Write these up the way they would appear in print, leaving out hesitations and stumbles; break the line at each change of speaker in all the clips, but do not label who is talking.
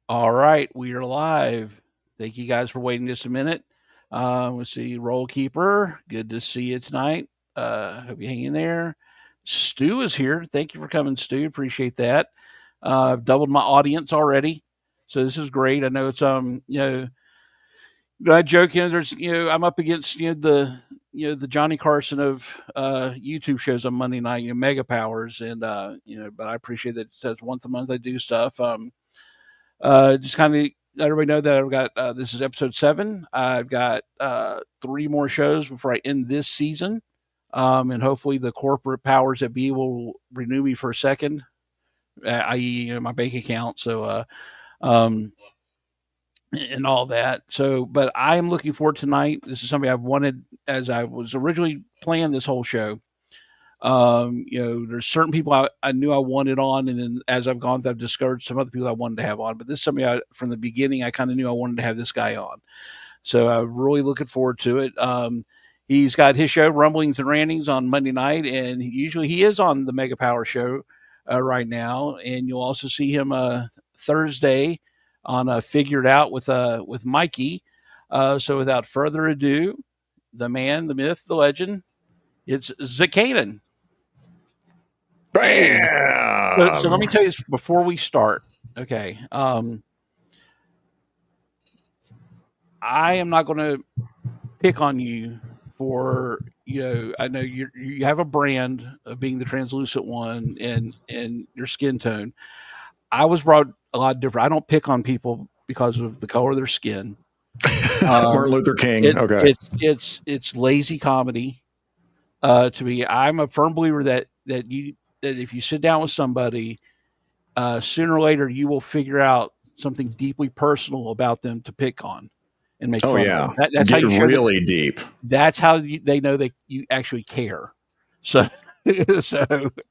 All right, we are live. Thank you guys for waiting just a minute. Let's see, Roll Keeper. Good to see you tonight. Hope you hang in there. Stu is here. Thank you for coming, Stu. Appreciate that. I've doubled my audience already, so this is great. I know it's I joke, there's I'm up against the Johnny Carson of YouTube shows on Monday night, Mega Powers, and but I appreciate that it says once a month I do stuff. Just kind of let everybody know that I've got this is episode 7. I've got 3 more shows before I end this season, and hopefully the corporate powers that be will renew me for a second, i.e., my bank account. So, and all that. So, but I am looking forward tonight. This is something I've wanted as I was originally planning this whole show. There's certain people I knew I wanted on, and then as I've gone, I've discovered some other people I wanted to have on. But this is something from the beginning, I kind of knew I wanted to have this guy on. So I'm really looking forward to it. He's got his show, Rumblings and Rantings, on Monday night, and usually he is on the Mega Power show right now. And you'll also see him Thursday on Figured Out with Mikey. So without further ado, the man, the myth, the legend, it's Zakainen.
Bam!
So let me tell you this before we start. Okay. I am not going to pick on you for, I know you have a brand of being the translucent one and your skin tone. I was brought a lot different. I don't pick on people because of the color of their skin.
Martin Luther King. Okay.
It's lazy comedy. To me, I'm a firm believer that if you sit down with somebody, sooner or later you will figure out something deeply personal about them to pick on and make fun of. That's
Get
how you
really deep.
That's how they know that you actually care. So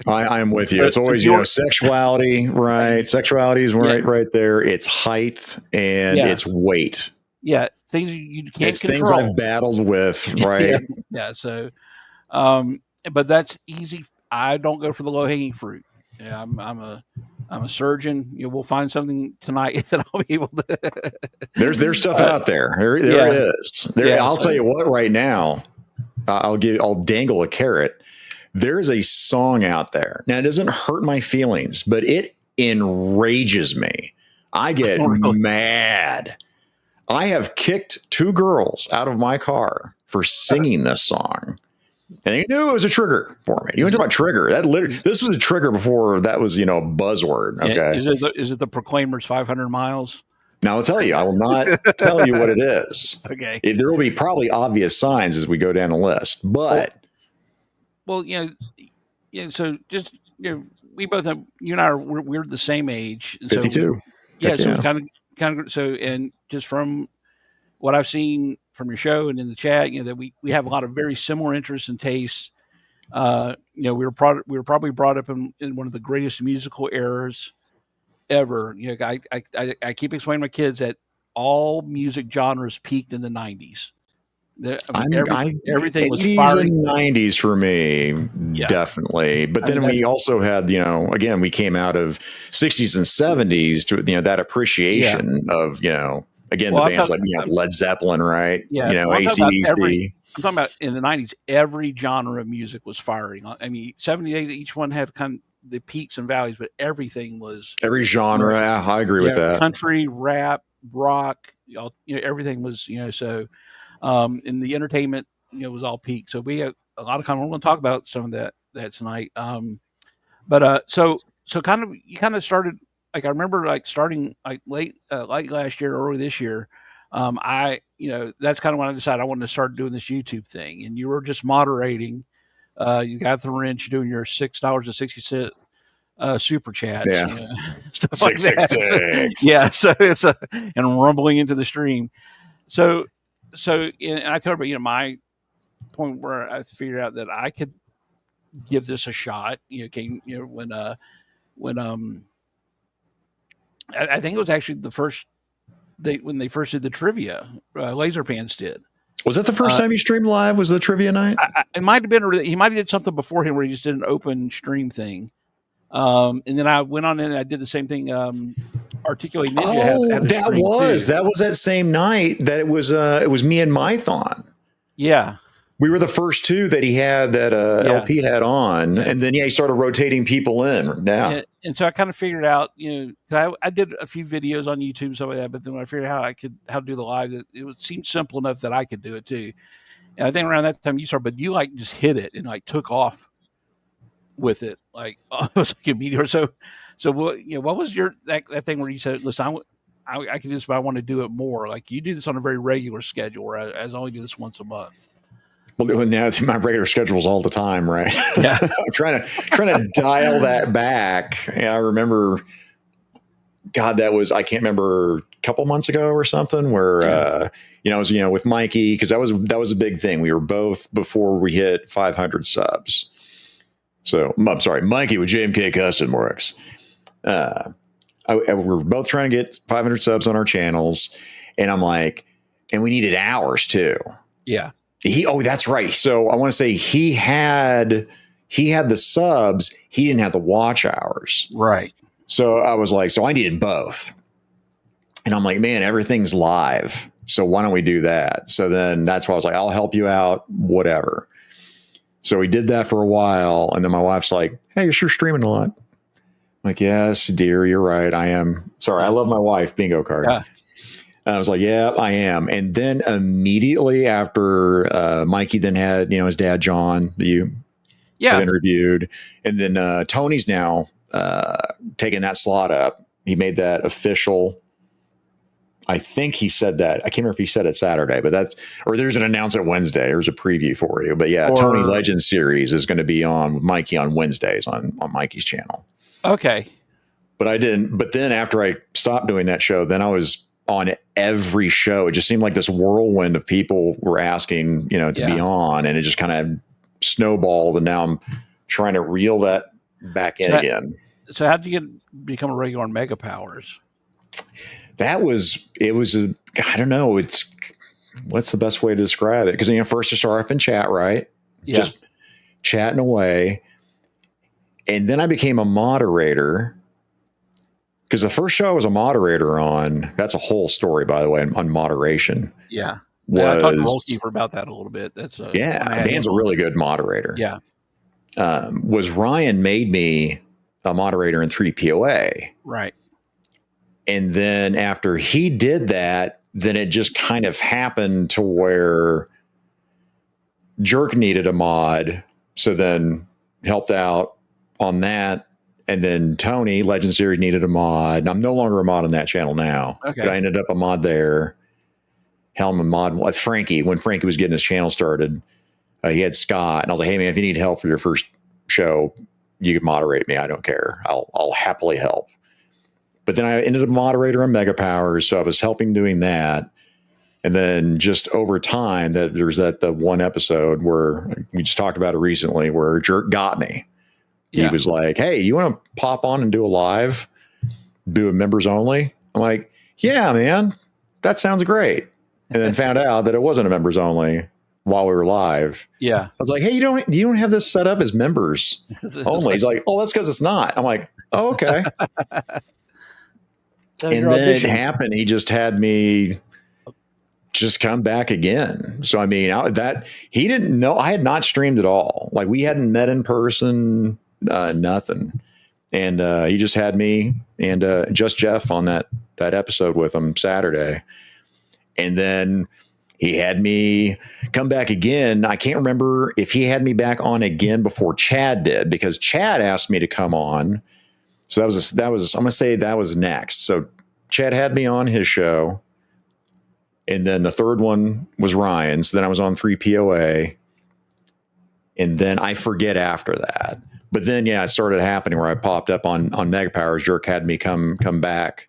I am with you. It's always, sexuality, right? Sexuality is right there. It's height and it's weight.
Yeah. Things you can't
it's
control.
Things I've battled with, right?
Yeah. So, but that's easy. I don't go for the low hanging fruit. Yeah, I'm a surgeon. We'll find something tonight that I'll be able to.
There's stuff out there. There is. I'll tell you what. Right now, I'll dangle a carrot. There's a song out there. Now, it doesn't hurt my feelings, but it enrages me. I get mad. I have kicked 2 girls out of my car for singing this song. And they knew it was a trigger for me. You want to talk about trigger? This was a trigger before that was, a buzzword. Okay.
Is it the Proclaimers 500 miles?
Now I'll tell you, I will not tell you what it is.
Okay.
There will be probably obvious signs as we go down the list, but.
Well, so just, we both have, you and I we're the same age.
52.
So kind of, so, and just from what I've seen from your show and in the chat, that we have a lot of very similar interests and tastes. We were probably brought up in one of the greatest musical eras ever. I keep explaining to my kids that all music genres peaked in the 90s. Everything was
80s
firing.
and 90s for me, definitely. But then we also had, again, we came out of 60s and 70s to, that appreciation of, again, the bands like Led Zeppelin, right?
Yeah,
AC/DC.
I'm talking about in the 90s, every genre of music was firing. I mean, 70s, each one had kind of the peaks and valleys, but everything was.
Every genre, I agree with that.
Country, rap, rock, everything was, so. In the entertainment, was all peak. So we have a lot of we're going to talk about some of that tonight. So you kind of started, like, I remember starting late last year, early this year. That's kind of when I decided I wanted to start doing this YouTube thing, and you were just moderating. You got the wrench doing your $6.60 super chats, stuff like that. So it's and rumbling into the stream. So and I told her, my point where I figured out that I could give this a shot. When I think it was actually the first when they first did the trivia, Laserpants did.
Was that the first time you streamed live? Was the trivia night?
It might have been. He might have did something before him where he just did an open stream thing. And then I went on in and I did the same thing. Articulate Ninja had a
that
stream
was
too.
that same night that it was me and Mython.
Yeah.
We were the first two that he had that LP had on, and then he started rotating people in. Yeah,
and so I kind of figured out, I did a few videos on YouTube and stuff like that, but then when I figured out how to do the live, that it seemed simple enough that I could do it too. And I think around that time you started, but you like just hit it and like took off with it, like it was like a meteor. So what what was your that thing where you said, listen, I can do this, but I want to do it more. Like you do this on a very regular schedule, where I only do this once a month.
Well, now it's my regular schedules all the time, right?
Yeah.
I'm trying to dial that back. And I remember, God, I can't remember, a couple months ago or something where, I was, with Mikey, because that was a big thing. We were both before we hit 500 subs. So I'm sorry, Mikey with JMK Custom Works. We were both trying to get 500 subs on our channels. And I'm like, and we needed hours too.
Yeah.
That's right. So I want to say he had the subs. He didn't have the watch hours.
Right.
So I was like, so I needed both. And I'm like, man, everything's live. So why don't we do that? So then that's why I was like, I'll help you out, whatever. So we did that for a while. And then my wife's like, hey, you're sure streaming a lot. I'm like, yes, dear, you're right. I am. Sorry. I love my wife. Bingo card. Yeah. I was like, yeah, I am. And then immediately after Mikey then had, his dad, John, that you interviewed. And then Tony's now taking that slot up. He made that official. I think he said that. I can't remember if he said it Saturday, but there's an announcement Wednesday. There's a preview for you. But yeah, Tony Legends series is going to be on with Mikey on Wednesdays on Mikey's channel.
Okay.
But then after I stopped doing that show, then I was on every show. It just seemed like this whirlwind of people were asking, to be on, and it just kind of snowballed. And now I'm trying to reel that back in again.
So how did you become a regular on Mega Powers?
I don't know. What's the best way to describe it? Because, first I started off in chat, right?
Yeah.
Just chatting away. And then I became a moderator. Because the first show I was a moderator on, that's a whole story, by the way, on moderation.
Yeah. I talked to Rollkeeper about that a little bit.
Dan's a really good moderator.
Yeah.
Was Ryan made me a moderator in 3POA.
Right.
And then after he did that, then it just kind of happened to where Jerk needed a mod. So then helped out on that. And then Tony, Legend Series, needed a mod. And I'm no longer a mod on that channel now.
Okay.
But I ended up a mod there. Helm and mod with Frankie. When Frankie was getting his channel started, he had Scott. And I was like, hey, man, if you need help for your first show, you can moderate me. I don't care. I'll happily help. But then I ended up a moderator on Mega Powers. So I was helping doing that. And then just over time, there's the one episode where we just talked about it recently where Jerk got me. He was like, hey, you want to pop on and do a live? Do a members only? I'm like, yeah, man, that sounds great. And then found out that it wasn't a members only while we were live.
Yeah.
I was like, hey, you don't have this set up as members only. He's like, oh, that's because it's not. I'm like, oh, okay. And then it happened. He just had me just come back again. So, I mean, he didn't know. I had not streamed at all. Like, we hadn't met in person. Nothing. And he just had me and just Jeff on that episode with him Saturday. And then he had me come back again. I can't remember if he had me back on again before Chad did, because Chad asked me to come on. So that was I'm going to say that was next. So Chad had me on his show. And then the third one was Ryan. So then I was on 3POA. And then I forget after that. But then, it started happening where I popped up on Mega Powers. Jerk had me come back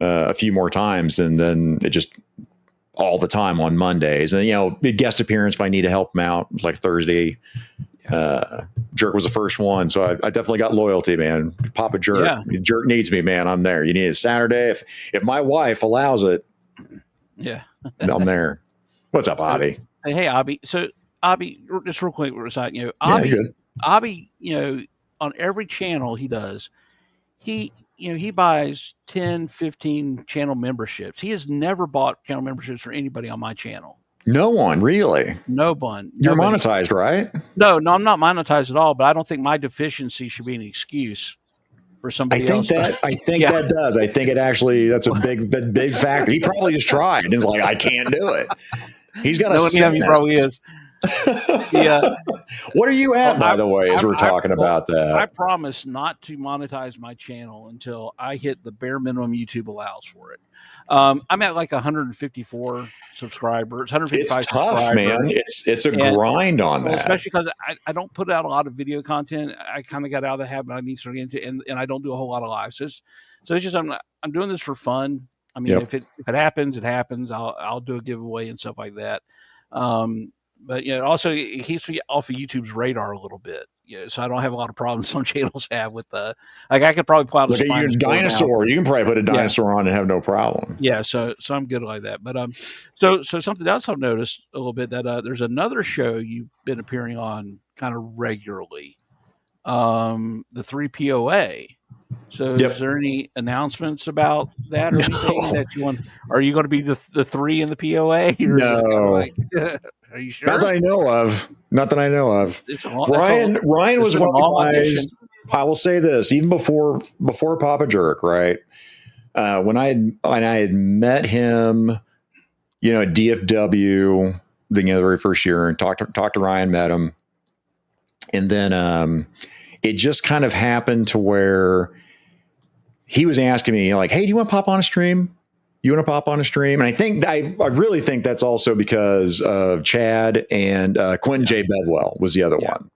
a few more times, and then it just all the time on Mondays. And big guest appearance if I need to help him out. It was like Thursday. Jerk was the first one, so I definitely got loyalty, man. Papa Jerk, Jerk needs me, man. I'm there. You need a Saturday if my wife allows it.
Yeah,
I'm there. What's up, Abby?
Hey, Abby. So, Abby, just real quick, Abby, on every channel he does, he buys 10, 15 channel memberships. He has never bought channel memberships for anybody on my channel.
No one, really?
No one.
You're
Nobody.
monetized, right?
No, I'm not monetized at all, but I don't think my deficiency should be an excuse for somebody else.
I think that does. I think that's a big factor. He probably just tried and is like, I can't do it. He's got
he probably is.
Yeah. What are you at, by the way, as we're talking about that?
I promise not to monetize my channel until I hit the bare minimum YouTube allows for it. I'm at like 154 subscribers, 155
It's tough,
subscribers.
Man. It's a grind on that.
Especially because I don't put out a lot of video content. I kind of got out of the habit I need to get into, and I don't do a whole lot of lives. So it's just I'm doing this for fun. I mean, if it happens, it happens. I'll do a giveaway and stuff like that. But also it keeps me off of YouTube's radar a little bit. So I don't have a lot of problems some channels have with like I could probably pull out
a dinosaur. You can probably put a dinosaur on and have no problem.
Yeah, so I'm good like that. But so something else I've noticed a little bit that there's another show you've been appearing on kind of regularly, the 3POA. So is there any announcements about that or anything that you want? Are you going to be the 3 in the POA? Or
no.
Are you sure?
Not that I know of. Ryan was one of my guys. I will say this, even before Papa Jerk, right? When I had met him, at DFW, the very first year, and talked to Ryan, met him, and then it just kind of happened to where he was asking me like, "Hey, do you want to pop on a stream? You want to pop on a stream?" And I really think that's also because of Chad and Quentin J. Bedwell was the other one.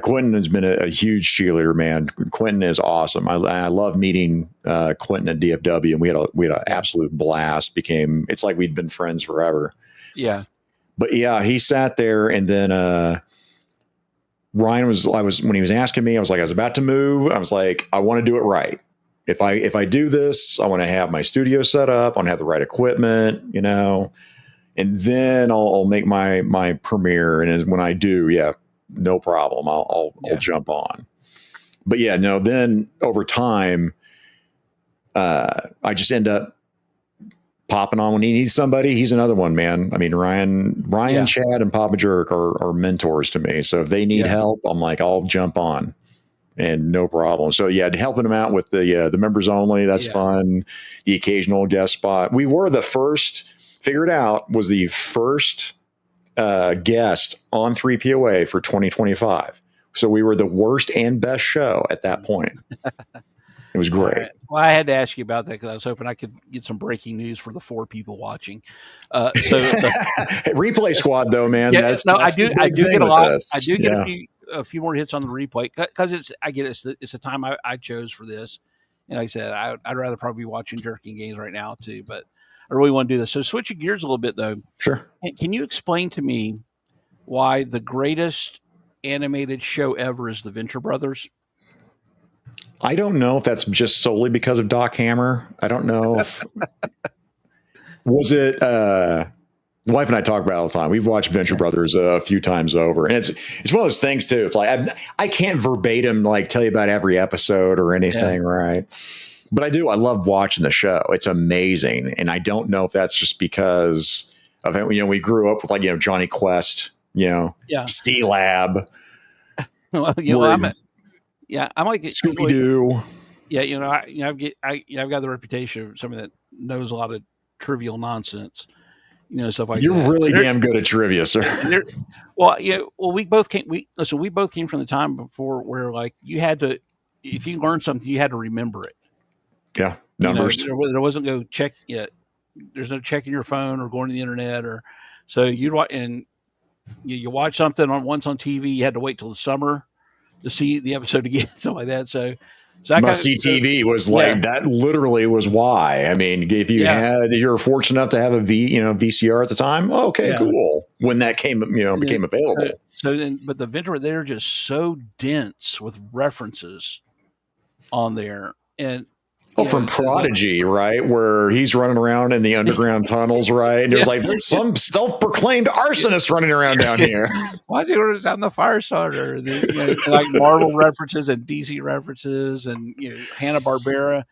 Quentin has been a huge cheerleader, man. Quentin is awesome. I love meeting Quentin at DFW, and we had an absolute blast. It's like we'd been friends forever.
Yeah.
But yeah, he sat there, and then Ryan when he was asking me, I was about to move. I was like, I want to do it right. If I do this, I want to have my studio set up. I want to have the right equipment, and then I'll make my premiere. And when I do, no problem. I'll jump on. But then over time, I just end up popping on when he needs somebody. He's another one, man. I mean, Ryan, Chad, and Papa Jerk are mentors to me. So if they need help, I'm like, I'll jump on. And no problem. So helping them out with the members only. That's fun. The occasional guest spot. We were the first. Figured out was the first guest on 3POA for 2025. So we were the worst and best show at that point. It was great.
Right. Well, I had to ask you about that because I was hoping I could get some breaking news for the 4 people watching.
Replay squad, though, man.
I do get a lot. I do get a few more hits on the replay because it's a time I chose for this. And like I said, I'd rather probably be watching jerking games right now too, but I really want to do this. So switching gears a little bit though.
Sure.
Can you explain to me why the greatest animated show ever is the Venture Brothers?
I don't know if that's just solely because of Doc Hammer. I don't know if was it wife and I talk about it all the time. We've watched Venture Brothers a few times over, and it's one of those things too. It's like I can't verbatim like tell you about every episode or anything, right? But I do. I love watching the show. It's amazing, and I don't know if that's just because of we grew up with like Johnny Quest, C Lab.
I'm like
Scooby Doo.
Yeah, I've got the reputation of somebody that knows a lot of trivial nonsense. Stuff like
You're
that.
really damn good at trivia, sir.
We both came from the time before where like you had to, if you learned something, you had to remember it.
Yeah, numbers.
There wasn't go check yet. There's no checking your phone or going to the internet so you watch something once on TV. You had to wait till the summer to see the episode again, something like that. So
Must See TV was like that. Literally was why. I mean, if you were fortunate enough to have a VCR at the time, cool. When that became available.
But the Venture, they're just so dense with references on there, and
from Prodigy, right? Where he's running around in the underground tunnels, right? And it was like, there's some self-proclaimed arsonist running around down here.
Why is he running down the fire starter? And then, like Marvel references and DC references and Hanna-Barbera.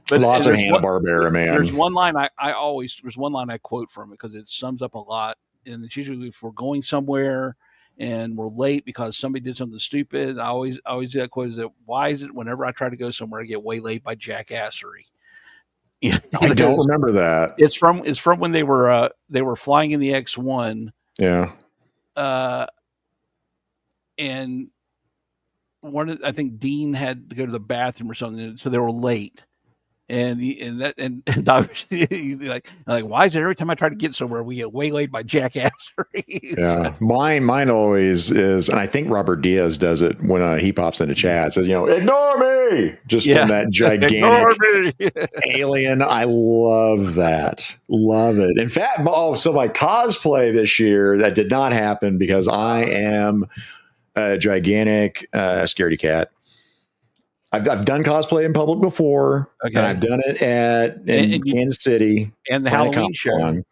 But lots of Hanna-Barbera, man.
There's one line there's one line I quote from it because it sums up a lot. And it's usually if we're going somewhere and we're late because somebody did something stupid. I always do that quote is that why is it whenever I try to go somewhere I get waylaid by jackassery?
I don't remember that.
It's from when they were flying in the X-1.
Yeah.
And I think Dean had to go to the bathroom or something, so they were late. And Doc, like why is it every time I try to get somewhere we get waylaid by jackassery?
Yeah, mine always is, and I think Robert Diaz does it when he pops into chat. Says, ignore me, just from that gigantic alien. I love that, love it. In fact, so my cosplay this year that did not happen because I am a gigantic scaredy cat. I've done cosplay in public before, and I've done it in Kansas City.
And the Halloween show,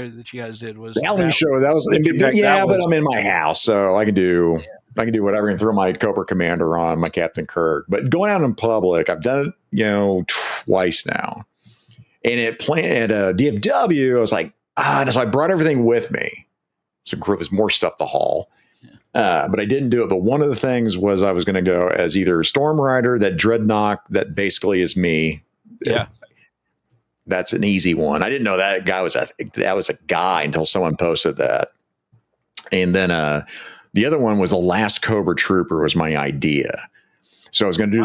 that you guys did was
the Halloween show. That was, but I'm in my house, so I can do whatever and throw my Cobra Commander on, my Captain Kirk. But going out in public, I've done it, twice now. And at DFW, I was like, so I brought everything with me. So there's more stuff to haul. But I didn't do it. But one of the things was I was going to go as either Storm Rider, that Dreadnought that basically is me.
Yeah.
That's an easy one. I didn't know that guy was a guy until someone posted that. And then the other one was the Last Cobra Trooper was my idea. So I was going to do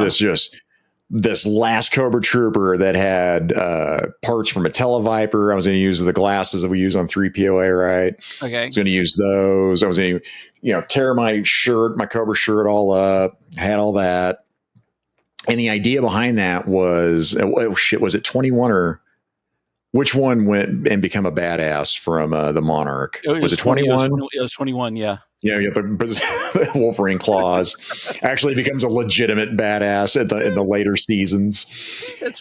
this Last Cobra Trooper that had parts from a Televiper. I was going to use the glasses that we use on 3POA, right?
Okay.
I was going to use those. I was going to, tear my Cobra shirt all up, had all that. And the idea behind that was, was it 21 or which one went and become a badass from the Monarch? Was it 21?
It was 21, yeah.
Yeah, the Wolverine claws actually becomes a legitimate badass in the later seasons.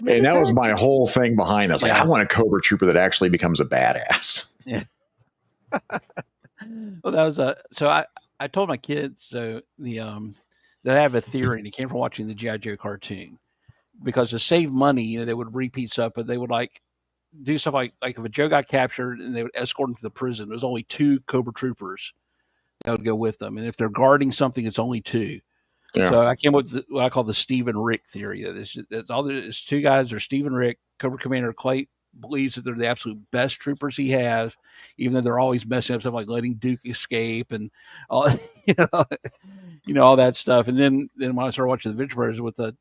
And that was my whole thing behind this. Like, I want a Cobra Trooper that actually becomes a badass.
Yeah. Well, that was so I told my kids that I have a theory, and it came from watching the G.I. Joe cartoon, because to save money, they would repeat stuff, but they would do stuff like if a Joe got captured and they would escort him to the prison, there's only 2 Cobra Troopers that would go with them, and if they're guarding something, it's only 2. Yeah. So I came up with what I call the Steve and Rick theory. It's 2 guys. They're Steve and Rick. Cobra Commander Clay believes that they're the absolute best troopers he has, even though they're always messing up stuff like letting Duke escape and all, all that stuff. And then when I started watching the Venture Brothers with the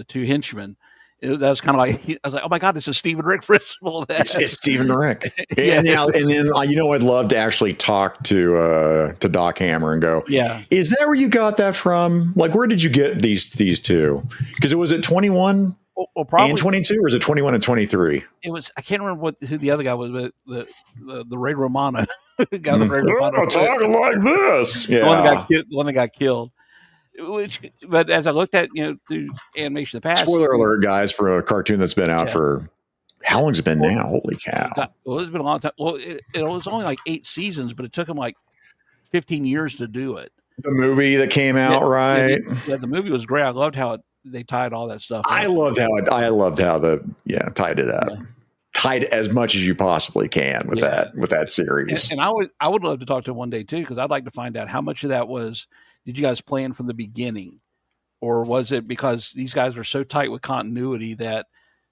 2 henchmen, that was kind of like, I was like, oh my God, it's a Steve and Rick principle.
It's Steve and Rick. And then I'd love to actually talk to Doc Hammer and go, is that where you got that from? Like, where did you get these 2? Because it was at 21 probably, and 22, or is it 21 and 23?
It was, I can't remember who the other guy was, but the Ray Romano. Ray Romano
talking like this.
Yeah. The one that got killed. But as I looked at, through animation of the past.
Spoiler alert, guys, for a cartoon that's been out for, how long's it been now? Holy cow.
It's been a long time. Well, it was only like 8 seasons, but it took them like 15 years to do it.
The movie that came out, right?
Yeah, the movie was great. I loved how they tied all that stuff up.
I loved how tied it up. Yeah. Tied as much as you possibly can with that series.
And I would love to talk to him one day too, because I'd like to find out how much of that did you guys plan from the beginning, or was it because these guys are so tight with continuity that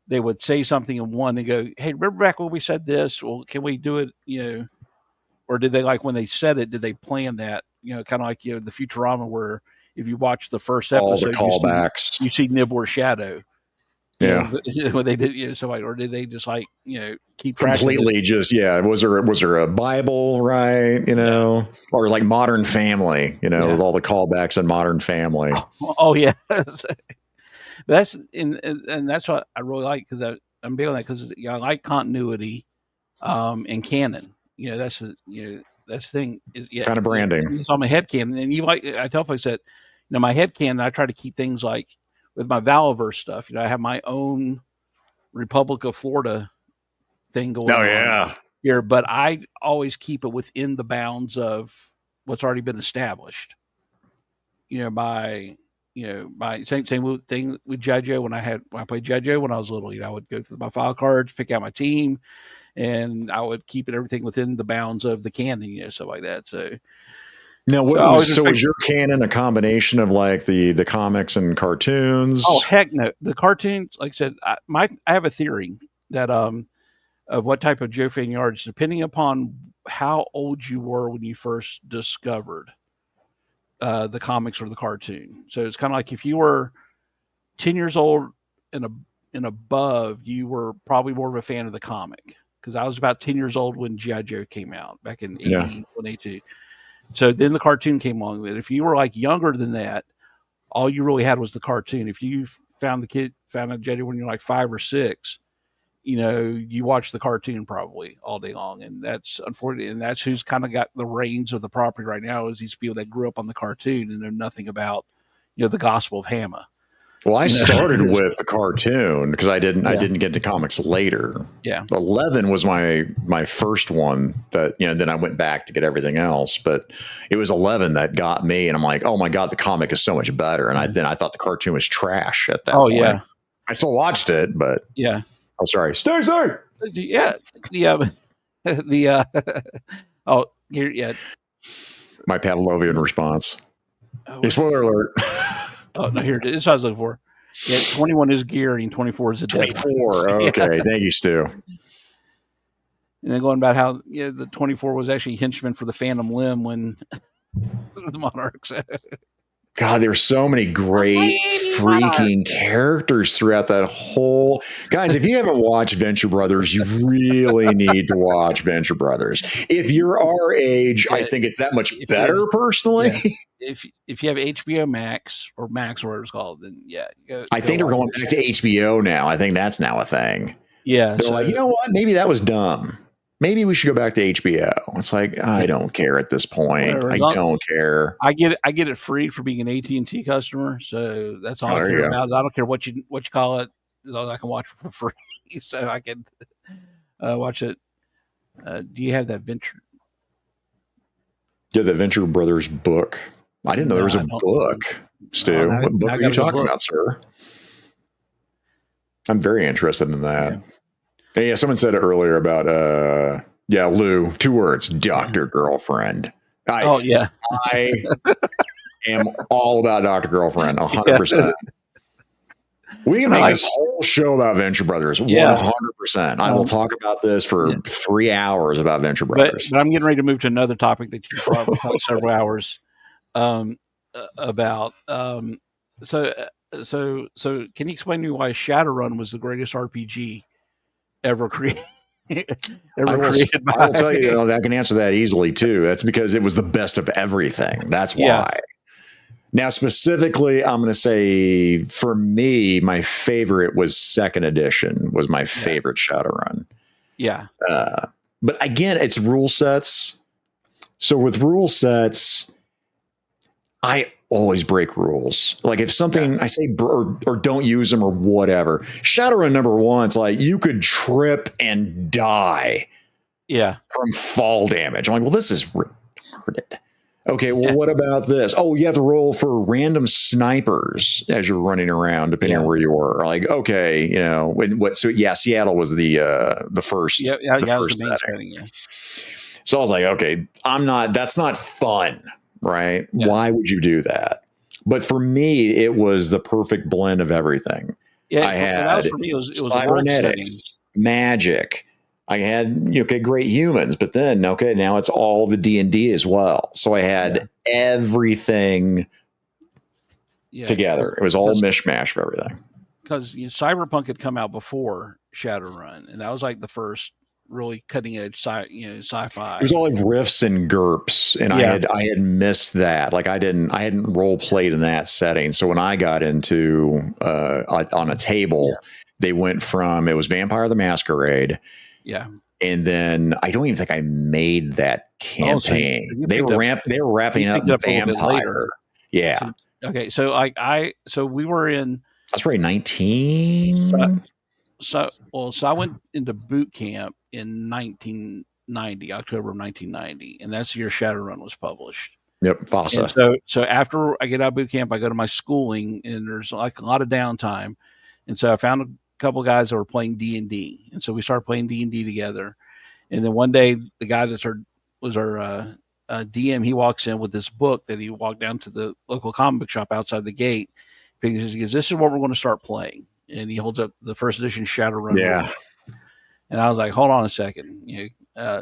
they would say something in one and go, "Hey, remember back when we said this? Well, can we do it?" Or did they, like when they said it, did they plan that? Kind of like the Futurama, where if you watch the first episode,
all the callbacks,
you see Nibbler's shadow.
Yeah,
when they did, or did they just keep track
completely? Was there a Bible, right? Or like Modern Family, with all the callbacks in Modern Family.
Oh yeah, that's and that's what I really like, because I'm big on that, because I like continuity, and canon. That's the thing is
kind of branding.
It's on my head canon, and I tell folks that my head canon, I try to keep things like with my Valaverse stuff, I have my own Republic of Florida thing going on here, but I always keep it within the bounds of what's already been established. By same thing with JoJo. When I played JoJo when I was little, I would go through my file cards, pick out my team, and I would keep everything within the bounds of the canon, stuff like that. So
now, was your canon a combination of like the comics and cartoons?
Oh heck no, the cartoons. Like I said, I have a theory that of what type of Joe fan you are, just depending upon how old you were when you first discovered the comics or the cartoon. So it's kind of like if you were 10 years old and above, you were probably more of a fan of the comic, because I was about 10 years old when G.I. Joe came out back in 81, 82. So then the cartoon came along. If you were like younger than that, all you really had was the cartoon. If you found a G.I. Joe when you're like 5 or 6, you watch the cartoon probably all day long. And that's unfortunate. And that's who's kind of got the reins of the property right now, is these people that grew up on the cartoon and know nothing about, the Gospel of Hama.
Well, I started with the cartoon because I didn't get into comics later.
Yeah.
11 was my first one that, then I went back to get everything else, but it was 11 that got me. And I'm like, oh my God, the comic is so much better. And I thought the cartoon was trash at that point.
Yeah.
I still watched it, but
yeah.
Oh, sorry. Stacey!
Yeah. Here, yeah.
My Pavlovian response. Spoiler alert.
Oh, no, here it is. This is what I was looking for. Yeah, 21 is Gary and 24 is the
24. Okay. Thank you, Stu.
And then going about how the 24 was actually henchman for the Phantom Limb when the Monarchs.
God, there's so many great freaking characters throughout that whole. Guys, if you haven't watched Venture Brothers, you really need to watch Venture Brothers. If you're our age, I think it's that much better, personally.
Yeah. If you have HBO Max or whatever it's called, then
I think they're going back to HBO now. I think that's now a thing.
Yeah,
they're like, you know what? Maybe that was dumb. Maybe we should go back to HBO. It's like, I don't care at this point. I don't care.
I get it free for being an AT&T customer, so that's all I care about. I don't care what you call it, as long as I can watch it for free, so I can watch it. Do you have that Venture?
Yeah, the Venture Brothers book. I didn't know there was a book, Stu. What book are you talking about, sir? I'm very interested in that. Yeah. Yeah, someone said it earlier about Lou, 2 words, Dr. Girlfriend. I am all about Dr. Girlfriend, 100%. We can make this whole show about Venture Brothers, 100%. I will talk about this for 3 hours about Venture Brothers.
But I'm getting ready to move to another topic that you probably talk several hours about. So can you explain to me why Shadowrun was the greatest RPG ever created?
I will tell you, I can answer that easily too. That's because it was the best of everything. That's why. Now, specifically, I'm going to say for me, my favorite was 2nd edition. Was my favorite Shadowrun. Yeah. But again, it's rule sets. So with rule sets, I always break rules. Like if something I say or don't use them or whatever. Shadowrun number 1, it's like you could trip and die. Yeah. From fall damage. I'm like, well, this is retarded. Okay, well, what about this? Oh, you have to roll for random snipers as you're running around, depending on where you were. Like, okay, So Seattle was the first. The first setting. So I was like, okay, that's not fun. Right? Yeah. Why would you do that? But for me, it was the perfect blend of everything. Yeah, I had for me, it was cybernetics, magic. I had great humans, but then now it's all the D&D as well. So I had everything together. It was all mishmash of everything.
Because Cyberpunk had come out before Shadowrun, and that was like the first really cutting edge sci-fi.
It was all like riffs and GURPS, and I had missed that. Like I hadn't role played in that setting. So when I got into on a table, they went from, it was Vampire the Masquerade. Yeah. And then I don't even think I made that campaign. So they were wrapping up Vampire. Yeah.
So we were in
That's right, 19.
So I went into boot camp in 1990, October of 1990, and that's the year Shadowrun was published.
Yep,
And
FASA.
so after I get out of boot camp, I go to my schooling, and there's like a lot of downtime, and so I found a couple of guys that were playing D&D, and so we started playing D&D together. And then one day, the guy that was our DM, he walks in with this book that he walked down to the local comic book shop outside the gate. He goes, "This is what we're going to start playing." And he holds up the first edition Shadowrun.
Yeah.
And I was like, "Hold on a second."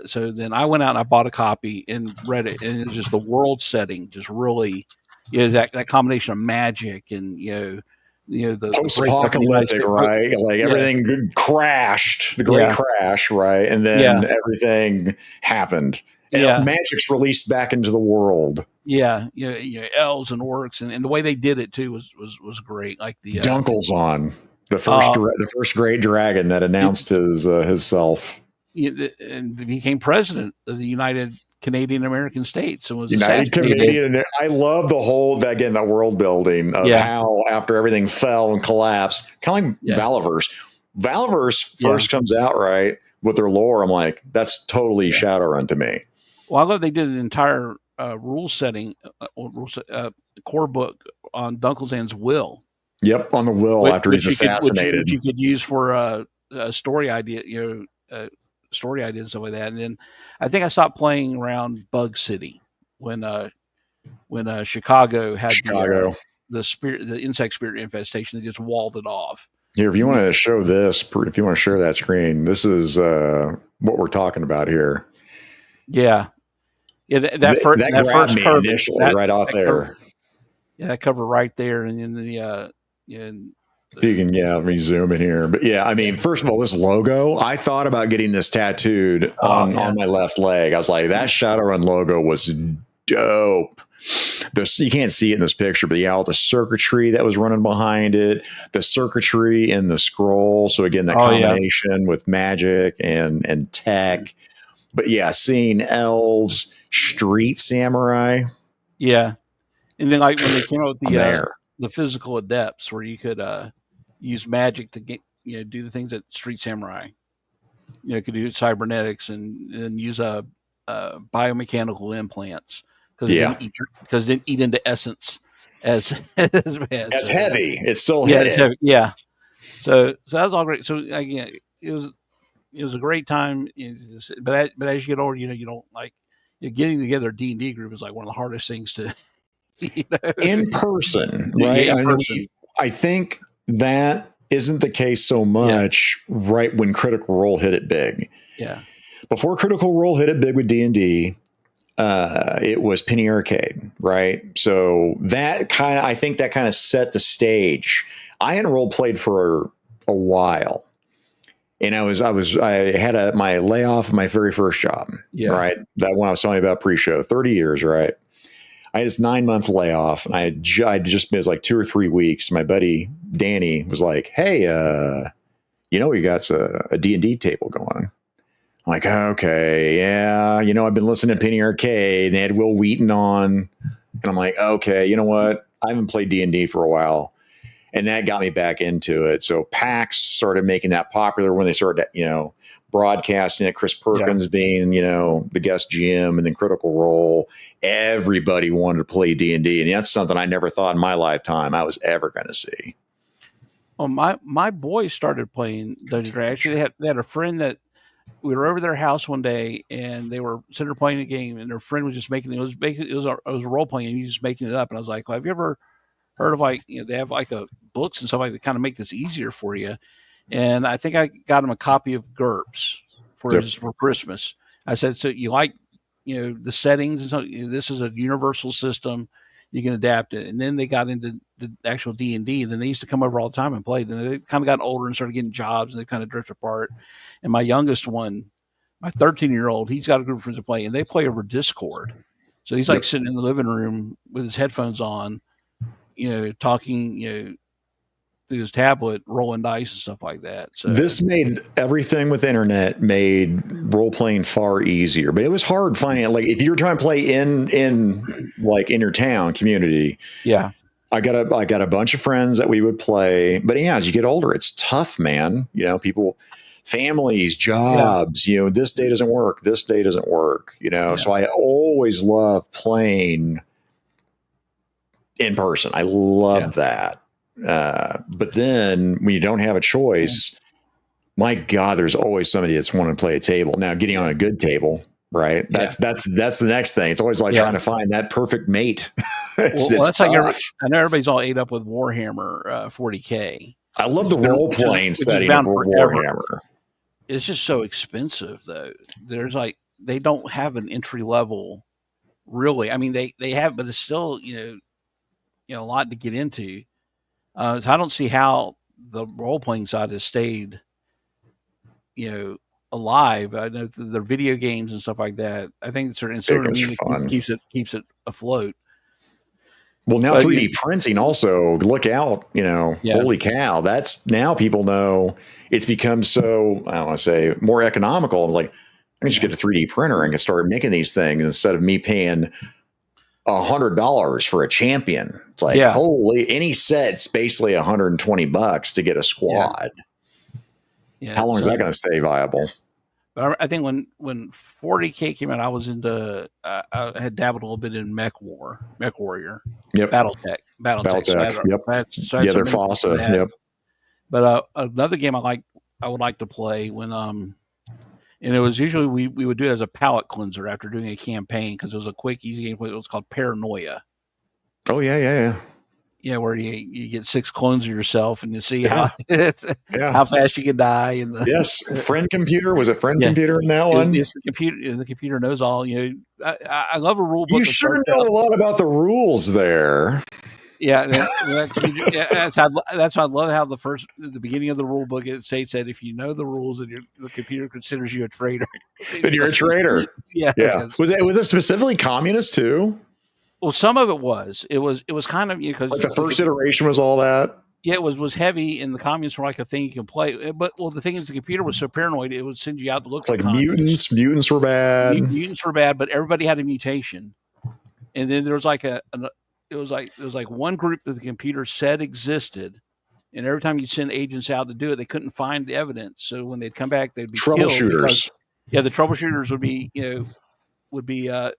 So then I went out and I bought a copy and read it, and it was just the world setting, just really, that combination of magic and the
post-apocalyptic, right? Like everything crashed, the great crash, right? And then everything happened. And magic's released back into the world.
Yeah, elves and orcs, and the way they did it too was great. Like the
Dunkel's on the first great dragon that announced his self.
And became president of the United Canadian American States and was
United Canadian. I love the whole that world building of how after everything fell and collapsed, kind of like Valaverse. Valaverse first comes out right with their lore. I'm like, that's totally Shadowrun to me.
Well, I love they did an entire rule setting core book on Dunkelzand's will.
Yep, on the will after he's assassinated.
Which you could use for a story idea, story ideas and stuff like that. And then I think I stopped playing around Bug City when Chicago had the insect spirit infestation. They just walled it off.
Here, if you want to show this, if you want to share that screen, this is what we're talking about here.
Yeah. Yeah, that first
cover initially right off there.
Cover, that cover right there, and then the
so you can let me zoom in here. But I mean, first of all, this logo, I thought about getting this tattooed on my left leg. I was like, that Shadowrun logo was dope. You can't see it in this picture, but all the circuitry that was running behind it, the circuitry in the scroll. So again, that combination with magic and tech. But seeing elves, street samurai.
Yeah. And then like when they came out with the physical adepts where you could use magic to get do the things that street samurai could do, cybernetics and use biomechanical implants because it didn't eat into essence as
heavy. It's still heavy.
It's heavy. Yeah. So that was all great. So again, it was a great time. But as you get older, you don't like getting together a D&D group is like one of the hardest things to
in person, right? I think that isn't the case so much right when Critical Role hit it big.
Yeah.
Before Critical Role hit it big with D&D, it was Penny Arcade, right? So I think that kind of set the stage. I hadn't role played for a while. And I had my layoff of my very first job, right? That one I was telling you about pre-show, 30 years, right? I had this 9-month layoff, and it was like 2 or 3 weeks. My buddy Danny was like, "Hey, we got a D&D table going." I'm like, "Okay, yeah, I've been listening to Penny Arcade, and they had Will Wheaton on," and I'm like, "Okay, you know what? I haven't played D&D for a while." And that got me back into it. So PAX started making that popular when they started, broadcasting it. Chris Perkins being, the guest GM, and then Critical Role. Everybody wanted to play D&D, and that's something I never thought in my lifetime I was ever going to see.
Well, my boys started playing Dungeons & Dragons. Actually, they had a friend that we were over their house one day, and they were sitting there playing a game, and their friend was just making it. It was a role playing, and he was just making it up. And I was like, "Well, have you ever heard of they have like books and stuff like that kind of make this easier for you?" And I think I got him a copy of GURPS for Christmas. I said, "So you like, the settings and so this is a universal system. You can adapt it." And then they got into the actual D&D, and then they used to come over all the time and play. Then they kind of got older and started getting jobs, and they kind of drifted apart. And my youngest one, my 13-year-old, he's got a group of friends to play, and they play over Discord. So he's like sitting in the living room with his headphones on, talking, through his tablet, rolling dice and stuff like that. So
this made everything with internet made role playing far easier, but it was hard finding it. Like if you're trying to play in your town community.
Yeah.
I got a bunch of friends that we would play, but yeah, as you get older, it's tough, man. People, families, jobs, this day doesn't work. This day doesn't work, So I always love playing in person. I love that. But then when you don't have a choice, my God, there's always somebody that's wanting to play a table. Now, getting on a good table, right? That's the next thing. It's always like trying to find that perfect mate.
It's that's tough. Like I know everybody's all ate up with Warhammer 40K.
I love the role playing setting of Warhammer.
It's just so expensive, though. There's they don't have an entry level, really. I mean, they have, but it's still a lot to get into. So I don't see how the role playing side has stayed, alive. I know the video games and stuff like that. I think it's sort of keeps it afloat.
Well, now 3D printing also, look out, holy cow. That's now people know it's become so, I don't want to say more economical. Like, I can just get a 3D printer and can start making these things instead of me paying $100 for a champion. It's like, holy, any set's basically $120 to get a squad. How long is that going to stay viable?
But I think when 40K came out, I was I had dabbled a little bit in Mech Warrior.
Yep.
Battletech.
Yep. They're FOSSA. Yep.
But another game I would like to play when and it was usually we would do it as a palate cleanser after doing a campaign because it was a quick, easy game. It was called Paranoia.
Oh yeah.
Yeah, where you get 6 clones of yourself and you see how fast you can die. And
yes, friend computer, was it friend computer in that one?
It's the computer. The computer knows all. I love a rule book.
You sure know a lot about the rules there.
Yeah, that's why I love how the beginning of the rule book it states that if you know the rules and the computer considers you a traitor,
then you're a traitor.
Yeah.
Was it specifically communist too?
Well, some of it was. It was kind of because
the first iteration was all that.
Yeah, it was heavy, and the communists were like a thing you can play. But the thing is, the computer was so paranoid it would send you out to look for
mutants. Mutants were bad.
Mutants were bad, but everybody had a mutation. And then there was there was one group that the computer said existed, and every time you send agents out to do it, they couldn't find the evidence. So when they'd come back, they'd be
troubleshooters.
The troubleshooters would be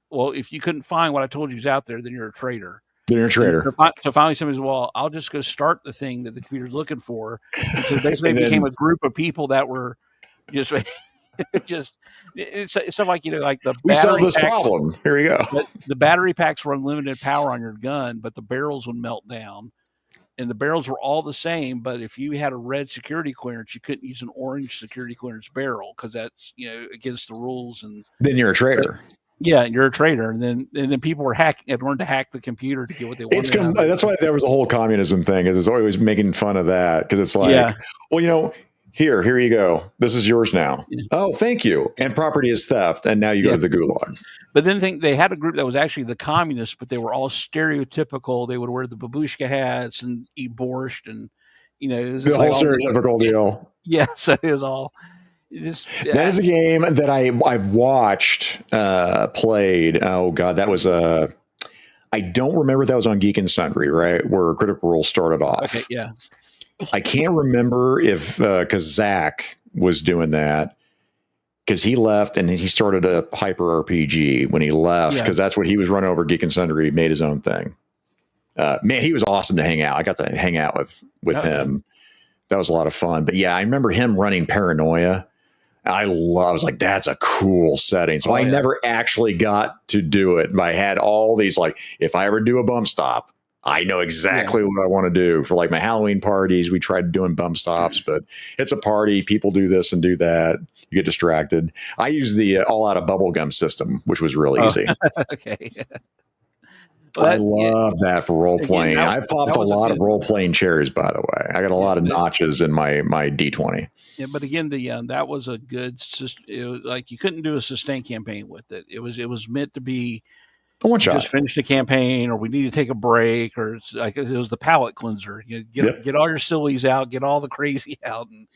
well, if you couldn't find what I told you was out there, then you're a traitor. So finally somebody said, well, I'll just go start the thing that the computer's looking for. And so basically it became a group of people that were just it's stuff like, like the
we solved this problem. Here we go.
The battery packs were unlimited power on your gun, but the barrels would melt down. And the barrels were all the same, but if you had a red security clearance, you couldn't use an orange security clearance barrel because that's against the rules. And
then you're a traitor.
Yeah, you're a traitor, and then people had learned to hack the computer to get what they wanted.
That's why there was a whole communism thing. Is it's always making fun of that because it's like, well, here you go. This is yours now. Yeah. Oh, thank you. And property is theft, and now you go to the gulag.
But then they had a group that was actually the communists, but they were all stereotypical. They would wear the babushka hats and eat borscht, and it was
the whole stereotypical deal.
Yeah, so it was all.
That is a game that I've watched played. Oh God, that was I don't remember if that was on Geek and Sundry, right? Where Critical Role started off.
Okay, yeah.
I can't remember if because Zach was doing that because he left and he started a hyper RPG when he left because that's what he was running over Geek and Sundry. He made his own thing. Man, he was awesome to hang out. I got to hang out with him. That was a lot of fun. But yeah, I remember him running Paranoia. I was like, that's a cool setting. So I never actually got to do it. But I had all these, if I ever do a bump stop, I know exactly what I want to do for my Halloween parties. We tried doing bump stops, but it's a party. People do this and do that. You get distracted. I use the all out of bubblegum system, which was real easy.
Okay.
Well, I love that for role playing. I've popped a lot of role playing chairs, by the way. I got a lot of notches in my D20.
Yeah, but again, that was a good system. You couldn't do a sustained campaign with it. It was meant to be
one shot.
Just finish the campaign, or we need to take a break, or it was the palate cleanser. Get all your sillies out, get all the crazy out, and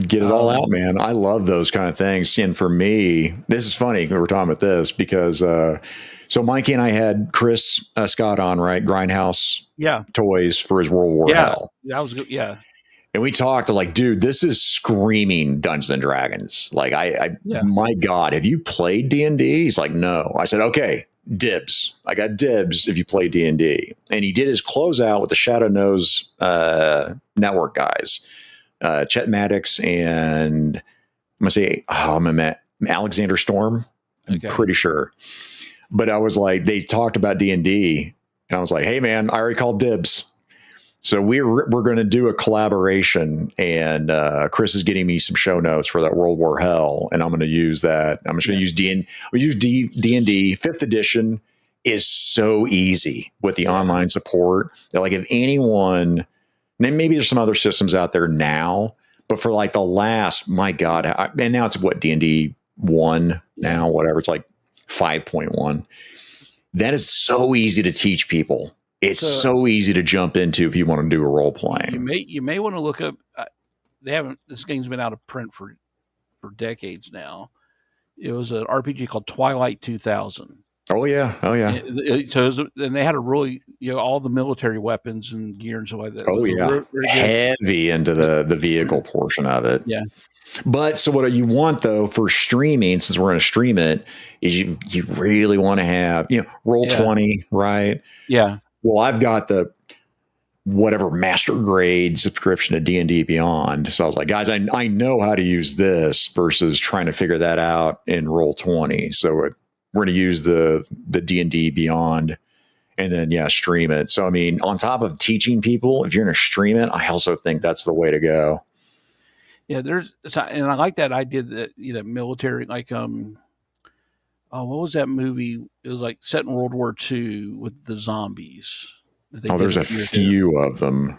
Get it all out, man. I love those kind of things. And for me, this is funny. We were talking about this because, so Mikey and I had Chris Scott on, right? Grindhouse toys for his World War Hell.
That was good. Yeah.
And we talked like, dude, this is screaming Dungeons and Dragons. Like, my God, have you played D&D? He's like, no. I said, okay, dibs. I got dibs if you play D&D. And he did his closeout with the Shadow Nose network guys, Chet Maddox and I'm going to say, Alexander Storm. I'm pretty sure. But I was like, they talked about D&D and I was like, hey man, I already called dibs. So we're going to do a collaboration, and Chris is getting me some show notes for that World War Hell, and I'm going to use that. I'm just going to use D&D. D&D 5th edition is so easy with the online support. That like if anyone, then maybe there's some other systems out there now, but for like the last, my God, and now it's what D&D 1 now, whatever. It's like 5.1. That is so easy to teach people. It's so easy to jump into if you want to do a role playing.
You may want to look up. This game's been out of print for decades now. It was an RPG called Twilight 2000.
Oh yeah.
And they had a really, all the military weapons and gear and stuff like that.
Oh yeah, heavy into the vehicle portion of it.
Yeah.
But so what you want though for streaming, since we're going to stream it, is you really want to have Roll20, right?
Yeah.
Well, I've got the whatever master grade subscription to D&D Beyond. So I was like, guys, I know how to use this versus trying to figure that out in Roll20. So we're going to use the D&D Beyond and then, stream it. So, I mean, on top of teaching people, if you're going to stream it, I also think that's the way to go.
Yeah, and I like that idea that military, like what was that movie? It was like set in World War II with the zombies.
There's a few of them.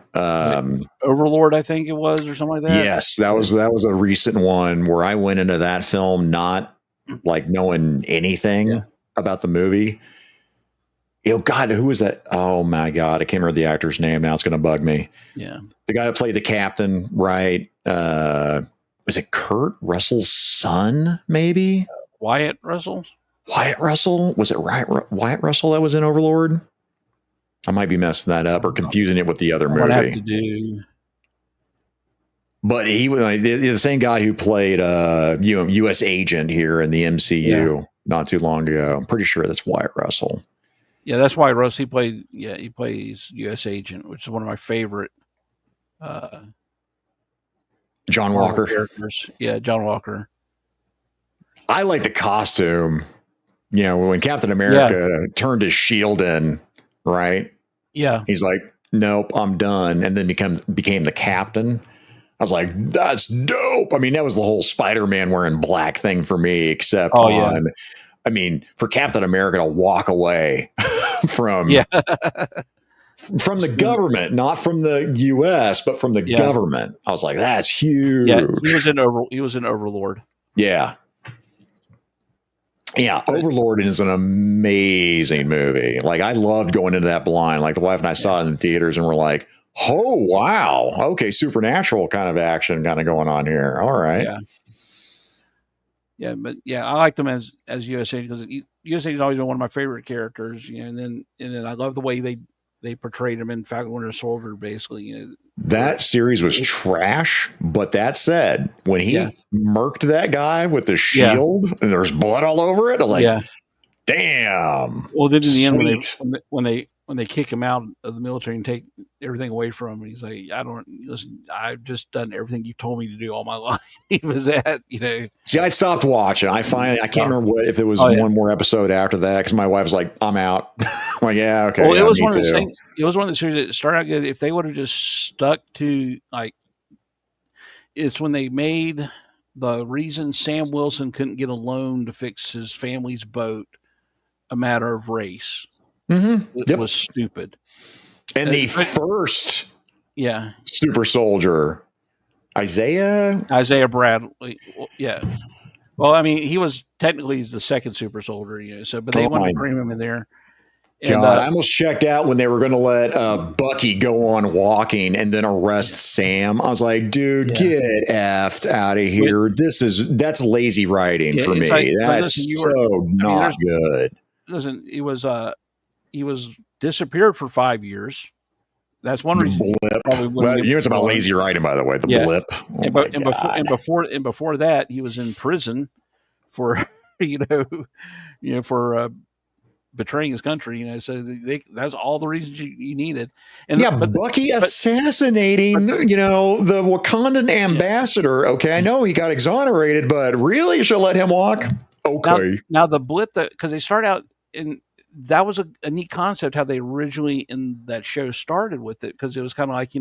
Overlord, I think it was, or something like that.
Yes, that was a recent one where I went into that film not like knowing anything about the movie. God, who was that? Oh my God, I can't remember the actor's name now. It's going to bug me.
Yeah,
the guy that played the captain, right? Was it Kurt Russell's son? Maybe
Wyatt Russell.
Wyatt Russell? Was it Wyatt Russell that was in Overlord? I might be messing that up or confusing it with the other movie.
Have to do.
But he was the same guy who played U.S. agent here in the MCU not too long ago. I'm pretty sure that's Wyatt Russell.
Yeah, that's Wyatt Russell. He plays U.S. agent, which is one of my favorite.
John Walker
characters. Yeah, John Walker.
I like the costume. When Captain America turned his shield in, right?
Yeah.
He's like, nope, I'm done. And then became the captain. I was like, that's dope. I mean, that was the whole Spider-Man wearing black thing for me, except I mean, for Captain America to walk away from the government, not from the U.S., but from the government. I was like, that's huge.
Yeah, he was in Overlord.
Yeah. Yeah, Overlord is an amazing movie. Like, I loved going into that blind. Like, the wife and I saw it in the theaters and we're like, oh, wow. Okay, supernatural kind of action kind of going on here. All right.
Yeah. Yeah, but I liked him as U.S. Agent because U.S. Agent has always been one of my favorite characters. And then I love the way they portrayed him in Falcon Winter Soldier. Basically,
that series was trash. But that said, when he murked that guy with the shield and there's blood all over it, I was like, damn.
Well, then in the end, when they kick him out of the military and take everything away from him, he's like, I've just done everything you told me to do all my life. He was that,
See, I stopped watching. I can't remember if it was one more episode after that because my wife was like, I'm out. I'm like, yeah, okay.
Well, it was one of those things. It was one of the series that started out good. If they would have just stuck to it's when they made the reason Sam Wilson couldn't get a loan to fix his family's boat a matter of race.
Mm-hmm.
It was stupid.
And the first super soldier, Isaiah
Bradley. Yeah. Well, I mean, he was technically the second super soldier, but they wanted to bring him in there. And
God, I almost checked out when they were going to let Bucky go on walking and then arrest Sam. I was like, dude, get effed out of here. That's lazy writing for me. That's not good.
Listen, he was disappeared for 5 years. That's one reason.
Well, it's about lazy writing, by the way. The blip.
And before that, he was in prison for for betraying his country. So that's all the reasons you needed.
And Bucky assassinating the Wakandan ambassador. Okay, I know he got exonerated, but really, you should let him walk. Okay.
Now the blip because they start out in. That was a neat concept how they originally in that show started with it, because it was kind of like,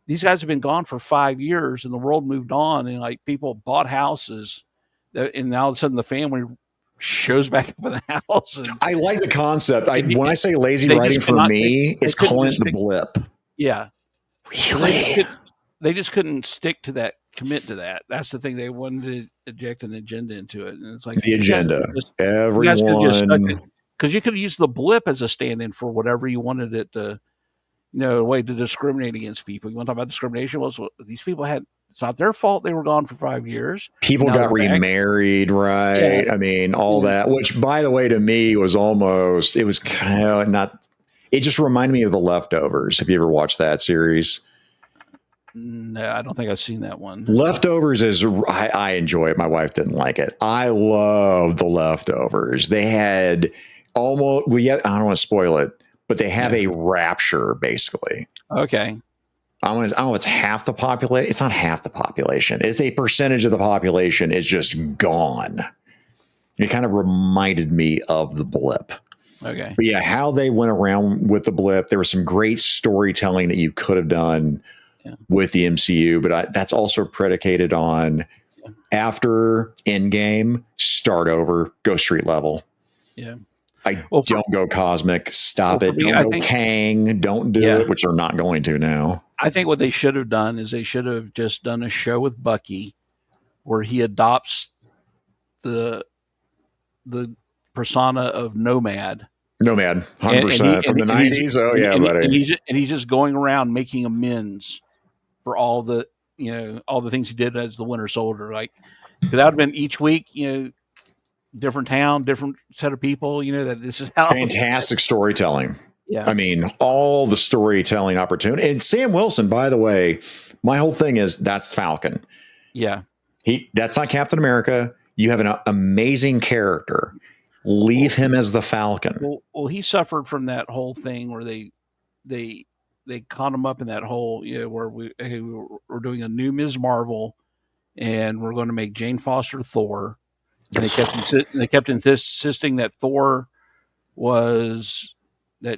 these guys have been gone for 5 years and the world moved on, and like people bought houses and now all of a sudden the family shows back up in the house. And
I like the concept. When I say lazy writing for me, it's calling it the blip.
Yeah.
Really?
They just couldn't commit to that. That's the thing. They wanted to inject an agenda into it. And it's like
the agenda. Everyone.
Because you could use the blip as a stand-in for whatever you wanted it to, a way to discriminate against people. You want to talk about discrimination? Well, these people it's not their fault they were gone for 5 years.
People got remarried, right? Yeah. I mean, all that, which, by the way, to me was it was kind of not, it just reminded me of The Leftovers. Have you ever watched that series?
No, I don't think I've seen that one.
Leftovers I enjoy it. My wife didn't like it. I love The Leftovers. They had I don't want to spoil it, but they have a rapture basically.
Okay.
I don't know. It's half the population. It's not half the population. It's a percentage of the population is just gone. It kind of reminded me of the blip.
Okay.
But yeah, how they went around with the blip. There was some great storytelling that you could have done with the MCU, but that's also predicated on after Endgame, start over, go street level.
Yeah.
Don't go cosmic. Stop it. Don't go Kang. Don't do it, which they're not going to now.
I think what they should have done is they should have just done a show with Bucky where he adopts the persona of Nomad.
100% from the 90s. Oh, yeah, buddy.
And he's just going around making amends for all the things he did as the Winter Soldier. Like, that would have been each week, different town, different set of people, that this is how.
Fantastic storytelling.
Yeah.
I mean, all the storytelling opportunity. And Sam Wilson, by the way, my whole thing is that's Falcon.
Yeah.
That's not Captain America. You have an amazing character. Leave him as the Falcon.
Well, he suffered from that whole thing where they caught him up in that whole, where we're doing a new Ms. Marvel and we're going to make Jane Foster Thor. And they kept insisting that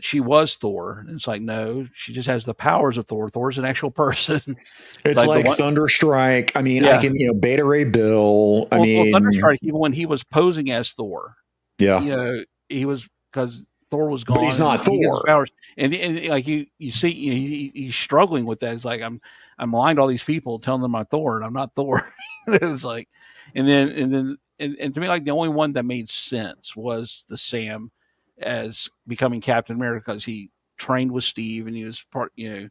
she was Thor. And it's like, no, she just has the powers of Thor. Thor's an actual person.
It's like Thunderstrike. I mean, I can, Beta Ray Bill.
Thunderstrike, even when he was posing as Thor.
Yeah.
He was, because Thor was gone.
But he's not Thor.
And like you see, he's struggling with that. It's like, I'm lying to all these people, telling them I'm Thor, and I'm not Thor. It's like, and to me, like, the only one that made sense was the Sam as becoming Captain America, because he trained with Steve and he was part, that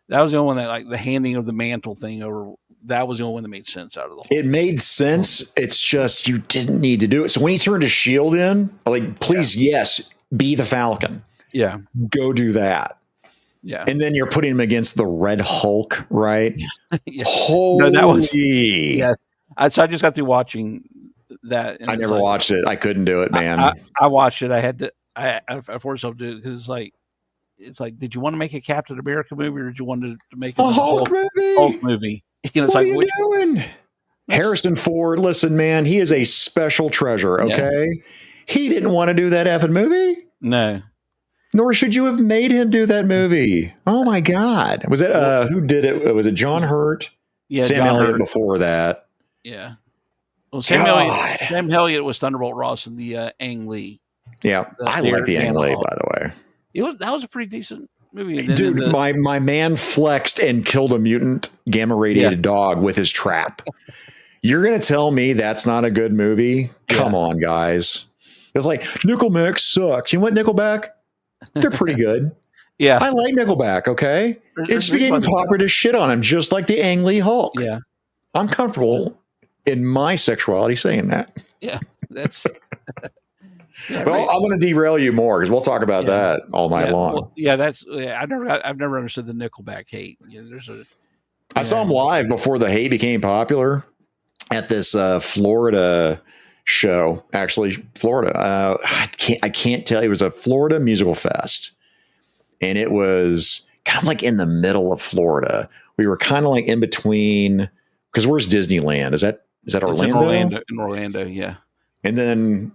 was the only one that, like, the handing of the mantle thing over, that was the only one that made sense out of the whole.
It made sense. It's just, you didn't need to do it. So when he turned his shield in, like, please, yes, be the Falcon.
Yeah.
Go do that.
Yeah.
And then you're putting him against the Red Hulk, right?
Yeah.
Holy.
No, that was, yeah. So I just got through watching that.
I never watched it. I couldn't do it, man.
I watched it. I had to. I forced myself to do it because it's like, did you want to make a Captain America movie or did you want to make
a Hulk movie?
Hulk movie.
What are you doing? Harrison Ford, listen, man, he is a special treasure. Okay, he didn't want to do that effing movie.
No.
Nor should you have made him do that movie. Oh my God, was it who did it? Was it John Hurt?
Yeah,
Sam Elliott before that.
Yeah. Well, Sam Elliott was Thunderbolt Ross and the Ang Lee.
Yeah, I like the Ang Lee, by the way.
That was a pretty decent movie.
Dude, my man flexed and killed a mutant gamma radiated dog with his trap. You're going to tell me that's not a good movie? Come on, guys. It's like, Nickelback sucks. You went Nickelback? They're pretty good.
Yeah.
I like Nickelback, okay? It's became popular to shit on him, just like the Ang Lee Hulk.
Yeah.
I'm comfortable in my sexuality saying that.
Yeah. That's...
Yeah, but I'm going to derail you more because we'll talk about that all night long.
Well, I've never understood the Nickelback hate.
I saw him live before the hate became popular at this Florida show. Actually, Florida. I can't tell you. It was a Florida musical fest, and it was kind of like in the middle of Florida. We were kind of like in between, because where's Disneyland? Is that Orlando?
In Orlando, yeah.
And then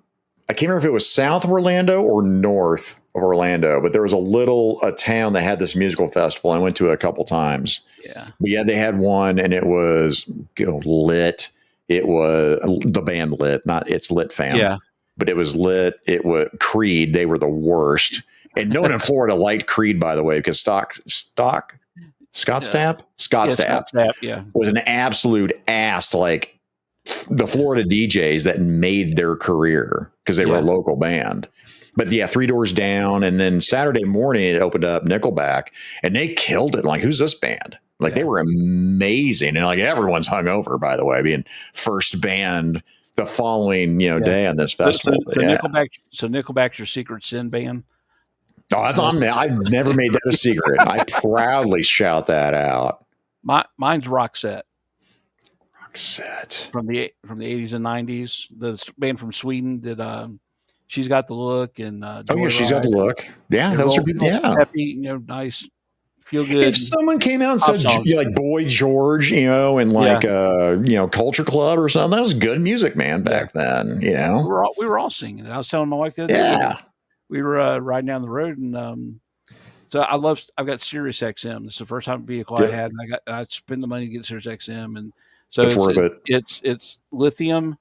I can't remember if it was south of Orlando or north of Orlando, but there was a town that had this musical festival. I went to it a couple times.
Yeah.
But they had one, and it was lit. It was the band Lit, not It's Lit Fam.
Yeah.
But it was Lit. It was Creed. They were the worst. And no one in Florida liked Creed, by the way, because Scott Stapp was an absolute ass to like the Florida DJs that made their career because they were a local band. But yeah, Three Doors Down. And then Saturday morning, it opened up Nickelback, and they killed it. Like, who's this band? Like, they were amazing. And like, everyone's hungover, by the way, being first band the following, day on this festival.
So Nickelback's your secret sin band?
Oh, I've never made that a secret. I proudly shout that out.
Mine's Roxette.
Roxette.
From the 80s and 90s. The band from Sweden did She's Got the Look, and
She's Got the Look. Yeah, those are good. Yeah.
Happy, nice, feel good.
If someone came out and said like Boy George, and like Culture Club or something, that was good music, man, back then. We
were all singing it. I was telling my wife the other day. We were riding down the road, and so I've got Sirius XM. This is the first time vehicle I had, and I spend the money to get Sirius XM, and so
it's worth it.
It's lithium,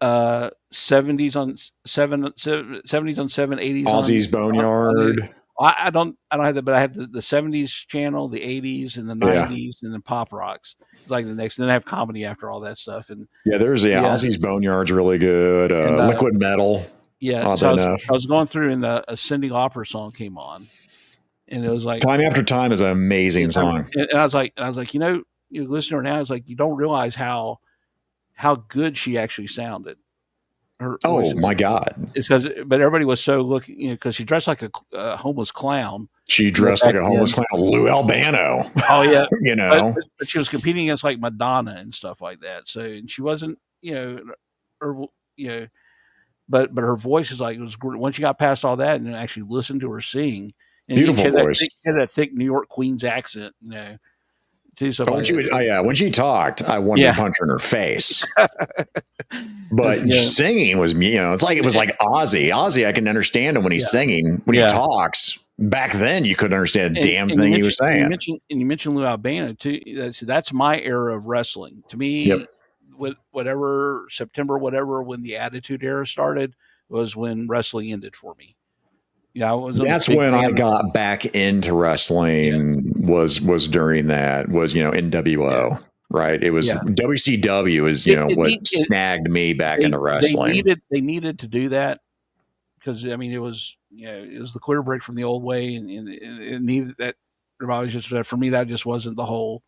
70s on 7, 80s.
Ozzy's Boneyard.
I don't have that, but I have the 70s channel, the 80s, and the 90s, and then pop rocks. It's like the next. And then I have comedy after all that stuff, and
there's Ozzy's Boneyard's really good. Liquid Metal.
Yeah, so I was going through, and the Ascending Opera song came on, and it was like
Time After Time is an amazing song.
And I was like, you listen to her now, it's like you don't realize how good she actually sounded.
My God!
It's but everybody was so looking, because she dressed like a homeless clown.
She dressed like a homeless clown, Lou Albano.
Oh yeah, but she was competing against like Madonna and stuff like that. So, and she wasn't, But her voice is like, it was once you got past all that and actually listened to her sing. And
beautiful voice.
She had that thick New York Queens accent, too. So
when she talked, I wanted to punch her in her face. But singing was, it's like it was like Ozzy. Ozzy, I can understand him when he's singing. When he talks, back then you couldn't understand a damn thing he was saying.
You mentioned Lou Albano too. That's my era of wrestling. To me, whatever September, when the Attitude Era started, was when wrestling ended for me.
That's when I got back into wrestling. Was during that NWO, right? It was WCW is snagged me back into wrestling.
They needed to do that because it was the clear break from the old way, and it needed that. For me, that just wasn't the whole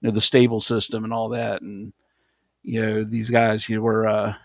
the stable system and all that, and these guys were.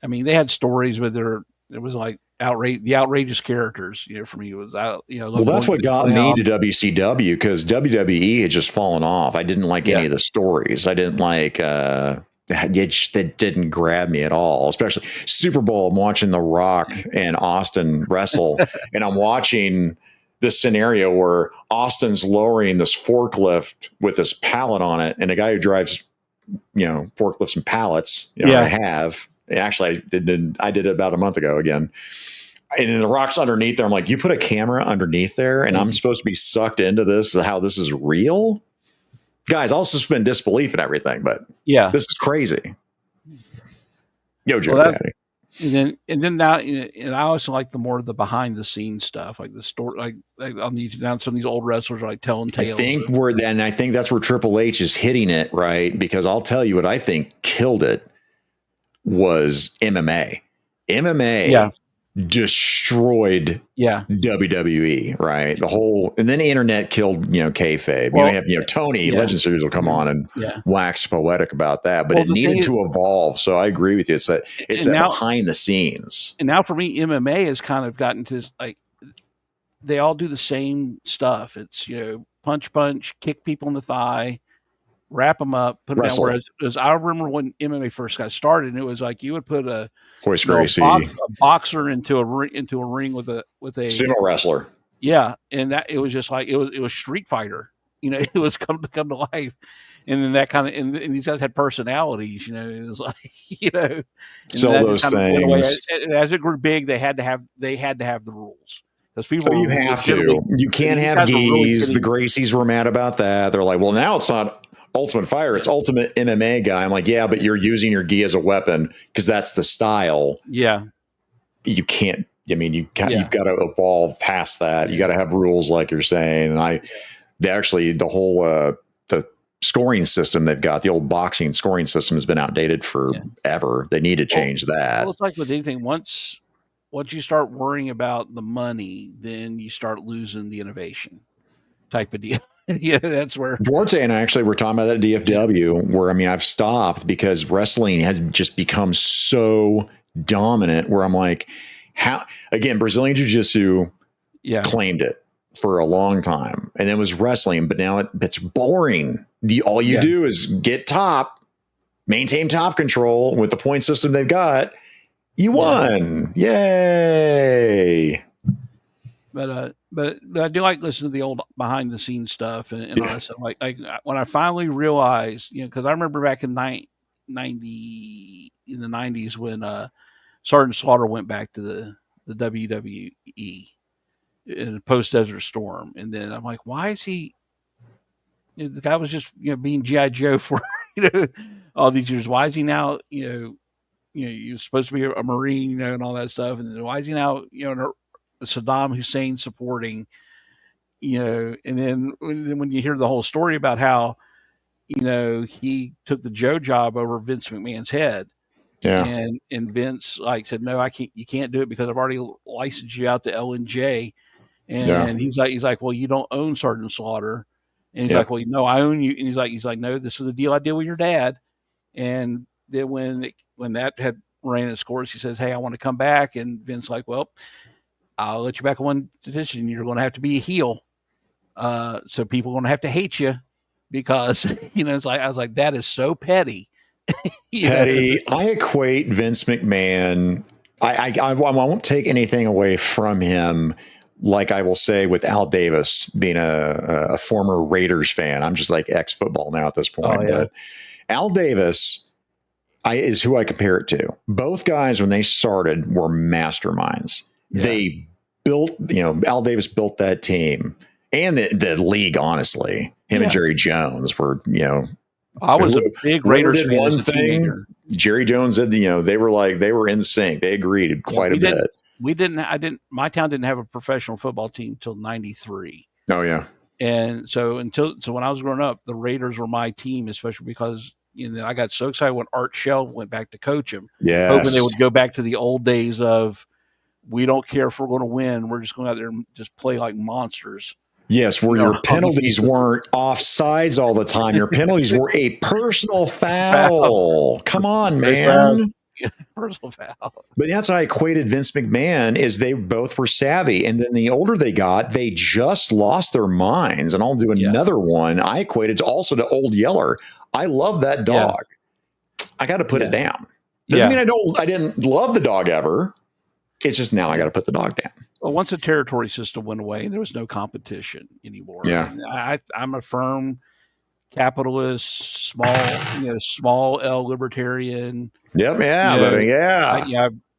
They had stories, but it was like the outrageous characters. For me, it was out.
Well, that's what got me to WCW, because WWE had just fallen off. I didn't like any of the stories. I didn't like. That didn't grab me at all. Especially Super Bowl. I'm watching The Rock and Austin wrestle, and I'm watching this scenario where Austin's lowering this forklift with this pallet on it, and a guy who drives, forklifts and pallets. I have. Actually, I did it about a month ago again. And then The Rock's underneath there. I'm like, you put a camera underneath there, and I'm supposed to be sucked into this, how this is real? Guys, I'll suspend disbelief and everything, but this is crazy. Yo, Joe Daddy.
And then now, and I also like the behind the scenes stuff, like the story, like on the YouTube now, some of these old wrestlers are like telling tales.
I think that's where Triple H is hitting it, right? Because I'll tell you what I think killed it was MMA. MMA destroyed WWE, right? The whole, and then the internet killed, kayfabe.
Well,
you have, Tony, Legend Series will come on and wax poetic about that, but it needed to evolve. So I agree with you. It's that behind the scenes.
And now for me, MMA has kind of gotten to like, they all do the same stuff. It's, punch, kick people in the thigh, wrap them up, put them down. Whereas I remember when MMA first got started, and it was like you would put a boxer into a ring with a
sumo wrestler.
Yeah, and that it was just like it was Street Fighter. It was come to life, and then that kind of and these guys had personalities. It was like
so those things.
And as it grew big, they had to have the rules. Because people,
you have to. You can't have geese. The Gracies were mad about that. They're like, well, now it's not Ultimate Fighter, it's Ultimate MMA guy. I'm like, yeah, but you're using your gi as a weapon because that's the style.
Yeah,
you can't. I mean, you've got to evolve past that. You got to have rules, like you're saying. And the whole the scoring system they've got, the old boxing scoring system has been outdated forever. They need to change that.
Well, it's like with anything. Once you start worrying about the money, then you start losing the innovation type of deal. That's where
Duarte and I actually were talking about that at DFW, where I've stopped because wrestling has just become so dominant. Where I'm like, how again, Brazilian Jiu-Jitsu claimed it for a long time, and it was wrestling, but now it's boring. All you do is get top, maintain top control with the point system they've got. You won. Yay.
But I do like listening to the old behind the scenes stuff and all that stuff. Like when I finally realized, because I remember back in the 90s when Sergeant Slaughter went back to the WWE in post Desert Storm, and then I'm like, why is he? The guy was just being GI Joe for all these years. Why is he now you're supposed to be a Marine, and all that stuff. And then why is he now, Saddam Hussein supporting, and then when you hear the whole story about how, he took the Joe job over Vince McMahon's head.
Yeah.
And Vince said, no, you can't do it because I've already licensed you out to L&J. And he's like, well, you don't own Sergeant Slaughter. And he's like, well, no, I own you. And he's like, no, this is the deal I did with your dad. And then when that had ran its course, he says, hey, I want to come back. And Vince's like, well, I'll let you back on one condition. You're going to have to be a heel. So people are going to have to hate you because, it's like, I was like, that is so petty.
Petty. I equate Vince McMahon. I won't take anything away from him. Like I will say with Al Davis being a former Raiders fan. I'm just like ex-football now at this point. But Al Davis is who I compare it to. Both guys, when they started, were masterminds. Yeah. They built, Al Davis built that team and the league, honestly. Him and Jerry Jones were,
I was a big Raiders fan as a teenager.
Jerry Jones said, they were in sync. They agreed quite a bit.
My town didn't have a professional football team until 93.
Oh yeah.
And so when I was growing up, the Raiders were my team, especially because, I got so excited when Art Shell went back to coach him, hoping they would go back to the old days of, we don't care if we're going to win. We're just going out there and just play like monsters.
Yes, where your penalties weren't offsides all the time. Your penalties were a personal foul. Come on, man.
Personal foul.
But that's how I equated Vince McMahon is they both were savvy. And then the older they got, they just lost their minds. And I'll do another one. I equated also to Old Yeller. I love that dog. I got to put it down. Doesn't mean I didn't love the dog ever. It's just now I got to put the dog down.
Well, once the territory system went away, there was no competition anymore.
Yeah.
I'm a firm capitalist, small L libertarian.
Yep.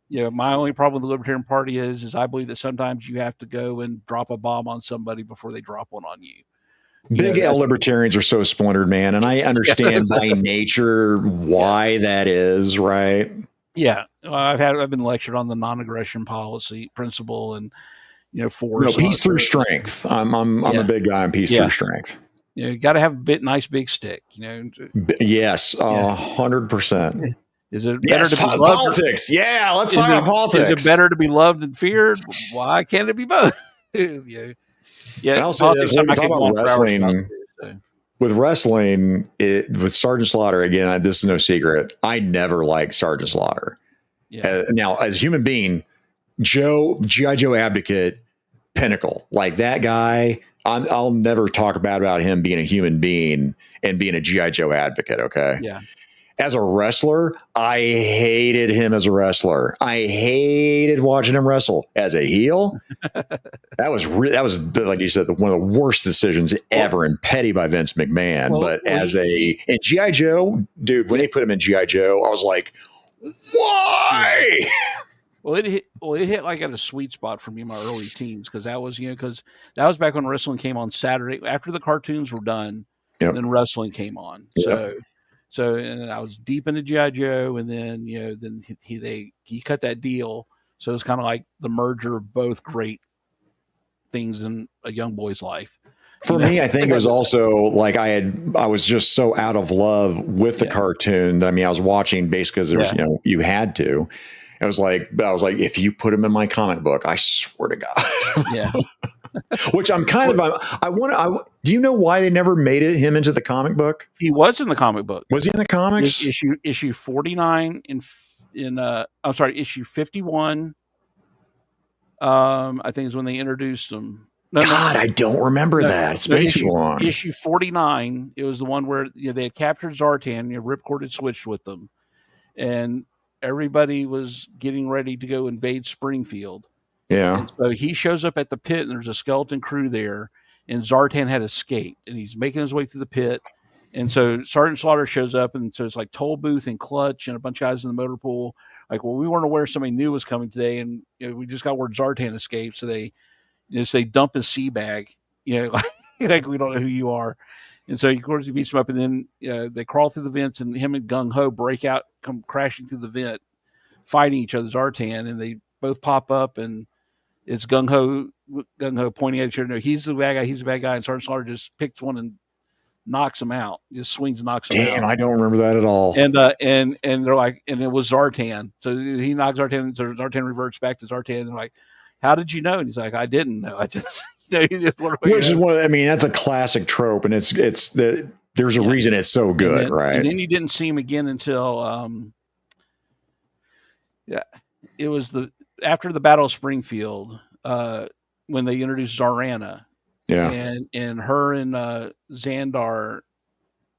Yeah.
My only problem with the Libertarian Party is I believe that sometimes you have to go and drop a bomb on somebody before they drop one on you.
Big L libertarians are so splintered, man. And I understand by nature why that is, right?
Yeah. I've been lectured on the non-aggression policy principle and, force.
Peace through strength. I'm a big guy on peace through strength.
You got to have a nice big stick,
Yes. 100%.
Is it better to be loved?
Politics. Yeah, let's talk about politics.
Is it better to be loved than feared? Why can't it be both? Yeah.
I'll say this, when we talk about wrestling, with wrestling, with Sergeant Slaughter, again, this is no secret. I never liked Sergeant Slaughter. Yeah. Now, as a human being, G.I. Joe advocate, pinnacle. Like that guy, I'll never talk about him being a human being and being a G.I. Joe advocate, okay?
Yeah.
As a wrestler, I hated him as a wrestler. I hated watching him wrestle. As a heel, that was like you said, one of the worst decisions ever, and petty by Vince McMahon. But in G.I. Joe, dude, when they put him in G.I. Joe, I was like, why?
Well, it hit like at a sweet spot for me in my early teens, because that was back when wrestling came on Saturday after the cartoons were done. Yep. Then wrestling came on. Yep. So and I was deep into G.I. Joe, and then he cut that deal. So it was kind of like the merger of both great things in a young boy's life.
For me, I think it was also like I was just so out of love with the cartoon that I was watching basically because there was, you had to. I was like, if you put him in my comic book, I swear to God. Yeah. Which I'm kind of, do you know why they never made him into the comic book?
He was in the comic book.
Was he in the comics?
Issue 49 issue 51. I think is when they introduced him.
I don't remember that. It's been too long.
Issue 49. It was the one where they had captured Zartan. Ripcord had switched with them, and everybody was getting ready to go invade Springfield.
Yeah.
And so he shows up at the pit, and there's a skeleton crew there, and Zartan had escaped, and he's making his way through the pit. And so Sergeant Slaughter shows up, and so it's like Toll Booth and Clutch and a bunch of guys in the motor pool. Like, well, we weren't aware somebody new was coming today, and we just got word Zartan escaped. So they dump his sea bag, like we don't know who you are. And so, of course, he beats him up, and then they crawl through the vents, and him and Gung Ho break out, come crashing through the vent, fighting each other, Zartan, and they both pop up, and it's Gung Ho pointing at each other. No, he's the bad guy, and Sergeant Slaughter just picks one and knocks him out, just swings and knocks him out.
Damn, I don't remember that at all.
And they're like, and it was Zartan. So he knocks Zartan, and Zartan reverts back to Zartan, and they're like, how did you know? And he's like, I didn't know. I just,
which is that's a classic trope, and there's a reason it's so good, right?
And then you didn't see him again until, it was after the Battle of Springfield, when they introduced Zarana.
Yeah.
And her and Xandar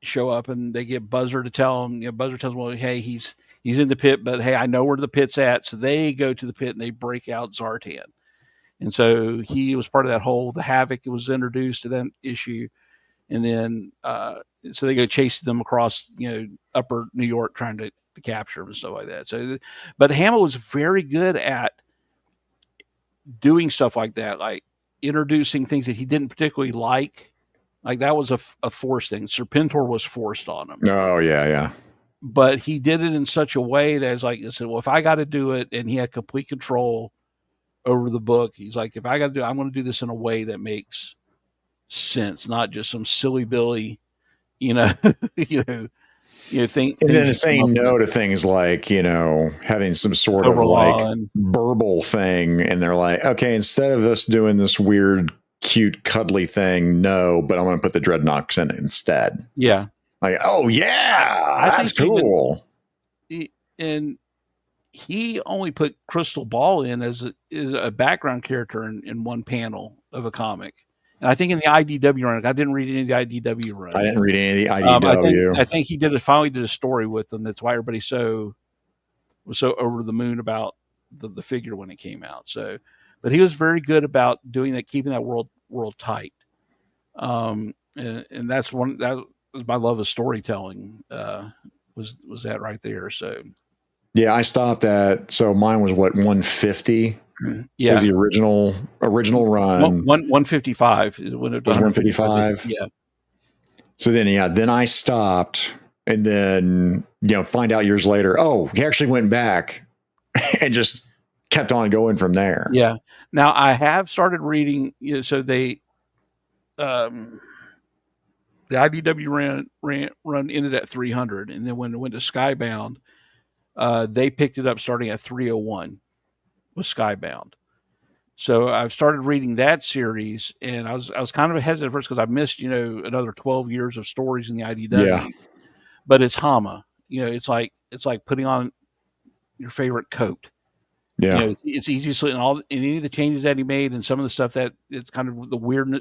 show up, and they get Buzzer to tell him, Buzzer tells him, well, hey, he's in the pit, but hey, I know where the pit's at. So they go to the pit, and they break out Zartan. And so he was part of that the Havoc was introduced to that issue. And then, so they go chasing them across, upper New York, trying to capture them and stuff like that. So, but Hamill was very good at doing stuff like that, like introducing things that he didn't particularly like. Like that was a forced thing. Serpentor was forced on him.
Oh yeah. Yeah.
But he did it in such a way that it's like, I said, well, if I got to do it, and he had complete control over the book, he's like, if I got to do it, I'm going to do this in a way that makes sense, not just some silly Billy, thing.
And then saying no to things like, having some sort of like burble thing. And they're like, okay, instead of us doing this weird, cute, cuddly thing, no, but I'm going to put the dreadnoughts in it instead.
Yeah.
Like, oh yeah, that's cool.
And he only put Crystal Ball in as a background character in one panel of a comic. And I think in the IDW run, I didn't read any of the IDW run.
I didn't read any of the IDW.
I think he finally did a story with them. That's why everybody was so over the moon about the figure when it came out. So, but he was very good about doing that, keeping that world tight. And that was my love of storytelling. Was that right there? So.
Yeah, I stopped so mine was 150.
Yeah,
was the original run.
155 is when it was
155.
Yeah.
So then I stopped, and then find out years later, oh, he actually went back and just kept on going from there.
Yeah. Now I have started reading. So they, the IDW run ended at 300, and then when it went to Skybound, They picked it up starting at 301 with Skybound. So I've started reading that series, and I was kind of hesitant first because I missed another 12 years of stories in the IDW.
Yeah.
But it's Hama. It's like putting on your favorite coat.
Yeah.
It's easy to and any of the changes that he made, and some of the stuff that it's kind of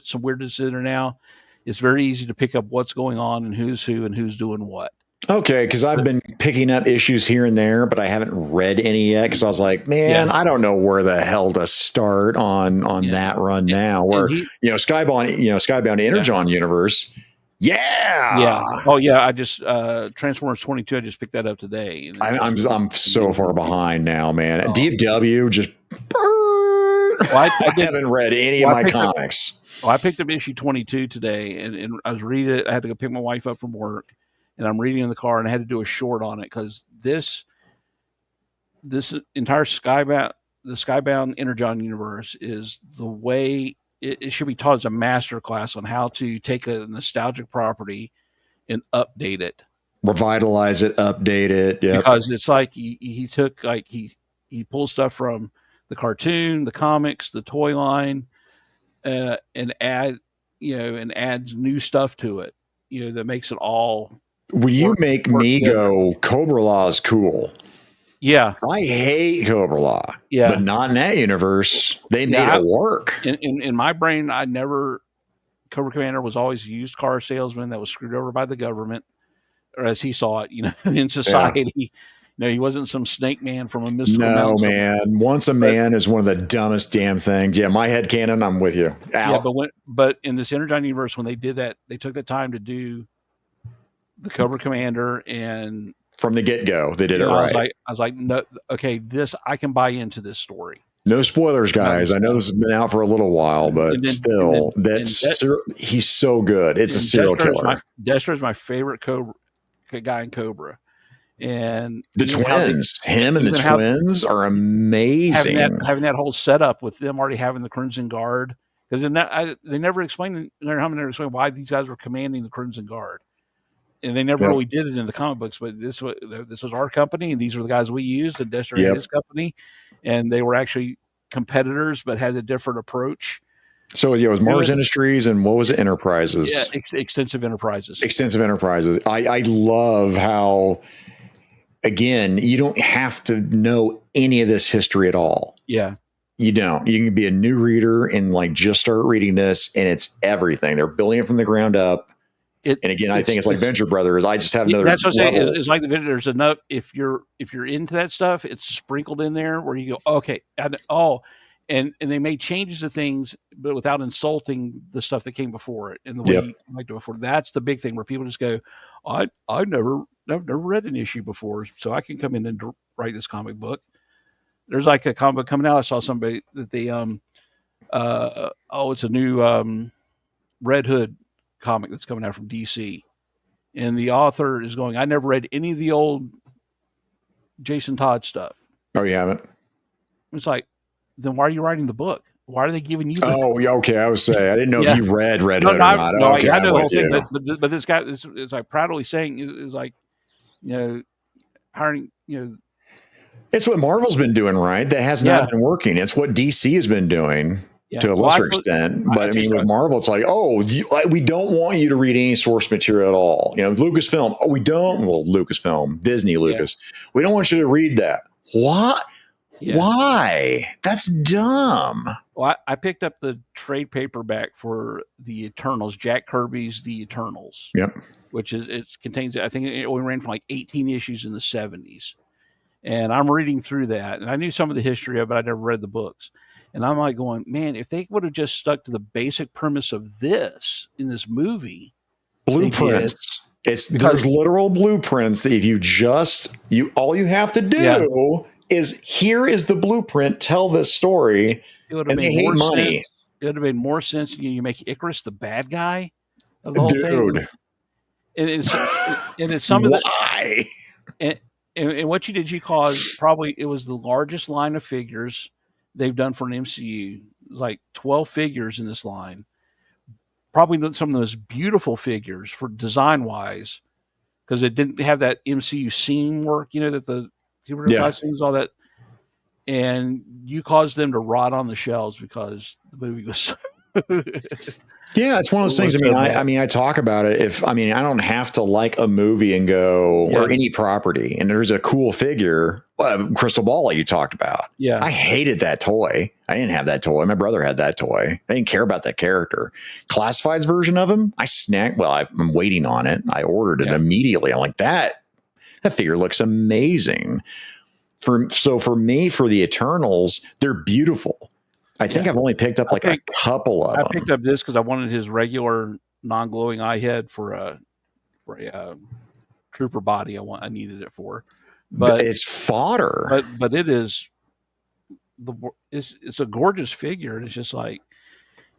some weirdness in there now. It's very easy to pick up what's going on and who's who and who's doing what.
Okay, because I've been picking up issues here and there, but I haven't read any yet because I was like, man, I don't know where the hell to start on that run now. Where Skybound Energon universe. Yeah.
Oh yeah. I just Transformers 22. I just picked that up today.
I'm so far behind now, man. DFW just. I haven't read any of my comics.
I picked up issue 22 today, and I was reading it. I had to go pick my wife up from work, and I'm reading in the car, and I had to do a short on it because this entire Skybound Energon universe is the way it should be taught as a master class on how to take a nostalgic property and update it,
revitalize it, update it. Yeah,
because it's like he took he pulls stuff from the cartoon, the comics, the toy line, and adds new stuff to it. That makes it all.
Will you make me go? Cobra Law is cool.
Yeah,
I hate Cobra Law.
Yeah,
but not in that universe. They made it work.
In my brain, Cobra Commander was always a used car salesman that was screwed over by the government, or as he saw it, in society. Yeah. He wasn't some snake man from a mystical mountain.
No, man. Once a man is one of the dumbest damn things. Yeah, my headcanon, I'm with you.
Yeah, but in this Energon universe, when they did that, they took the time to do the Cobra Commander, and
from the get-go, they did it right.
I was like, no, okay, I can buy into this story.
No spoilers, guys. I know this has been out for a little while, but he's so good. It's a serial killer.
Destro is my favorite Cobra guy in Cobra. And
the twins, him and the twins are amazing.
Having that whole setup with them already having the Crimson Guard, because they never explained why these guys were commanding the Crimson Guard, and they never really did it in the comic books. But this was our company, and these were the guys we used, and Destro had his company, and they were actually competitors, but had a different approach.
So it was Mars Industries, and what was it? Enterprises.
Yeah, Extensive Enterprises.
Extensive Enterprises. I love how. Again, you don't have to know any of this history at all.
Yeah.
You don't. You can be a new reader and just start reading this, and it's everything. They're building it from the ground up. I think it's like Venture Brothers. I just have another.
That's what I'm saying. It's like there's enough. If you're into that stuff, it's sprinkled in there where you go, okay, and they made changes to things, but without insulting the stuff that came before it and the way you liked it before. That's the big thing where people just go, I've never read an issue before, so I can come in and write this comic book. There's like a comic book coming out. I saw somebody that they it's a new Red Hood comic that's coming out from DC, and the author is going, I never read any of the old Jason Todd stuff.
Oh, you haven't?
It's like, then why are you writing the book? Why are they giving you?
Okay. I was saying I didn't know if you read Red Hood or not.
No, I know the whole thing, but this guy is like proudly saying is like, hiring,
It's what Marvel's been doing, right? That has not been working. It's what DC has been doing to a lesser extent. But I mean, with Marvel, it's like, we don't want you to read any source material at all. Lucasfilm. Oh, we don't. Well, Lucasfilm, Disney, Lucas. We don't want you to read that. What? Yeah. Why? That's dumb.
Well, I picked up the trade paperback for the Eternals, Jack Kirby's The Eternals.
Yep.
Which contains, I think it only ran from 18 issues in the 70s. And I'm reading through that. And I knew some of the history of it, but I never read the books. And I'm like going, man, if they would have just stuck to the basic premise of this in this movie.
Blueprints. There's literal blueprints. If all you have to do is here is the blueprint, tell this story.
It would have made more money. It would have made more sense. You make Icarus the bad guy of the whole thing. And it's some of the and what you did, you caused probably it was the largest line of figures they've done for an MCU. Like 12 figures in this line. Probably some of the most beautiful figures for design wise, because it didn't have that MCU seam work, that the superhero costumes, all that, and you caused them to rot on the shelves because the movie was so
Yeah, it's one of those things. I talk about it. I don't have to like a movie and go or any property, and there's a cool figure, Crystal Ball you talked about.
Yeah,
I hated that toy. I didn't have that toy. My brother had that toy. I didn't care about that character. Classifieds version of him, I snagged. Well, I'm waiting on it. I ordered it immediately. I'm like, that figure looks amazing. For me, for the Eternals, they're beautiful. I think I've only picked up a couple of them.
I picked up this because I wanted his regular non-glowing eye head for a trooper body. I needed it for, but
it's fodder.
But it is it's a gorgeous figure, and it's just like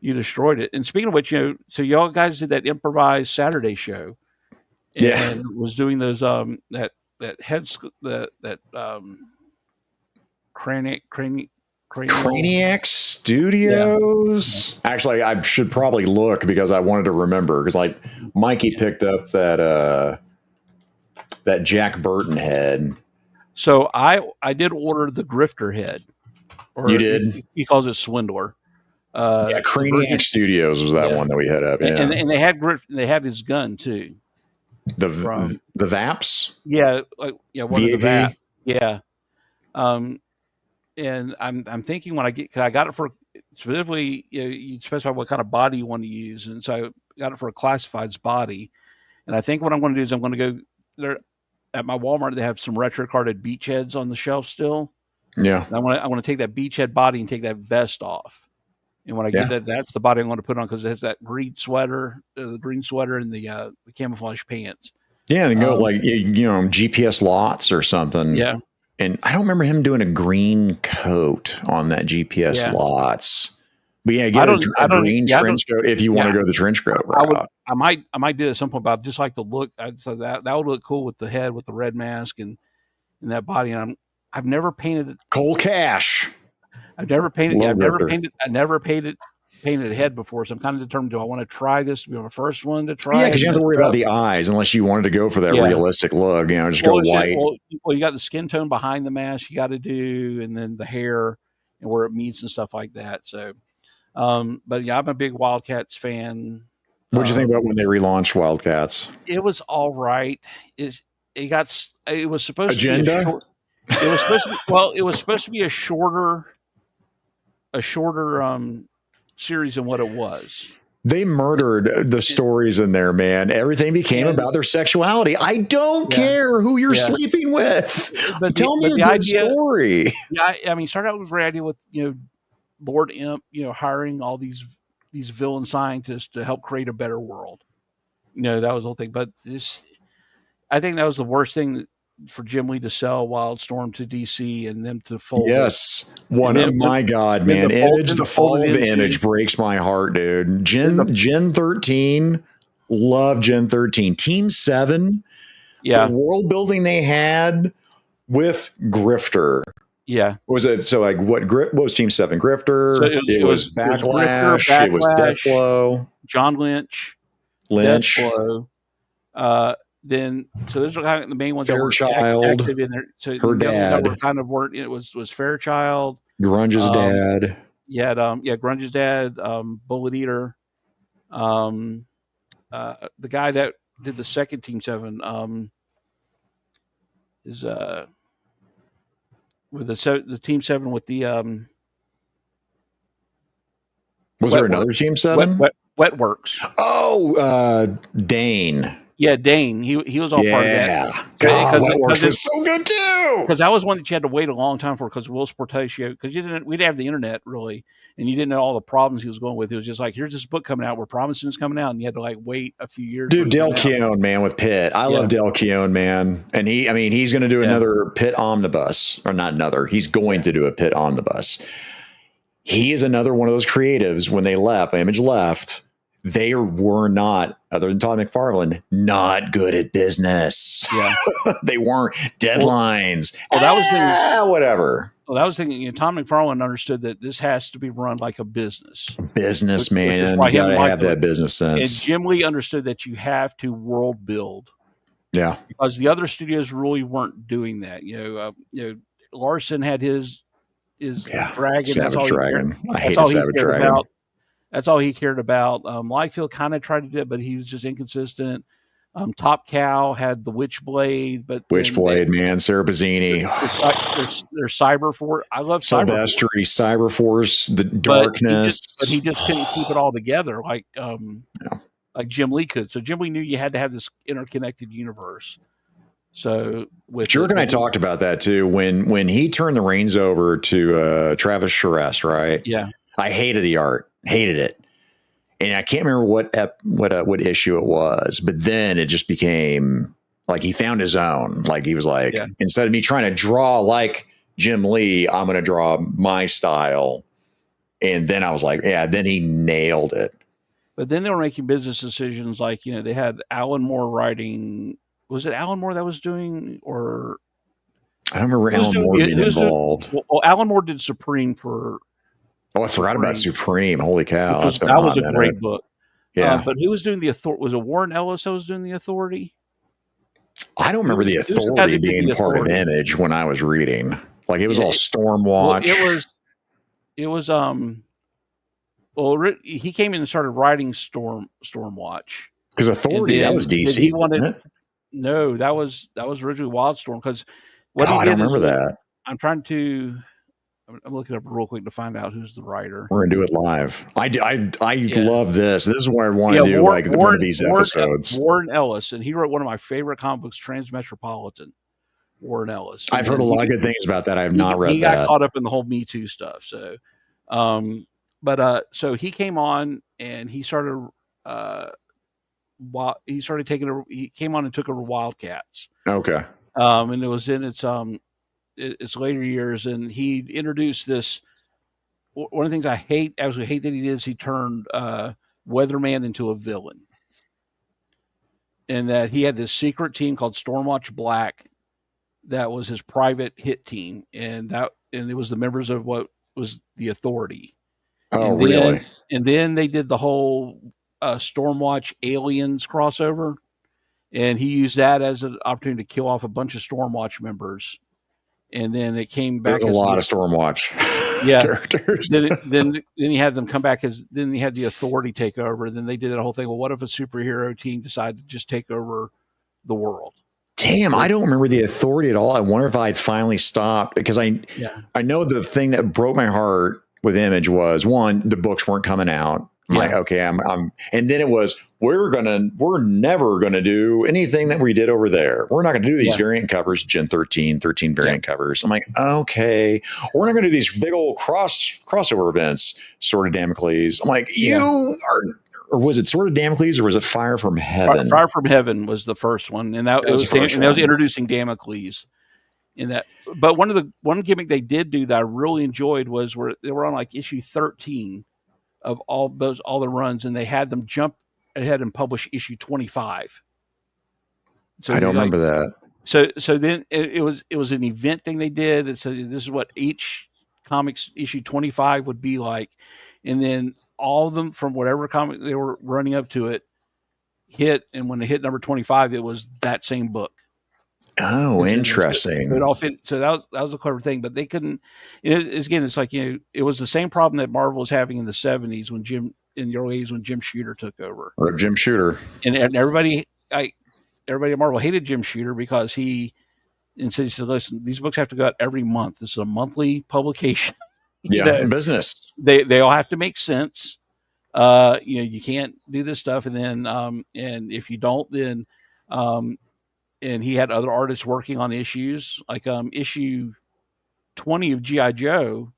you destroyed it. And speaking of which, so y'all guys did that improvised Saturday show, and was doing those that
Craniac Studios. Yeah. Actually, I should probably look because I wanted to remember because Mikey picked up that Jack Burton head.
So I did order the Grifter head.
Or you did?
He calls it Swindler.
Craniac Studios was that one that we hit up. Yeah.
And they had his gun too.
The VAPs?
Yeah, one
VAP?
of the VAP. Yeah. And I'm thinking when I got it for specifically, you specify what kind of body you want to use, and so I got it for a classifieds body. And I think what I'm going to do is I'm going to go there at my Walmart. They have some retro carded beachheads on the shelf still.
Yeah,
and I want to take that beachhead body and take that vest off. And when I get that's the body I'm going to put on because it has that green sweater, and the camouflage pants.
Yeah, and go GPS lots or something.
Yeah.
And I don't remember him doing a green coat on that GPS lots. But get a green trench coat if you want to go the trench coat route.
I might do it at some point, but just like the look. So that would look cool with the head, with the red mask, and that body. And I've never painted it.
Cole Cash.
I've never painted. I never painted a head before, so I'm kind of determined. Do I want to try this to be my first one to try?
Yeah, because you don't have to worry about the eyes unless you wanted to go for that realistic look. Just go white.
Well, you got the skin tone behind the mask you got to do, and then the hair and where it meets and stuff like that. So, but I'm a big Wildcats fan.
What'd you think about when they relaunched Wildcats?
It was all right. It was supposed
Agenda?
to be a short. It was supposed to be, it was supposed to be a shorter series than what it was.
They murdered the stories in there, man. Everything became about their sexuality. I don't care who you're sleeping with. But tell me a good story.
Yeah, started out with a great idea with Lord Imp, hiring all these villain scientists to help create a better world. That was the whole thing. But I think that was the worst thing for Jim Lee to sell Wildstorm to DC and them to fold.
Yes. My God, man. The fall of Image breaks my heart, dude. Gen 13. Love Gen 13. Team 7. Yeah. The world building they had with Grifter.
Yeah.
Was it what was Team 7? Grifter? So it was Backlash. It was Deathblow.
John Lynch. Deathblow. Then, so those are kind of the main ones
Fairchild,
that were active in there. So
her dad
were kind of weren't. It was Fairchild,
Grunge's dad.
Yeah, Grunge's dad, Bullet Eater, the guy that did the second Team 7, is with the Team 7 with the
was there another Team 7?
Wetworks.
Oh, Dane.
Yeah, Dane. He was all part of that.
God, Wetworks was so good too.
Because that was one that you had to wait a long time for because Will Sportatio, because we didn't have the internet really, and you didn't know all the problems he was going with. It was just like, here's this book coming out, we're promising it's coming out, and you had to wait a few years.
Dude, Del Keown, man, with Pitt. I love Del Keown, man. And he's going to do another Pitt omnibus, or not another. He's going to do a Pitt omnibus. He is another one of those creatives. When Image left, they were not, other than Todd McFarlane, not good at business. Yeah. They weren't. Deadlines. Whatever.
Well, that was thinking, Tom McFarlane understood that this has to be run like a business.
Businessman. You gotta have that business sense.
And Jim Lee understood that you have to world build.
Yeah.
Because the other studios really weren't doing that. Larson had his Dragon. That's
Savage
all he cared.
Dragon. I
That's
hated
all he
Savage
cared
Dragon.
about. That's all he cared about. Liefeld kind of tried to do it, but he was just inconsistent. Top Cow had the Witchblade, but
Witchblade, man, Sarah Bazzini.
There's Cyberforce. I love
Silvestri, Cyberforce, the Darkness.
But he just couldn't keep it all together like Jim Lee could. So Jim Lee knew you had to have this interconnected universe. So
Jerk and I talked about that too. When he turned the reins over to Travis Charest, right?
Yeah.
I hated the art. Hated it. And I can't remember what issue it was, but then it just became like he found his own. Like he was like, instead of me trying to draw like Jim Lee, I'm going to draw my style. And then I was like, then he nailed it.
But then they were making business decisions like, they had Alan Moore writing. Was it Alan Moore that was doing, or
I don't remember Alan Moore being involved.
Well, Alan Moore did Supreme for.
Oh, I forgot about Supreme. Holy cow.
That was a great book.
Yeah.
But who was doing the Authority? Was it Warren Ellis that was doing the Authority?
I don't remember the Authority being part of Image when I was reading. Like it was all Stormwatch.
Well, he came in and started writing Stormwatch.
Because Authority, that was DC.
He wanted. No, that was originally Wildstorm. Because
I don't remember that.
I'm looking up real quick to find out who's the writer.
We're gonna do it live. I love this. This is what I want to do. One of these episodes.
Warren Ellis, and he wrote one of my favorite comic books, Transmetropolitan. Warren Ellis.
I've heard a lot of good things about that. I have not read that.
He got caught up in the whole Me Too stuff. So, so he came on and he started. He came on and took over Wildcats.
Okay.
And it was in its later years, and he introduced this. One of the things I absolutely hate that he did is he turned Weatherman into a villain, and that he had this secret team called Stormwatch Black that was his private hit team, and it was the members of what was the Authority.
Oh, really?
And then they did the whole Stormwatch Aliens crossover, and he used that as an opportunity to kill off a bunch of Stormwatch members. And then it came back.
There's a lot of Stormwatch characters.
Then he had them come back then he had the Authority take over. And then they did that whole thing. Well, what if a superhero team decided to just take over the world?
Damn, I don't remember the Authority at all. I wonder if I'd finally stopped because I know the thing that broke my heart with Image was one, the books weren't coming out. I'm like, okay, I'm, and then it was, we're never gonna do anything that we did over there. We're not gonna do these variant covers, Gen 13 variant covers. I'm like, okay, we're not gonna do these big old crossover events, Sword of Damocles. I'm like, or was it Sword of Damocles or was it Fire from Heaven?
Fire from Heaven was the first one, and that was introducing Damocles in that. But one gimmick they did do that I really enjoyed was where they were on like issue 13 of all the runs, and they had them jump ahead and publish issue 25. So
I don't remember that.
So then it was an event thing they did that said this is what each comics issue 25 would be like, and then all of them from whatever comic they were running up to it hit, and when they hit number 25, it was that same book.
Oh, interesting.
It all fit. So that was a clever thing, but they couldn't. It's like it was the same problem that Marvel was having in the 70s in the early 80s when Jim Shooter took over.
Or Jim Shooter,
and everybody at Marvel hated Jim Shooter because he said, "Listen, these books have to go out every month. This is a monthly publication.
Business.
They all have to make sense. You can't do this stuff, and then and if you don't, then." And he had other artists working on issues like issue 20 of G.I. Joe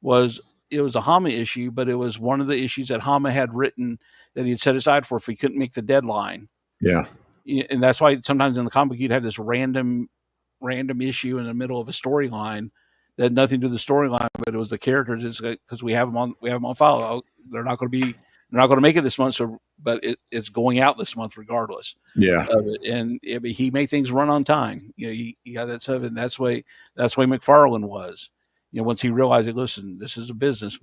was a Hama issue, but it was one of the issues that Hama had written that he had set aside for if he couldn't make the deadline.
Yeah.
And that's why sometimes in the comic you'd have this random issue in the middle of a storyline that had nothing to do with the storyline, but it was the characters because we have them on file. They're not going to make it this month. But it's going out this month regardless.
Yeah.
Of it. And he made things run on time. He got that stuff, and that's way McFarlane was. Once he realized that, listen, this is a business.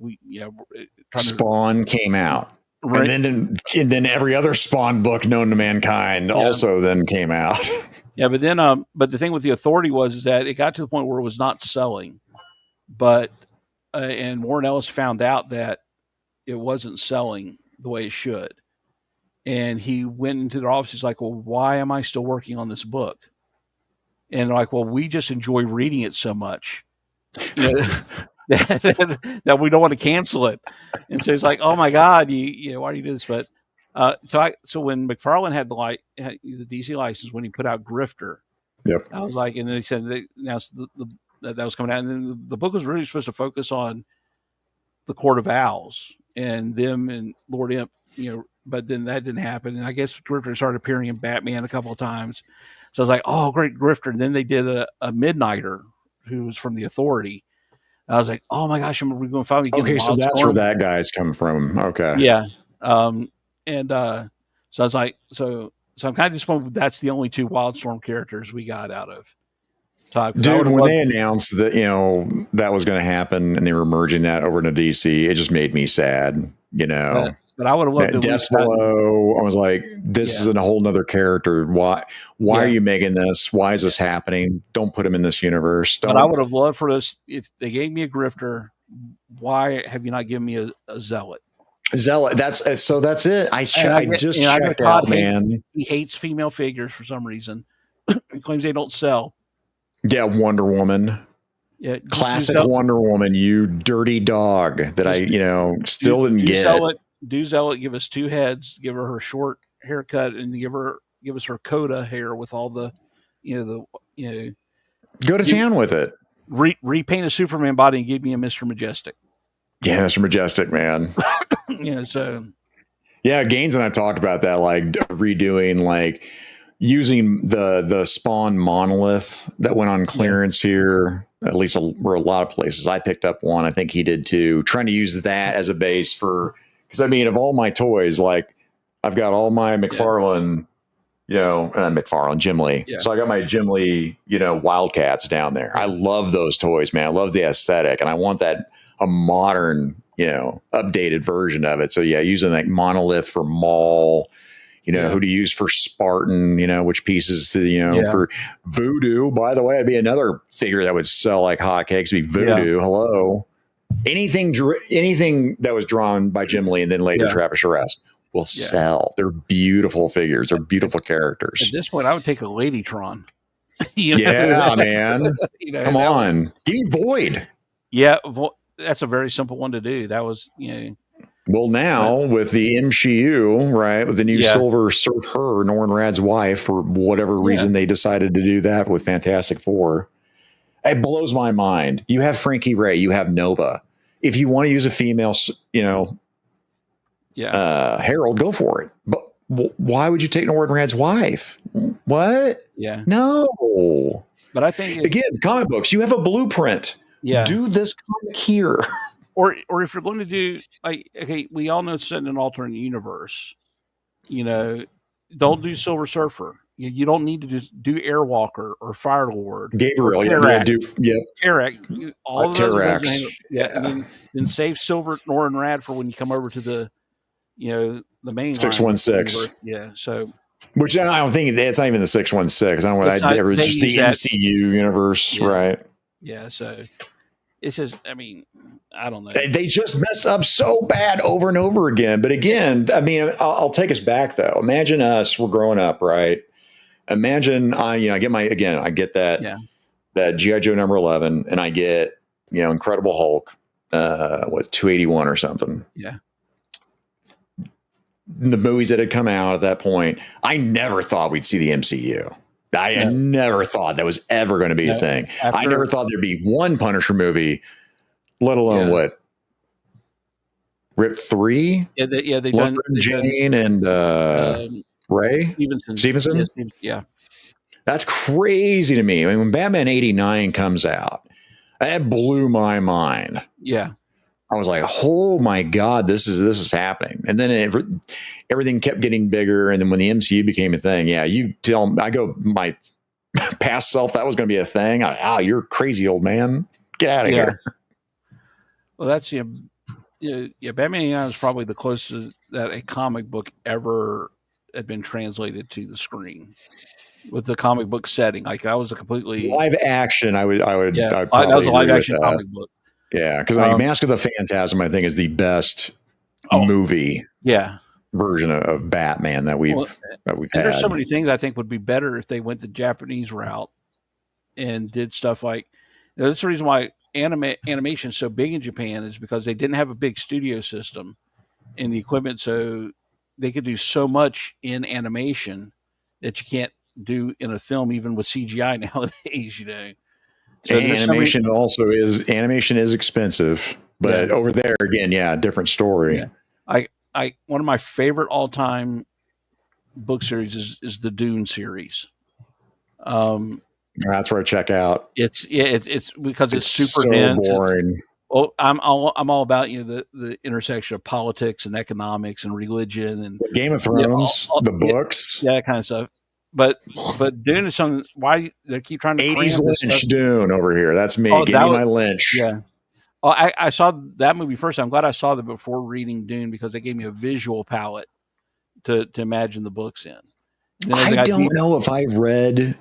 Spawn
came out. Right. And then every other Spawn book known to mankind also then came out.
Yeah, but then but the thing with the Authority is that it got to the point where it was not selling, but and Warren Ellis found out that it wasn't selling the way it should, and he went into their office. He's like, "Well, why am I still working on this book?" And they're like, "Well, we just enjoy reading it so much, that we don't want to cancel it." And so he's like, "Oh my God, why do you do this?" But so when McFarlane had the DC license, when he put out Grifter,
yep,
I was like, and then they said that was coming out, and then the book was really supposed to focus on the Court of Owls and them and Lord Imp, but then that didn't happen. And I guess Grifter started appearing in Batman a couple of times. So I was like, oh, great, Grifter. And then they did a Midnighter who was from the Authority. I was like, oh my gosh, we're going to finally get
okay, so that's where that guy's come from. Okay.
Yeah. So I was like, so I'm kind of disappointed that's the only two Wildstorm characters we got out of.
Dude, when they announced that, that was going to happen and they were merging that over into DC, it just made me sad,
But I would have loved to
Death Below. I was like, this is a whole nother character. Why are you making this? Why is this happening? Don't put him in this universe.
But I would have loved for this. If they gave me a Grifter, why have you not given me a Zealot?
Zealot. That's it. I just checked out, man.
He hates female figures for some reason. He claims they don't sell.
Yeah, Wonder Woman. Yeah, classic Wonder Woman. You dirty dog that still didn't get.
Zealot, give us two heads, give her short haircut, and give us her coda hair with all the,
go to town with it.
Repaint a Superman body and give me a Mr. Majestic.
Yeah, Mr. Majestic, man.
So.
Yeah, Gaines and I talked about that, like redoing, using the Spawn monolith that went on clearance here. At least were a lot of places. I picked up one. I think he did too. Trying to use that as a base for. Because of all my toys, I've got all my McFarlane, McFarlane, Jim Lee. Yeah. So I got my Jim Lee, Wildcats down there. I love those toys, man. I love the aesthetic, and I want a modern, updated version of it. So yeah, using Monolith for Maul, who to use for Spartan, which pieces to, for Voodoo. By the way, it'd be another figure that would sell like hotcakes. Be Voodoo. Yeah. Hello. Anything that was drawn by Jim Lee and then later Travis Arrest will sell. They're beautiful figures. They're beautiful characters.
At this point, I would take a Ladytron.
Yeah, man. Come on. Give me Void.
Yeah, that's a very simple one to do. That was,
Well, now with the MCU, right, with the new Silver Surf Her, Norrin Radd's wife, for whatever reason they decided to do that with Fantastic Four. It blows my mind. You have Frankie Ray, you have Nova. If you want to use a female, Harold, go for it. But why would you take Norrin Radd's wife? What?
Yeah.
No.
But I think
again, comic books, you have a blueprint.
Yeah.
Do this comic here.
Or if you're going to do we all know it's set in an alternate universe. Don't do Silver Surfer. You don't need to just do Airwalker or Firelord.
Gabriel,
Terrak, all of
those.
And then save Silver Norrin Radd for when you come over to the main
616.
Yeah, so
which I don't think it's not even the 616. I don't know what it's just the MCU universe, right?
Yeah, so it's just, I don't know.
They just mess up so bad over and over again. But again, I'll take us back though. Imagine us, we're growing up, right? Imagine I get that G.I. Joe number 11, and I get, Incredible Hulk, 281 or something.
Yeah.
The movies that had come out at that point, I never thought we'd see the MCU. I never thought that was ever going to be a thing. I never thought there'd be one Punisher movie, let alone Rip 3?
They've
done Jane and Ray Stevenson.
Yeah.
That's crazy to me. When Batman 89 comes out, that blew my mind.
Yeah.
I was like, oh my God, this is happening. And then everything kept getting bigger. And then when the MCU became a thing, my past self, that was going to be a thing. You're crazy, old man. Get out of here.
Well, that's Batman '89 was probably the closest that a comic book ever had been translated to the screen with the comic book setting. Like that was a completely
live action. I'd
that was
probably
a live
agree with
action
that.
comic book.
Yeah, because like Mask of the Phantasm, I think, is the best
Oh,
movie
yeah.
version of Batman that we've
And
had.
there's so many things I think would be better if they went the Japanese route and did stuff like. That's the reason why animation is so big in Japan is because they didn't have a big studio system and the equipment, so they could do so much in animation that you can't do in a film, even with CGI nowadays. So there's
animation animation is expensive, but over there again, different story.
Yeah. I one of my favorite all time book series is the Dune series.
That's where I check out.
It's because it's super
so
dense.
Boring.
Well, I'm all about the intersection of politics and economics and religion and
Game of Thrones, the books,
that kind of stuff. But Dune is something. Why they keep trying to
80s Lynch Dune over here? That's me. Give me my Lynch.
Yeah. Oh, I saw that movie first. I'm glad I saw that before reading Dune because they gave me a visual palette to imagine the books in.
I don't know if I read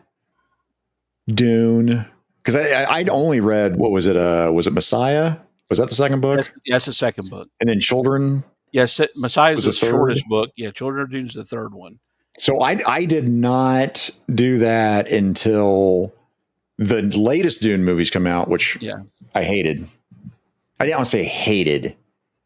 Dune because I'd only read was it Messiah? Was that the second book?
That's the second book.
And then Children.
Yes, Messiah is the shortest book. Yeah, Children of Dune is the third one.
So I did not do that until the latest Dune movies come out, which I hated. I didn't want to say hated.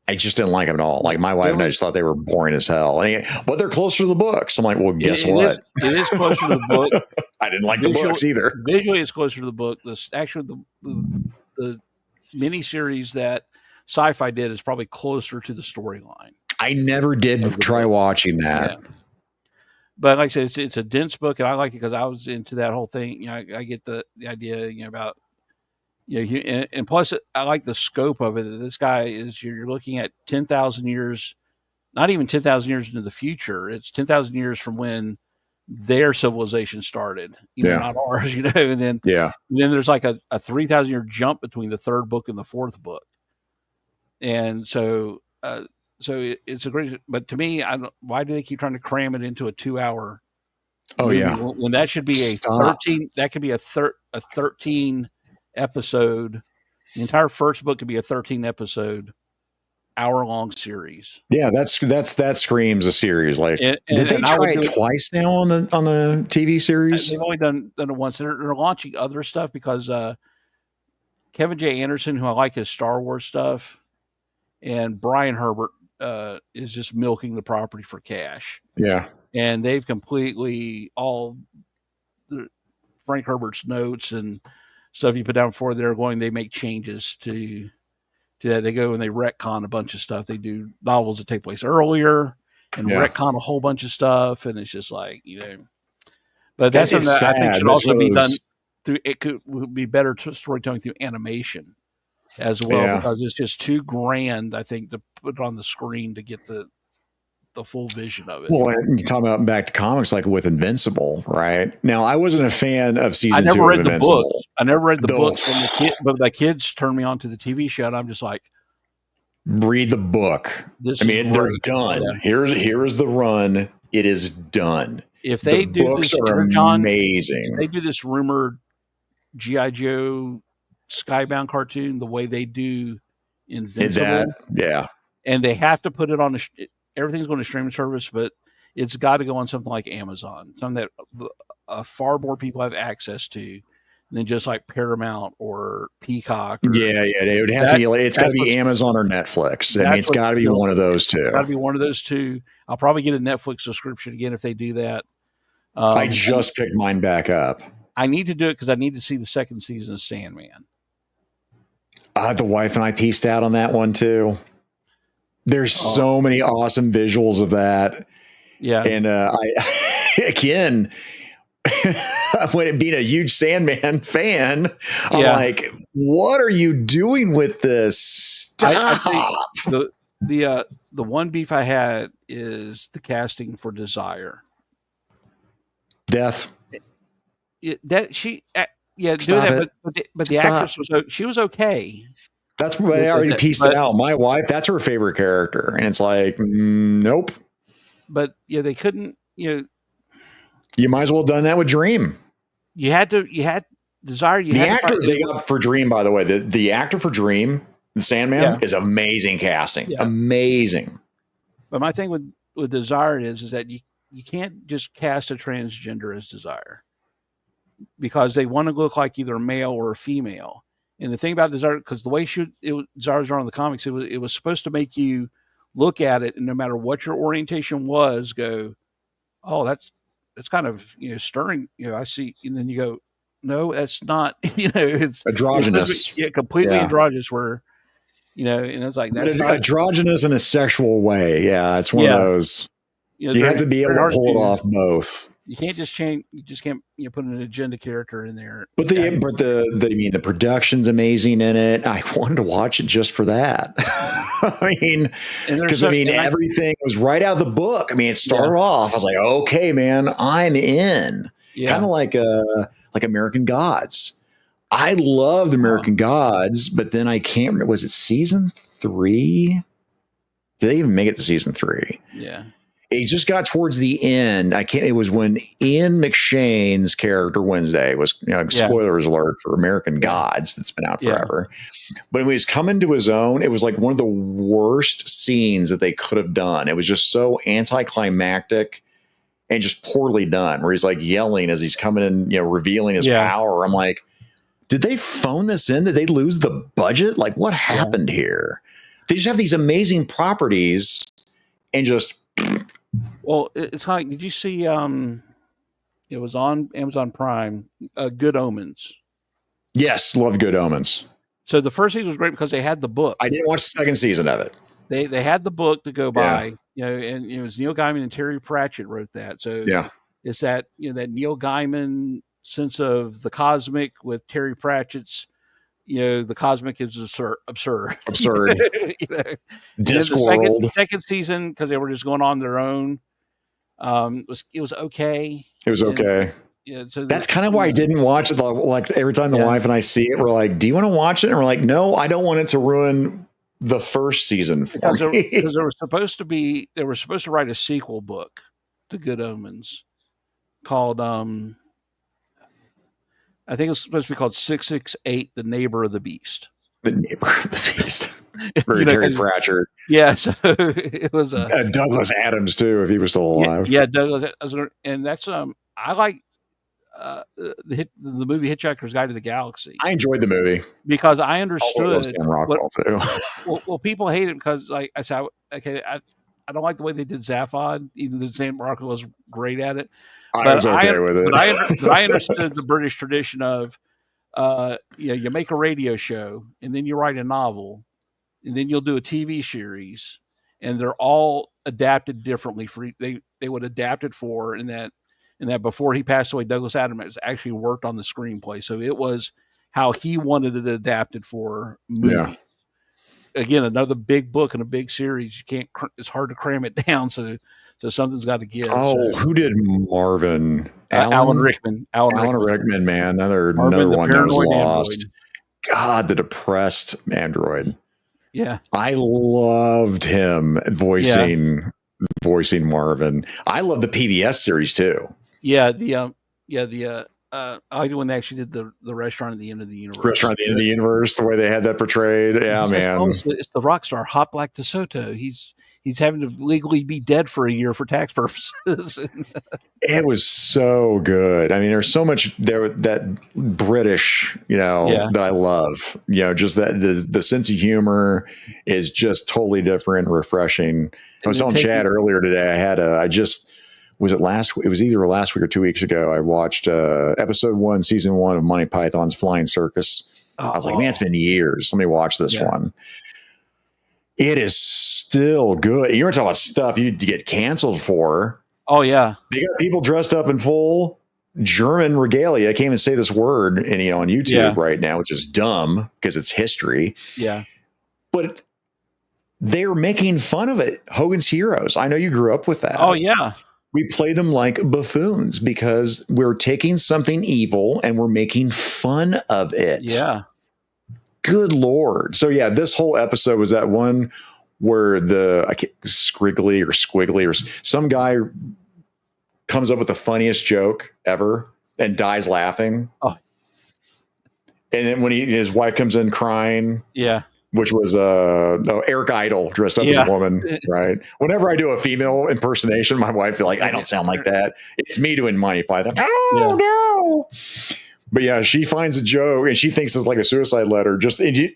I just didn't like them at all. Like my wife and I just thought they were boring as hell. But they're closer to the books. I'm like, well, guess what?
It is closer to the book.
I didn't like the books either.
Visually, it's closer to the book. The miniseries that Sci-Fi did is probably closer to the storyline.
I never did try watching that.
Yeah. But like I said, it's a dense book, and I like it because I was into that whole thing. I get the idea, about and plus I like the scope of it. This guy is you're looking at 10,000 years, not even 10,000 years into the future. It's 10,000 years from when their civilization started, not ours, and then there's like a 3,000 year jump between the third book and the fourth book. And so it's a great, but to me, why do they keep trying to cram it into a 2-hour? Movie when that should be 13, that could be a 13 episode. The entire first book could be a 13 episode hour-long series.
Yeah, that screams a series. Like, did they try it twice now on the TV series?
They've only done it once. They're launching other stuff because Kevin J. Anderson, who I like his Star Wars stuff, and Brian Herbert is just milking the property for cash.
Yeah,
and they've completely Frank Herbert's notes and stuff you put down before they make changes to that. They go and they retcon a bunch of stuff. They do novels that take place earlier and retcon a whole bunch of stuff. And it's just like, but that's something that I think should also be done through, it could be better storytelling through animation as well, because it's just too grand, I think, to put it on the screen to get the full vision of it.
Well, you talk about back to comics, like with Invincible, right? Now, I wasn't a fan of season 2 of Invincible.
I never read the books from the kid, but my kids turned me on to the TV show, and I'm just like,
read the book. They're done. Yeah. Here's the run. It is done.
If they do
books
this,
are amazing.
If they do this rumored G.I. Joe Skybound cartoon the way they do Invincible, and they have to put it on everything's going to streaming service, but it's got to go on something like Amazon, something that far more people have access to than just like Paramount or Peacock.
It would have to be. It's got to be Amazon or Netflix. It's got to be one of those two.
Got to be one of those two. I'll probably get a Netflix subscription again if they do that.
I just picked mine back up.
I need to do it because I need to see the second season of Sandman.
The wife and I pieced out on that one too. There's so many awesome visuals of that.
Yeah.
And again, being a huge Sandman fan, I'm like, what are you doing with this? Stop.
I think the one beef I had is the casting for Desire.
Death.
But the actress was okay.
That's what I already pieced out. My wife, that's her favorite character, and it's like, nope.
But they couldn't.
You might as well have done that with Dream.
You had Desire.
The actor they got for Dream, by the way, the actor for Dream, the Sandman, is amazing casting. Yeah. Amazing.
But my thing with Desire is that you can't just cast a transgender as Desire, because they want to look like either a male or a female. And the thing about Desire, because the way Desires are on the comics, it was supposed to make you look at it, and no matter what your orientation was, go, oh, that's kind of stirring. I see, and then you go, no, that's not. It's
androgynous.
It's completely androgynous. Where and it's like that's
androgynous in a sexual way. Yeah, it's one of those. You have to be able to pull it off both.
You can't just change. You just can't put an agenda character in there.
But the production's amazing in it. I wanted to watch it just for that. Because everything was right out of the book. I mean, it started off. I was like, okay, man, I'm in. Yeah. Kind of like American Gods. I loved American Gods, but then I can't remember. Was it season 3? Did they even make it to season 3?
Yeah.
It just got towards the end. It was when Ian McShane's character Wednesday was, spoilers alert for American Gods that's been out forever. But when he was coming to his own, it was like one of the worst scenes that they could have done. It was just so anticlimactic and just poorly done, where he's like yelling as he's coming in, revealing his power. I'm like, did they phone this in? Did they lose the budget? Like, what happened here? They just have these amazing properties and just...
Well, it's like, did you see, it was on Amazon Prime, Good Omens?
Yes, love Good Omens.
So the first season was great because they had the book.
I didn't watch the second season of it.
They had the book to go by, and it was Neil Gaiman and Terry Pratchett wrote that. So it's that, that Neil Gaiman sense of the cosmic with Terry Pratchett's, the cosmic is absurd.
Discworld.
The second season, because they were just going on their own, it was okay.
It was okay.
So
that's kind of why I didn't watch it. Like every time the wife and I see it, we're like, "Do you want to watch it?" And we're like, "No, I don't want it to ruin the first season for me."
Because they were supposed to write a sequel book to Good Omens called I think it was supposed to be called 668, The Neighbor of the Beast.
The Neighbor of the Beast. Very Terry Pratchett.
Yeah, so it was
Douglas Adams too, if he was still alive.
Yeah, Douglas, and that's I like the movie Hitchhiker's Guide to the Galaxy.
I enjoyed the movie
because I understood.
Too.
Well, people hate it because, like I said, I don't like the way they did Zaphod, even though Sam Rockwell was great at it.
I was okay with it.
But I understood the British tradition of, you make a radio show and then you write a novel and then you'll do a TV series, and they're all adapted differently. They would adapt it for, and that before he passed away, Douglas Adams actually worked on the screenplay, so it was how he wanted it adapted for movies. Yeah. Again, another big book and a big series. It's hard to cram it down. So something's got to give.
Oh, who did Marvin?
Alan Rickman.
Alan Rickman, man. Another one that was lost. Android. God, the depressed android.
Yeah.
I loved him voicing Marvin. I love the PBS series too.
Yeah. I like when they actually did the restaurant at the end of the universe.
Restaurant at the end of the universe, the way they had that portrayed. Yeah, man.
It's the rock star Hot Black DeSoto. He's having to legally be dead for a year for tax purposes.
It was so good. I mean, there's so much there that British, that I love. Just that the sense of humor is just totally different, refreshing. I was telling Chad earlier today. Was it last week? It was either last week or 2 weeks ago. I watched episode 1, season 1 of Monty Python's Flying Circus. I was like, man, it's been years. Let me watch this one. It is still good. You're talking about stuff you'd get canceled for.
Oh, yeah.
They got people dressed up in full German regalia. I can't even say this word on YouTube right now, which is dumb because it's history.
Yeah.
But they're making fun of it. Hogan's Heroes. I know you grew up with that.
Oh, yeah.
We play them like buffoons because we're taking something evil and we're making fun of it.
Yeah.
good Lord. So yeah, this whole episode was that one where Squiggly or some guy comes up with the funniest joke ever and dies laughing.
Oh.
And then when his wife comes in crying.
Yeah.
Which was Eric Idle dressed up as a woman, right? Whenever I do a female impersonation, my wife is like, I don't sound like that. It's me doing Monty Python. No. But yeah, she finds a joke and she thinks it's like a suicide letter.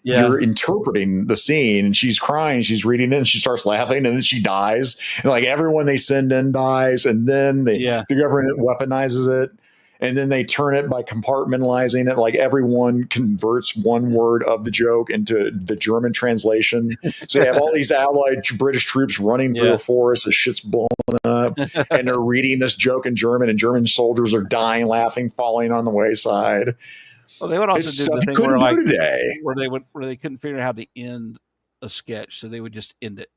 You're interpreting the scene and she's crying, she's reading it and she starts laughing and then she dies. And like everyone they send in dies and then the government weaponizes it. And then they turn it by compartmentalizing it. Like everyone converts one word of the joke into the German translation. So you have all these allied British troops running through a forest. The shit's blowing up. And they're reading this joke in German. And German soldiers are dying, laughing, falling on the wayside.
Well, they would also do the thing where they couldn't figure out how to end a sketch. So they would just end it.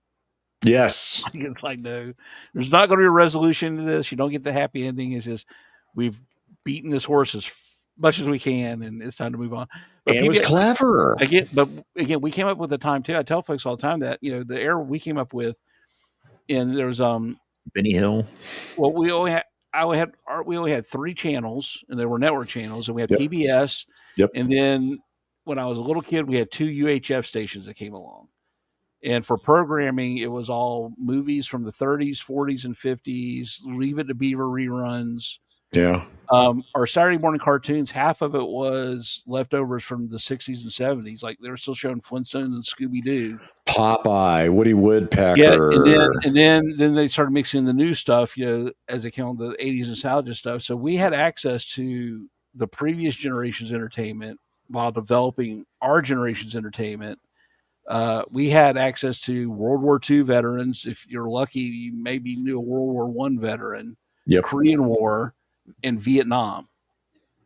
Yes.
It's like, no, there's not going to be a resolution to this. You don't get the happy ending. It's just, we've beaten this horse as much as we can, and it's time to move on.
But it was clever.
But we came up with the time too. I tell folks all the time that the era we came up with, and there was
Benny Hill.
Well, we only had 3 channels, and there were network channels, and we had PBS.
Yep.
And then when I was a little kid, we had 2 UHF stations that came along. And for programming, it was all movies from the 30s, 40s, and 50s. Leave It to Beaver reruns.
Yeah.
Our Saturday morning cartoons, half of it was leftovers from the 60s and 70s. Like they were still showing Flintstones and Scooby Doo,
Popeye, Woody Woodpecker.
Yeah, and then they started mixing the new stuff, as they came on the 80s nostalgia stuff. So we had access to the previous generation's entertainment while developing our generation's entertainment. We had access to World War II veterans. If you're lucky, you maybe knew a World War I veteran, Korean War, and Vietnam.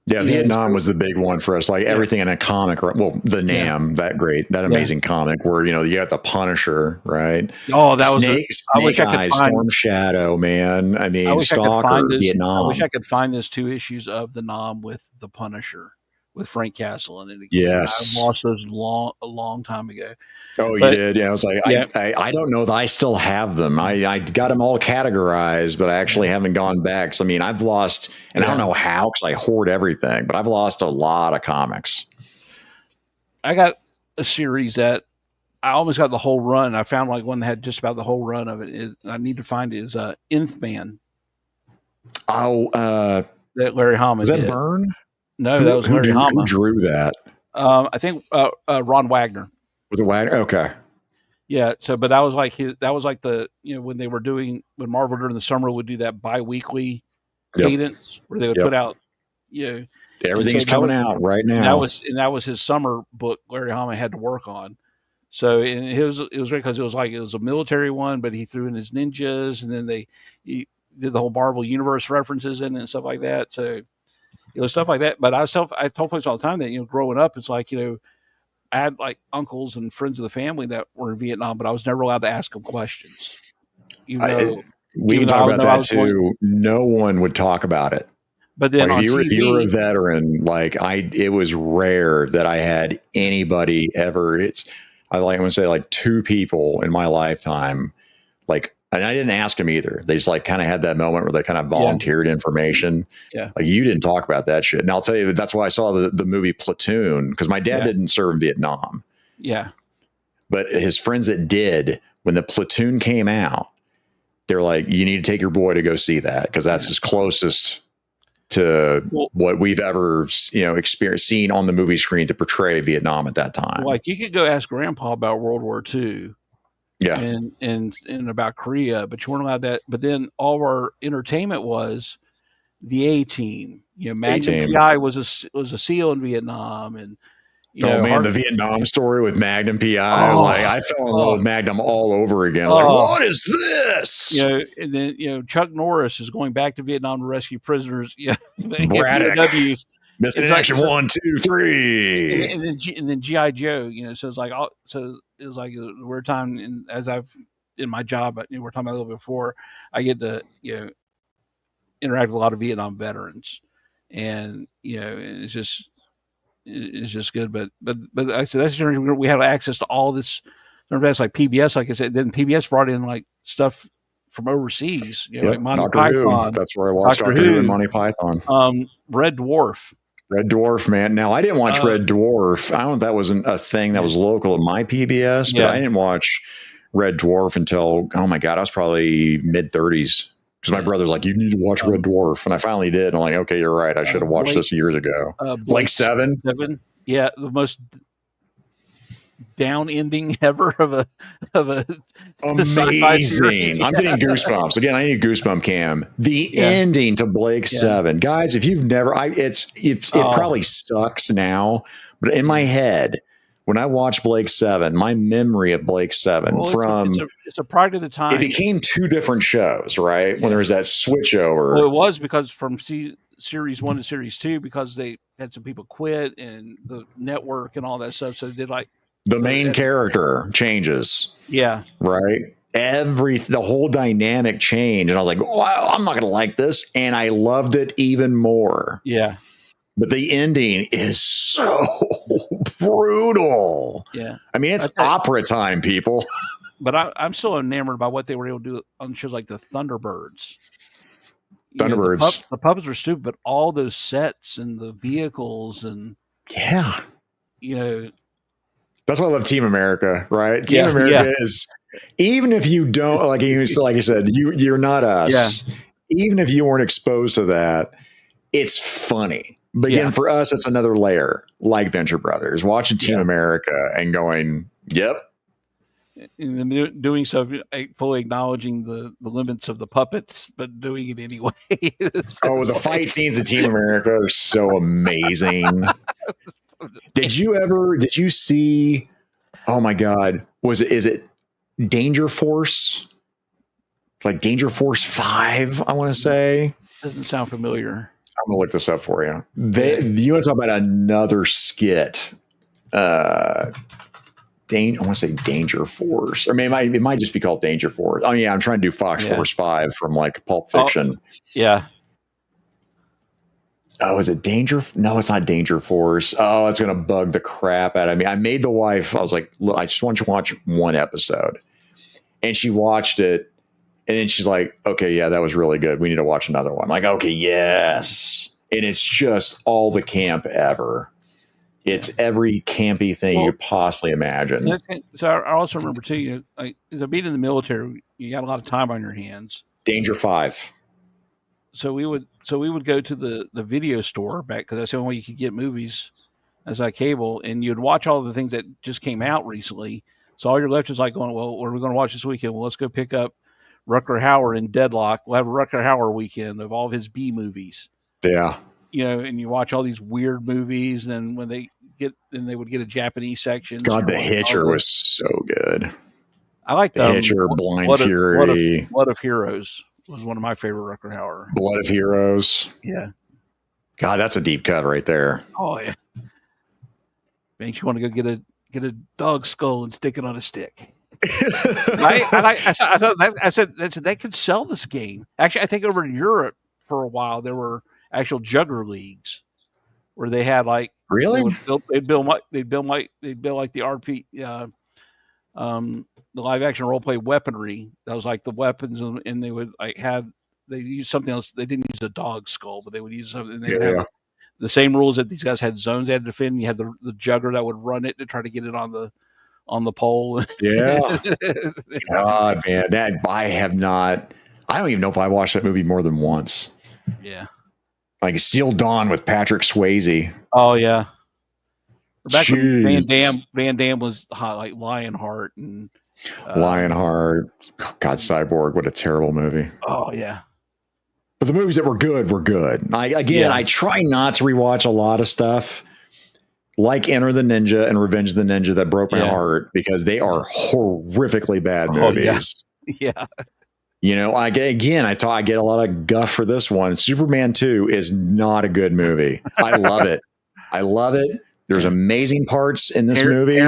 Yeah, Vietnam was the big one for us. Like everything in a comic, well, the Nam, that amazing comic where you got the Punisher, right?
Oh, that
Snake Eyes, Storm Shadow, man. I mean, Stalker, Vietnam.
I wish I could find those 2 issues of the Nam with the Punisher with Frank Castle in it.
Yes,
I lost those a long time ago.
Oh, you did? Yeah, I was like, I don't know that I still have them. I got them all categorized, but I actually haven't gone back. So, I mean, I've lost, and I don't know how because I hoard everything, but I've lost a lot of comics.
I got a series that I almost got the whole run. I found like one that had just about the whole run of it. I need to find it. Is Nth Man.
Oh,
that Larry Hama
did. Was that Byrne?
No, that was Larry Hama.
Who drew that?
I think Ron Wagner.
With the Wagner? Okay.
Yeah. So, but that was like the, when they were when Marvel during the summer would do that bi-weekly cadence where they would put out,
everything's coming out right now.
And that was his summer book Larry Hama had to work on. So, and it was great because it was a military one, but he threw in his ninjas, and then he did the whole Marvel Universe references in it and stuff like that. So, stuff like that. But I told folks all the time that, growing up, it's like, I had like uncles and friends of the family that were in Vietnam, but I was never allowed to ask them questions.
We can talk about that too. No one would talk about it.
But then
if you were a veteran, it was rare that I had anybody ever. I want to say like 2 people in my lifetime, and I didn't ask them either. They just kind of had that moment where they kind of volunteered information.
Yeah.
Like you didn't talk about that shit. And I'll tell you, that's why I saw the movie Platoon, because my dad didn't serve in Vietnam.
Yeah.
But his friends that did, when the Platoon came out, they're like, you need to take your boy to go see that, because that's his closest to what we've ever, seen on the movie screen to portray Vietnam at that time.
Like you could go ask Grandpa about World War II.
Yeah.
And about Korea, but you weren't allowed that. But then all of our entertainment was the A-Team. Magnum PI was a SEAL in Vietnam, and
the Vietnam story with Magnum PI. I was like, I fell in love with Magnum all over again. What is this?
And then Chuck Norris is going back to Vietnam to rescue prisoners.
Braddock. Missing in action 1, 2, 3,
and then GI Joe. So it's like it was like a weird time. And as I've in my job, we're talking about a little bit before, I get to interact with a lot of Vietnam veterans, and it's just is just good. But I said that's we had access to all this. That's like PBS, like I said. Then PBS brought in like stuff from overseas, like Monty
Doctor
Python.
Who. That's where I watched Doctor Who and Monty Python.
Red Dwarf.
Red Dwarf, man. Now I didn't watch Red Dwarf. I don't know if that wasn't a thing that was local at my PBS, but I didn't watch Red Dwarf until, oh my God, I was probably mid-30s. Because my brother's like, you need to watch Red Dwarf. And I finally did. I'm like, okay, you're right. I should have watched this years ago. Blake Seven.
Yeah, the most down ending ever of a
amazing. I'm getting goosebumps. Again, I need a goosebump cam. The ending to Blake Seven. Guys, if you've never it probably sucks now, but in my head, when I watched Blake Seven, my memory of Blake Seven
it's a product of the time.
It became two different shows, right? When there was that switch over.
Well, it was because from series 1 to series 2, because they had some people quit and the network and all that stuff. So they did like
the main character changes.
Yeah.
Right. The whole dynamic changed. And I was like, wow, I'm not going to like this. And I loved it even more.
Yeah.
But the ending is so brutal.
Yeah.
I mean, it's opera time, people.
But I'm still enamored by what they were able to do on shows like the Thunderbirds.
Thunderbirds.
The puppets were stupid, but all those sets and the vehicles and
that's why I love Team America, right? Team America is, even if you don't like you said, you're not us. Yeah. Even if you weren't exposed to that, it's funny. But again, for us, it's another layer, like Venture Brothers, watching Team America and going, yep.
And doing so, fully acknowledging the limits of the puppets, but doing it anyway.
The fight scenes of Team America are so amazing. Did you see, oh my God, is it Danger Force? It's like Danger Force 5, I want to say.
Doesn't sound familiar.
I'm going to look this up for you. You want to talk about another skit. I want to say Danger Force. Or maybe it might just be called Danger Force. Oh, yeah, I'm trying to do Fox Force 5 from like Pulp Fiction.
Yeah.
Oh, is it Danger? No, it's not Danger Force. Oh, it's going to bug the crap out of me. I made the wife. I was like, look, I just want you to watch one episode. And she watched it. And then she's like, okay, yeah, that was really good. We need to watch another one. I'm like, okay, yes. And it's just all the camp ever. It's every campy thing you could possibly imagine.
So I also remember too, like being in the military, you got a lot of time on your hands.
Danger 5.
So we would go to the video store back, because that's the only way you could get movies as I cable, and you'd watch all the things that just came out recently. So all you're left is like going, well, what are we going to watch this weekend? Well, let's go pick up Rutger Hauer in Deadlock. We'll have a Rutger Hauer weekend of all of his B movies.
Yeah.
And you watch all these weird movies. And then they would get a Japanese section.
God, The Hitcher was so good.
I like
The Hitcher, Blind Fury.
Blood of Heroes was one of my favorite Rutger Hauer.
Blood of Heroes.
Yeah.
God, that's a deep cut right there.
Oh yeah. Makes you want to go get a dog skull and stick it on a stick. I said they could sell this game. Actually, I think over in Europe for a while there were actual juggler leagues where they had like they'd build like the RP the live action role play weaponry that was like the weapons, and they would they use something else. They didn't use a dog skull, but they would use something. They would have the same rules that these guys had zones they had to defend. You had the juggler that would run it to try to get it on the pole.
Yeah. God, man, I don't even know if I watched that movie more than once.
Yeah.
Like Steel Dawn with Patrick Swayze.
Oh yeah. Back when Van Damme was hot, like Lionheart and
Lionheart. God, Cyborg, what a terrible movie.
Oh yeah.
But the movies that were good were good. I try not to rewatch a lot of stuff like Enter the Ninja and Revenge of the Ninja that broke my heart, because they are horrifically bad movies.
Yeah.
I get a lot of guff for this one. Superman 2 is not a good movie. I love it. There's amazing parts in this movie.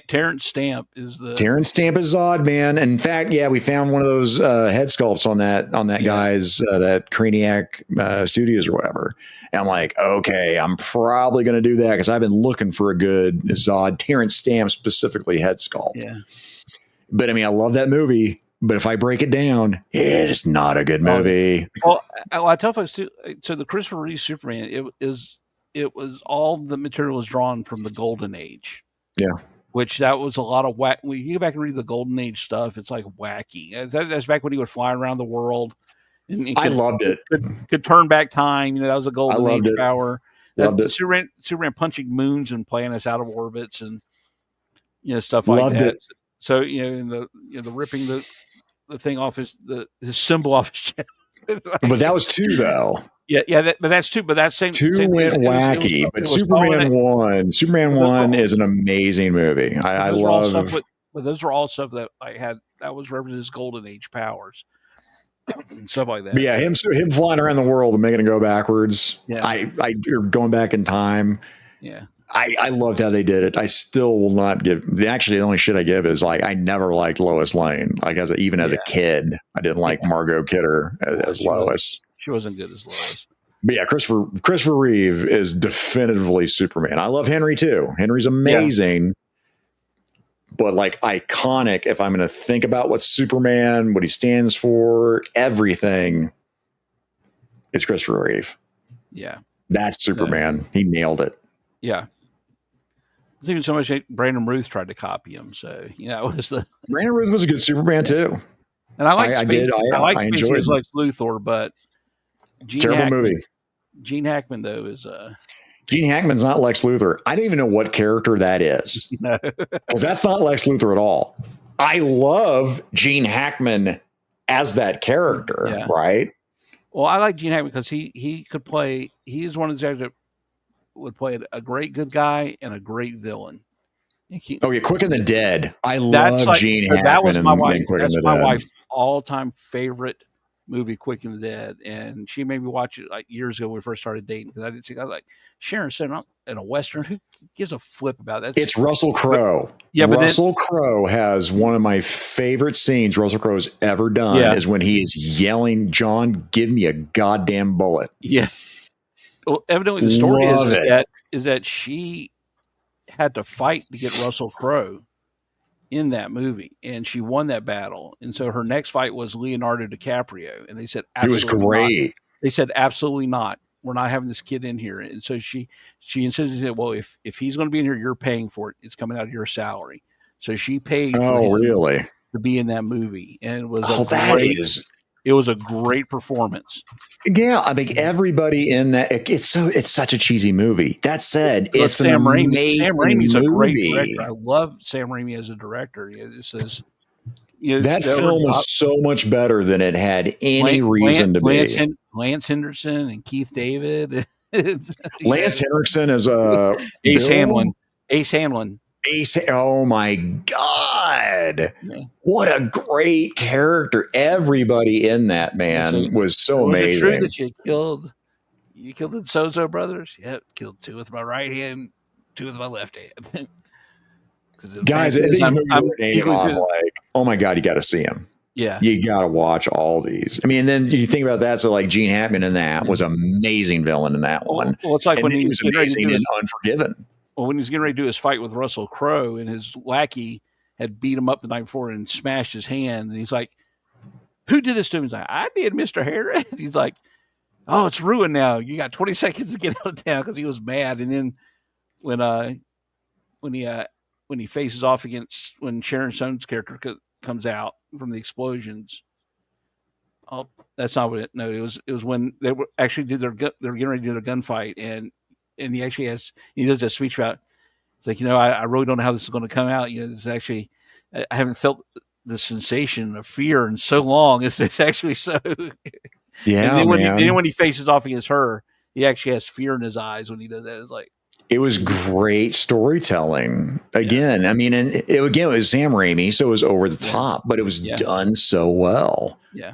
Terrence Stamp is
Zod, man. In fact, we found one of those head sculpts on that guy's that Craniac Studios or whatever. And I'm like, okay, I'm probably going to do that because I've been looking for a good Zod, Terrence Stamp specifically head sculpt.
Yeah.
But I mean, I love that movie. But if I break it down, it's not a good movie.
Well, I tell folks too. So the Christopher Reeve Superman, it was all the material was drawn from the Golden Age.
Yeah.
Which that was a lot of whack. When you go back and read the Golden Age stuff, it's like wacky. That's back when he would fly around the world. And
I loved it.
Could turn back time. That was a Golden Age power.
Loved it.
Superman punching moons and planets out of orbits and stuff like that.
It.
So the ripping the thing off his symbol off his chest.
But that was 2 though.
Yeah, but that's 2. But that's same.
2 went wacky, but Superman 1. Superman 1 is an amazing movie. I love.
But those are all stuff that I had. That was represented as Golden Age powers, and stuff like that.
But yeah, him flying around the world and making it go backwards.
Yeah,
you're going back in time.
Yeah.
I loved how they did it. I still will not give. The only shit I give is like I never liked Lois Lane. Like as a kid, I didn't like Margot Kidder as Lois.
She wasn't good as Lois.
But yeah, Christopher Reeve is definitively Superman. I love Henry too. Henry's amazing. Yeah. But like iconic, if I'm going to think about what Superman, what he stands for, everything, it's Christopher Reeve.
Yeah.
That's Superman. He nailed it.
Yeah. There's even so much Brandon Ruth tried to copy him. So, it was
Brandon Ruth was a good Superman too.
And I like Space. I enjoyed it. Like Luthor, but
terrible movie.
Gene Hackman though is
Gene Hackman's not Lex Luthor. I don't even know what character that is.
No.
Because that's not Lex Luthor at all. I love Gene Hackman as that character, right?
Well, I like Gene Hackman because he could play. He is one of the actors that would play a great good guy and a great villain.
Quick and the Dead. I love Gene Hackman.
That was my wife.
That's
my wife's all-time favorite movie, Quick and the Dead, and she made me watch it like years ago when we first started dating because I didn't see. I was like, Sharon Stone in a Western. Who gives a flip about that?
It's Russell Crowe.
Yeah, but
Russell Crowe has one of my favorite scenes Russell Crowe's ever done is when he is yelling, "John, give me a goddamn bullet."
Yeah. Well, evidently the story is that she had to fight to get Russell Crowe in that movie, and she won that battle. And so her next fight was Leonardo DiCaprio, and they said
he was great.
Not. They said absolutely not. We're not having this kid in here. And so she insisted, said, well, if he's going to be in here, you're paying for it. It's coming out of your salary. So she paid for him to be in that movie, and it was it was a great performance.
Yeah, I mean everybody in that. It's such a cheesy movie. That said, it's
Sam Raimi.
Sam
Raimi's a great director. I love Sam Raimi as a director. It says
that film was so much better than it had any reason to be.
Lance Henderson and Keith David.
Lance Henriksen as
Ace Hanlon.
Oh my God. Yeah. What a great character. Everybody in that was so amazing.
True that you killed the Sozo brothers? Yep. Killed 2 with my right hand, 2 with my left hand.
Guys, these movies like, oh my God, you got to see them.
Yeah.
You got to watch all these. I mean, and then you think about that. So like Gene Hackman in that was amazing villain in that one.
Well, it's like when
he was amazing in Unforgiven.
Well, when he was getting ready to do his fight with Russell Crowe and his lackey had beat him up the night before and smashed his hand. And he's like, who did this to him? He's like, I did, Mr. Harris. He's like, oh, it's ruined now. You got 20 seconds to get out of town because he was mad. And then when he faces off against, when Sharon Stone's character comes out from the explosions. Oh, that's not what it. No, it was when they were actually they were getting ready to do their gunfight, and he actually he does that speech about. It's like, I really don't know how this is going to come out. This is actually, I haven't felt the sensation of fear in so long. It's actually so.
Yeah.
And then when he faces off against her, he actually has fear in his eyes when he does that. It's like.
It was great storytelling. Again, yeah. I mean, and it was Sam Raimi, so it was over the top, but it was done so well.
Yeah.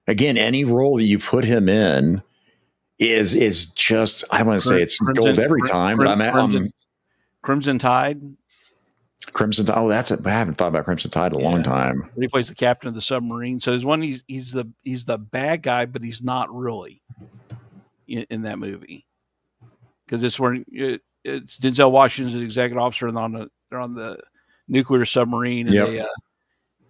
Again, any role that you put him in is just, I want to say it's gold every time, but
Crimson Tide.
Crimson. Oh, that's it. I haven't thought about Crimson Tide in a long time.
He plays the captain of the submarine. So he's the bad guy, but he's not really in that movie, because it's where it's Denzel Washington's the executive officer, and they're on the nuclear submarine,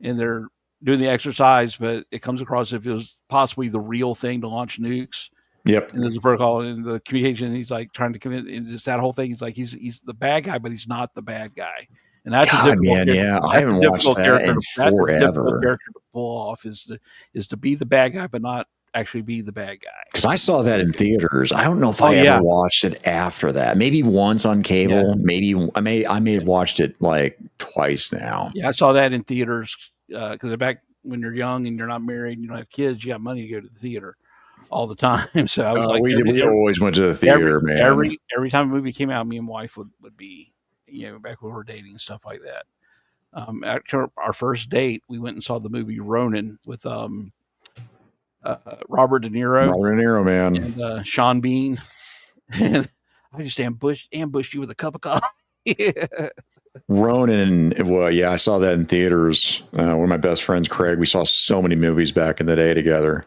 and they're doing the exercise, but it comes across if it was possibly the real thing to launch nukes.
Yep.
And there's a protocol in the communication. He's like trying to convince, and just that whole thing. He's like he's the bad guy, but he's not the bad guy. And that's
God, man, yeah, I haven't watched that in forever.
That's a difficult character to pull off is to be the bad guy, but not actually be the bad guy.
Because I saw that in theaters. I don't know if I ever watched it after that. Maybe once on cable. Yeah. Maybe I may have watched it like twice now.
Yeah, I saw that in theaters because back when you're young and you're not married and you don't have kids, you got money to go to the theater all the time. So I was
we always went to the theater, man.
Every time a movie came out, me and my wife would be, back when we were dating and stuff like that. After our first date, we went and saw the movie Ronin with Robert De Niro.
Robert De Niro, man.
And Sean Bean. And I just ambushed you with a cup of coffee.
Ronin, well, yeah, I saw that in theaters. One of my best friends, Craig, we saw so many movies back in the day together.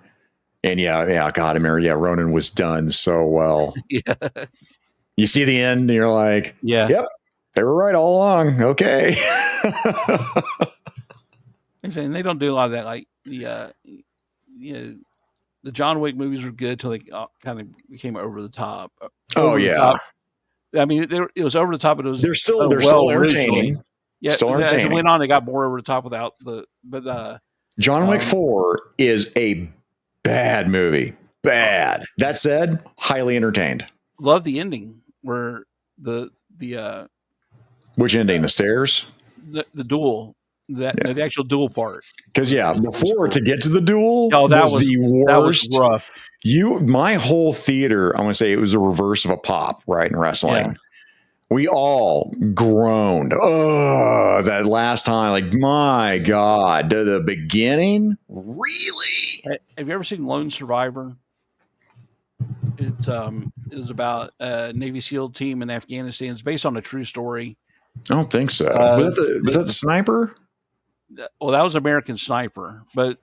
And God, I remember, Ronin was done so well.
Yeah.
You see the end, and you're like, yep, they were right all along. Okay.
And they don't do a lot of that. Like the John Wick movies were good till they kind of became over the top.
Top.
I mean, it was over the top, but it was
they're still entertaining.
Yeah,
still entertaining.
As it went on, they got more over the top without
John Wick 4 is a bad movie. Bad. That said, highly entertained.
Love the ending where the
which ending? The stairs?
The duel. The actual duel part.
Because before to get to the duel,
that was
the worst.
That was rough.
My whole theater, I'm gonna say it was a reverse of a pop, right, in wrestling. Yeah. We all groaned. Oh, that last time, like, my God, to the beginning? Really?
Have you ever seen Lone Survivor? It was about a Navy SEAL team in Afghanistan. It's based on a true story.
I don't think so. Was that the sniper?
Well, that was American Sniper, but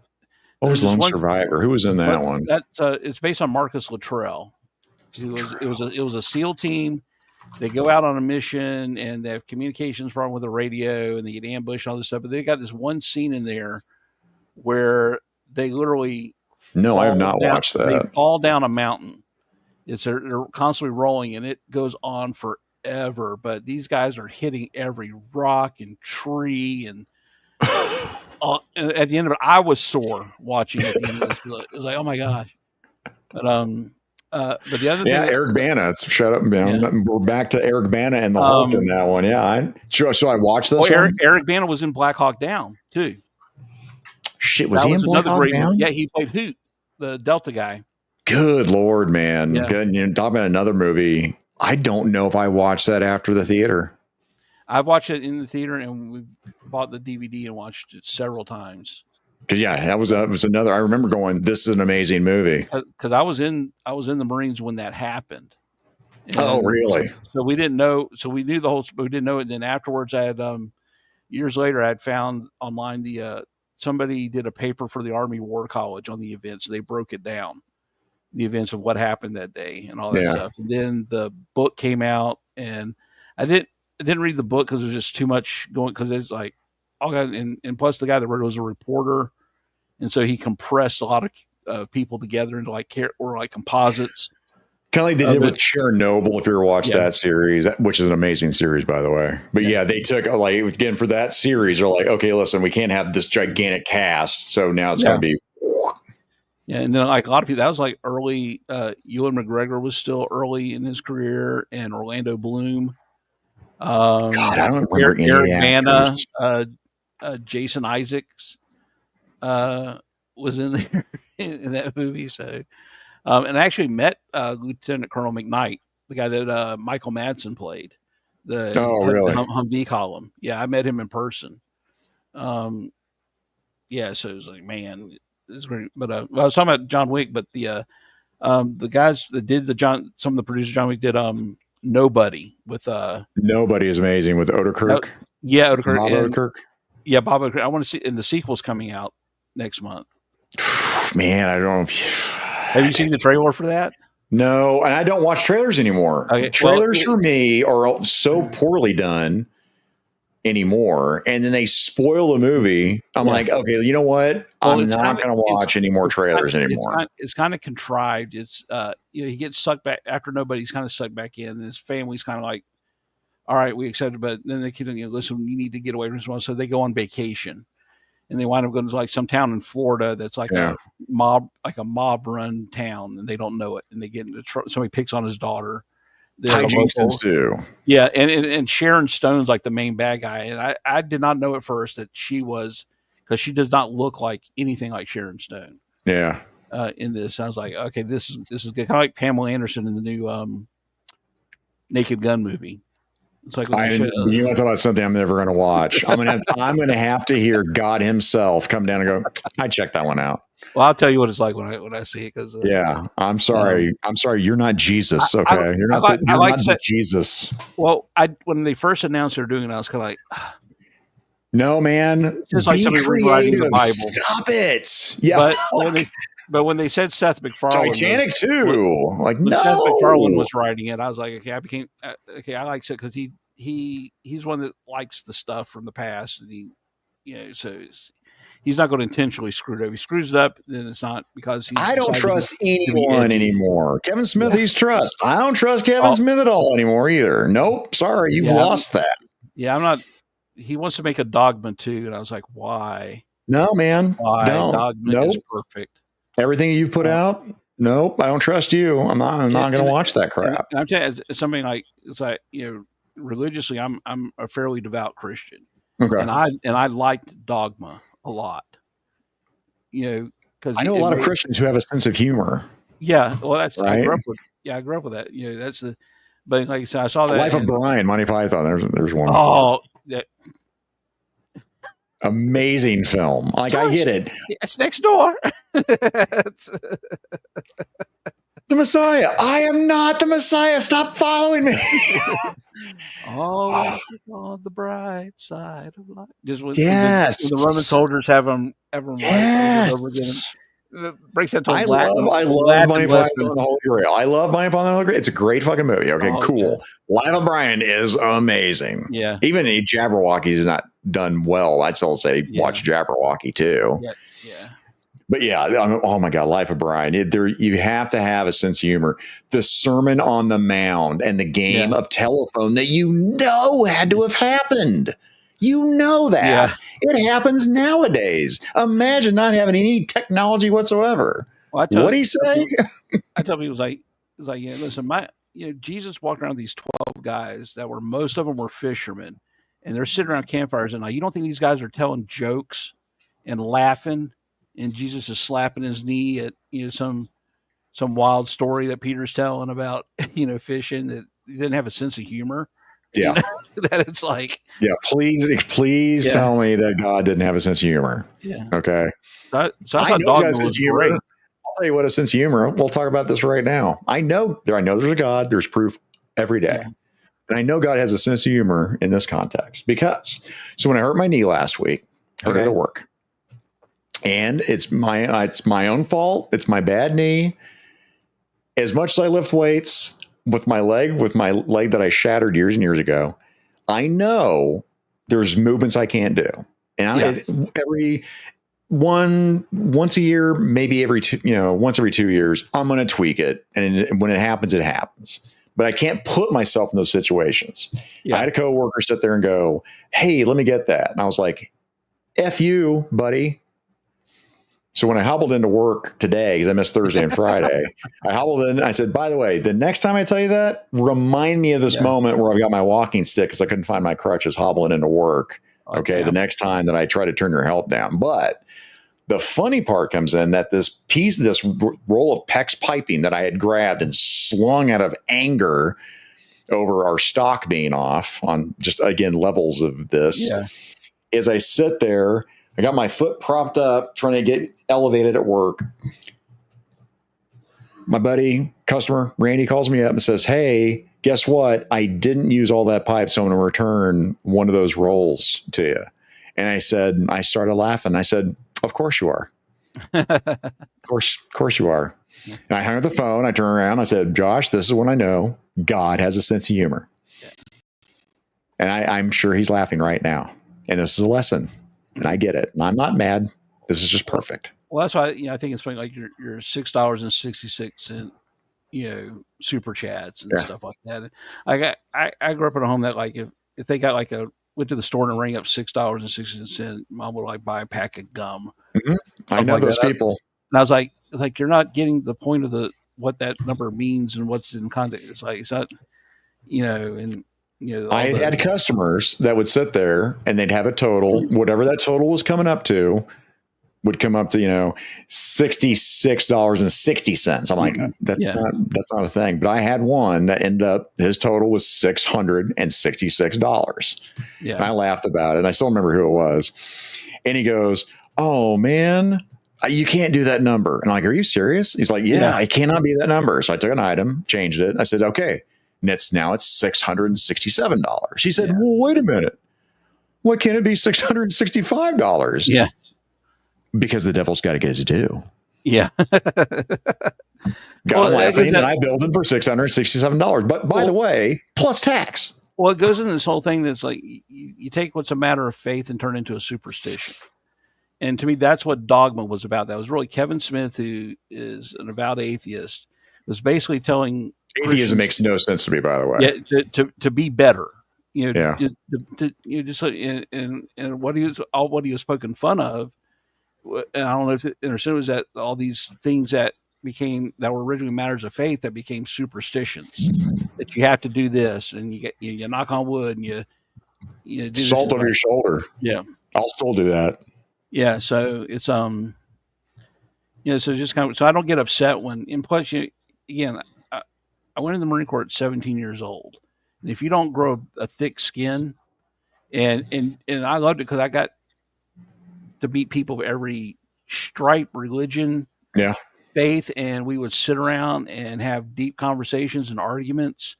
what was Lone Survivor? Who was in that one?
It's based on Marcus Luttrell. It was a SEAL team. They go out on a mission and they have communications problem with the radio and they get ambushed and all this stuff. But they got this one scene in there where they literally
I have not watched that.
They fall down a mountain. They're constantly rolling and it goes on forever. But these guys are hitting every rock and tree and at the end of it, I was sore watching at the end of this. It was like, oh my gosh. But the other thing,
Eric Bana. Shut up, man. Yeah. We're back to Eric Bana and the Hulk in that one. Yeah, so I watched this.
Eric Bana was in Black Hawk Down too.
Shit, was he in Black Hawk Down?
Yeah, he played Hoot, the Delta guy.
Good Lord, man. Yeah. Good. You're talking about another movie. I don't know if I watched that after the theater.
I've watched it in the theater, and we bought the DVD and watched it several times.
Because that was another. I remember going, "This is an amazing movie."
Because I was in the Marines when that happened.
And really?
So we didn't know. So we knew the whole. We didn't know it. And then afterwards, I had years later, I had found online somebody did a paper for the Army War College on the events. So they broke it down, the events of what happened that day and all that stuff. And then the book came out, and I didn't read the book because it was just too much going. Because it's like. And plus the guy that wrote it was a reporter, and so he compressed a lot of people together into like composites.
Kind of like they did with Chernobyl. If you ever watched that series, which is an amazing series, by the way. But they took again for that series. They're like, okay, listen, we can't have this gigantic cast, so now it's going to be.
Yeah, and then like a lot of people, that was like early. Ewan McGregor was still early in his career, and Orlando Bloom.
God, I don't remember
Eric Bana. Jason Isaacs was in there in that movie. So, and I actually met Lieutenant Colonel McKnight, the guy that Michael Madsen played. The Humvee column. Yeah, I met him in person. So it was like, man, it's great. But I was talking about John Wick, but the guys that did some of the producers of John Wick did Nobody with
Nobody is amazing with Odenkirk.
Yeah, Odenkirk.
Bob Odenkirk.
Yeah, Bob Odenkirk. I want to see, and the sequel's coming out next month.
Man, I don't know.
Have you seen the trailer for that?
No, and I don't watch trailers anymore.
Okay,
trailers for me are so poorly done anymore, and then they spoil the movie. I'm like, okay, you know what? I'm not going to watch any more trailers anymore.
It's kind of contrived. It's he gets sucked back after Nobody's kind of sucked back in, and his family's kind of like, all right, we accept it, but then they keep listen, you need to get away from this one, so they go on vacation. And they wind up going to like some town in Florida that's like a mob run town, and they don't know it. And they get into trouble. Somebody picks on his daughter.
Hijinks ensue.
Yeah, and Sharon Stone's like the main bad guy. And I did not know at first that she was, because she does not look like anything like Sharon Stone.
Yeah.
In this, I was like, okay, this is good. Kind of like Pamela Anderson in the new Naked Gun movie. It's like
you want to talk about something I'm never going to watch. I'm gonna have to hear God Himself come down and go, I checked that one out.
Well, I'll tell you what it's like when I see it. Because
I'm sorry. I'm sorry. You're not Jesus. Okay, you're not Jesus.
Well, when they first announced they're doing it, I was kind of like,
no, man.
It's just like somebody rewriting the Bible.
Stop it. Yeah.
But when they said Seth MacFarlane,
Titanic too. When
Seth MacFarlane was writing it, I was like, okay, I like it because he's one that likes the stuff from the past, and so he's not going to intentionally screw it up. If he screws it up, then it's not because
I don't trust anyone anymore. Kevin Smith, he's trust. I don't trust Kevin Smith at all anymore either. Nope. Sorry, you've lost that.
Yeah, I'm not. He wants to make a Dogma too, and I was like, why?
No, man.
Why?
Don't.
Dogma is perfect.
Everything you've put out, nope, I don't trust you. I'm not going to watch that crap.
And I'm telling you, something like it's like religiously, I'm a fairly devout Christian,
okay,
and I liked Dogma a lot, because
I know a lot of Christians who have a sense of humor.
Yeah, well, that's
right.
I grew up with that. That's the. But like I said, I saw that
Life of Brian, Monty Python. There's one.
Oh, that.
Amazing film. Like, I get it.
It's next door.
The Messiah. I am not the Messiah. Stop following me.
On the bright side of life. Just when
yes.
When the Roman soldiers have them
yes.
over again. It breaks into
I love Monty Python and the Holy Grail. I love Monty Python and the Holy Grail. It's a great fucking movie. Okay, cool. Yeah. Life of Brian is amazing.
Yeah.
Even Jabberwockies is not done well. I'd still say watch Jabberwocky too.
Yeah.
But yeah, oh my God, Life of Brian. You have to have a sense of humor. The Sermon on the Mount and the game of telephone that had to have happened. You know that.
Yeah.
It happens nowadays. Imagine not having any technology whatsoever. Well, what did he say?
I tell people, listen, Jesus walked around with these 12 guys that most of them were fishermen, and they're sitting around campfires, and you don't think these guys are telling jokes and laughing, and Jesus is slapping his knee at some wild story that Peter's telling about fishing, that he didn't have a sense of humor.
Yeah.
That it's like,
please tell me that God didn't have a sense of humor.
Yeah.
Okay.
So I thought Dogma was great.
I'll tell you what a sense of humor. We'll talk about this right now. I know there's a God. There's proof every day. Yeah. And I know God has a sense of humor in this context so when I hurt my knee last week, I got to work. And it's my own fault. It's my bad knee. As much as I lift weights, with my leg that I shattered years and years ago, I know there's movements I can't do. And once a year, maybe once every 2 years, I'm going to tweak it. And when it happens, it happens. But I can't put myself in those situations. Yeah. I had a coworker sit there and go, hey, let me get that. And I was like, F you, buddy. So when I hobbled into work today, because I missed Thursday and Friday, I hobbled in. I said, by the way, the next time I tell you that, remind me of this moment where I've got my walking stick because I couldn't find my crutches hobbling into work. Okay. The next time that I try to turn your help down. But the funny part comes in that this roll of PEX piping that I had grabbed and slung out of anger over our stock being off on just, again, levels of this, as I sit there, I got my foot propped up trying to get elevated at work. My buddy, customer, Randy, calls me up and says, hey, guess what? I didn't use all that pipe, so I'm going to return one of those rolls to you. And I started laughing. I said, of course you are. Of course you are.
Yeah.
And I hung up the phone. I turned around. I said, Josh, this is when I know God has a sense of humor. Yeah. And I'm sure he's laughing right now. And this is a lesson. And I get it. And I'm not mad. This is just perfect.
Well, that's why I think it's funny. Like your $6.66, super chats and stuff like that. I grew up in a home that like if they got like went to the store and rang up $6.60, mom would like buy a pack of gum.
Mm-hmm. I know like those people.
And I was like you're not getting the point of what that number means and what's in context. It's like it's not,
I had customers that would sit there and they'd have a total, whatever that total was coming up to, would come up to $66.60. I'm like, that's not a thing. But I had one that ended up, his total was $666. Yeah, and I laughed about it. I still remember who it was. And he goes, "Oh man, you can't do that number." And I'm like, "Are you serious?" He's like, "Yeah, I cannot be that number." So I took an item, changed it. I said, "Okay." And it's $667. He said, "Well, wait a minute. Why can't it be $665?
Yeah.
Because the devil's got to get his due.
Yeah.
Got laughing, and I billed him for $667. But by the way, plus tax.
Well, it goes into this whole thing that's like you take what's a matter of faith and turn it into a superstition. And to me, that's what dogma was about. That was really Kevin Smith, who is an avowed atheist, was basically telling
atheism makes no sense to me, by the way.
Yeah, to be better. And what he was poking fun of. And I don't know if it understood was that all these things that were originally matters of faith that became superstitions, that you have to do this and you knock on wood and you do
salt over your shoulder.
Yeah.
I'll still do that.
Yeah. So it's, so just so I don't get upset when, and plus again, I went in the Marine Corps at 17 years old. And if you don't grow a thick skin and I loved it because I got to meet people of every stripe, religion, faith, and we would sit around and have deep conversations and arguments.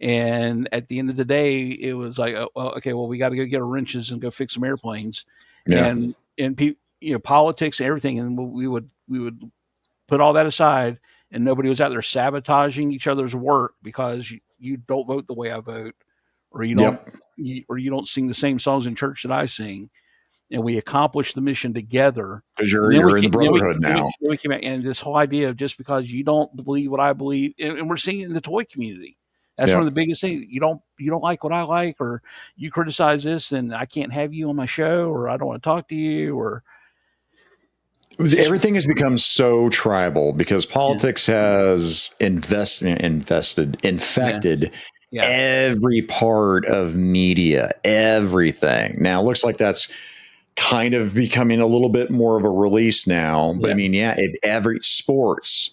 And at the end of the day, it was like, we got to go get our wrenches and go fix some airplanes, and politics and everything. And we would put all that aside, and nobody was out there sabotaging each other's work because you don't vote the way I vote, or you don't sing the same songs in church that I sing. And we accomplished the mission together.
Because you're in the brotherhood now.
We came back, and this whole idea of just because you don't believe what I believe, and we're seeing it in the toy community. That's one of the biggest things. You don't like what I like, or you criticize this, and I can't have you on my show, or I don't want to talk to you, or
everything has become so tribal because politics has infected every part of media, everything. Now it looks like that's kind of becoming a little bit more of a release now. But I mean, every sports,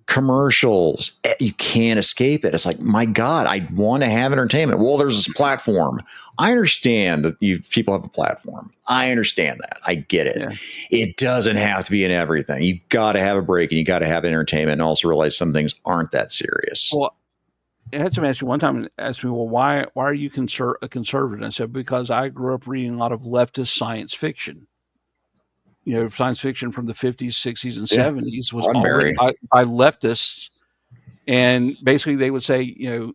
commercials, you can't escape it. It's like, my God, I want to have entertainment. Well, there's this platform. I understand that people have a platform. I understand that. I get it. Yeah. It doesn't have to be in everything. You got to have a break and you got to have entertainment and also realize some things aren't that serious.
Well, I had somebody ask me one time and asked me, well, why are you a conservative? And I said, because I grew up reading a lot of leftist science fiction. Science fiction from the 50s, 60s, and 70s was all written by leftists. And basically they would say, you